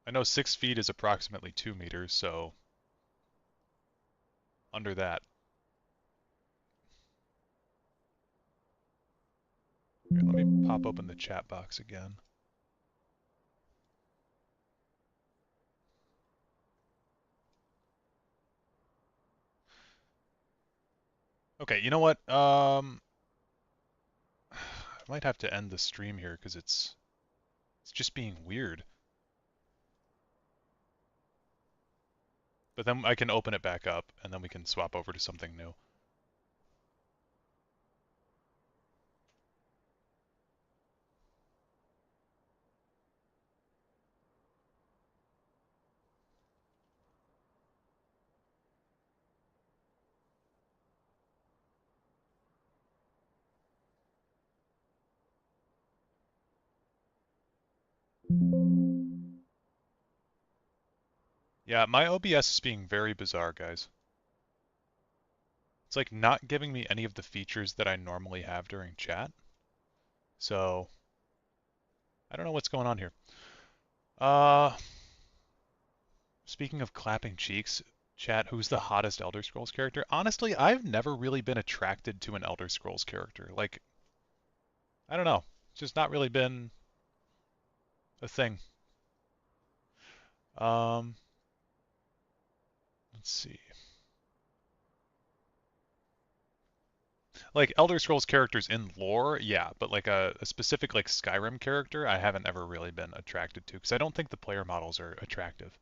I know 6 feet is approximately 2 meters, so under that. Here, let me pop open the chat box again. Okay, you know what? I might have to end the stream here because it's just being weird. But then I can open it back up and then we can swap over to something new. Yeah, my OBS is being very bizarre, guys. It's like not giving me any of the features that I normally have during chat. So, I don't know what's going on here. Speaking of clapping cheeks, chat, who's the hottest Elder Scrolls character? Honestly, I've never really been attracted to an Elder Scrolls character. Like, I don't know. It's just not really been a thing. Let's see. Like Elder Scrolls characters in lore, yeah, but like a specific like Skyrim character, I haven't ever really been attracted to because I don't think the player models are attractive.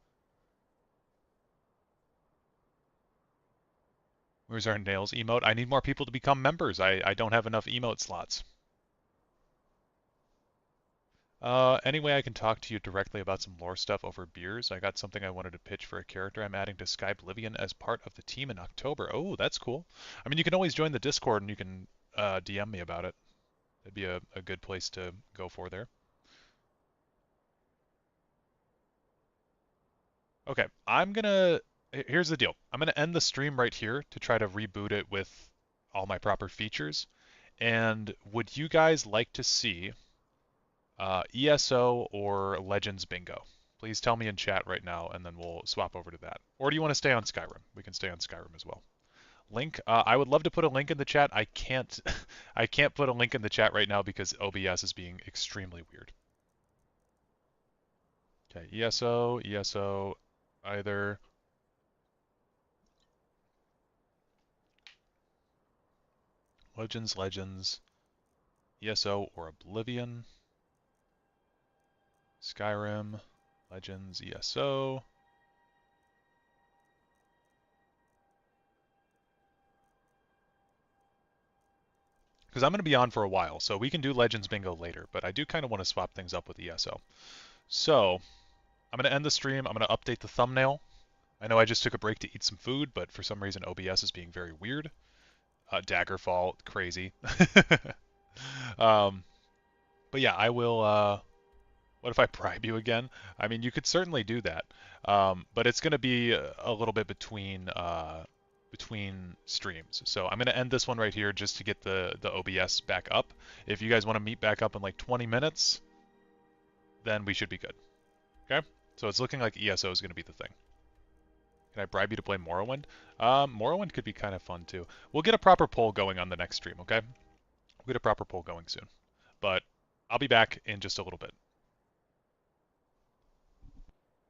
Where's our nails emote? I need more people to become members. I don't have enough emote slots. Anyway, I can talk to you directly about some lore stuff over beers. I got something I wanted to pitch for a character I'm adding to Skyblivion as part of the team in October. Oh, that's cool. I mean, you can always join the Discord and you can DM me about it. That'd be a good place to go for there. Okay, here's the deal. I'm gonna end the stream right here to try to reboot it with all my proper features. And would you guys like to see ESO or Legends Bingo? Please tell me in chat right now, and then we'll swap over to that. Or do you want to stay on Skyrim? We can stay on Skyrim as well. Link. I would love to put a link in the chat. I can't. I can't put a link in the chat right now because OBS is being extremely weird. Okay, ESO, either. Legends, ESO or Oblivion. Skyrim, Legends, ESO. Because I'm going to be on for a while, so we can do Legends Bingo later, but I do kind of want to swap things up with ESO. So, I'm going to end the stream. I'm going to update the thumbnail. I know I just took a break to eat some food, but for some reason OBS is being very weird. Daggerfall, crazy. But yeah, I will... what if I bribe you again? I mean, you could certainly do that. But it's going to be a little bit between streams. So I'm going to end this one right here just to get the OBS back up. If you guys want to meet back up in like 20 minutes, then we should be good. Okay? So it's looking like ESO is going to be the thing. Can I bribe you to play Morrowind? Morrowind could be kind of fun too. We'll get a proper poll going on the next stream, okay? We'll get a proper poll going soon. But I'll be back in just a little bit.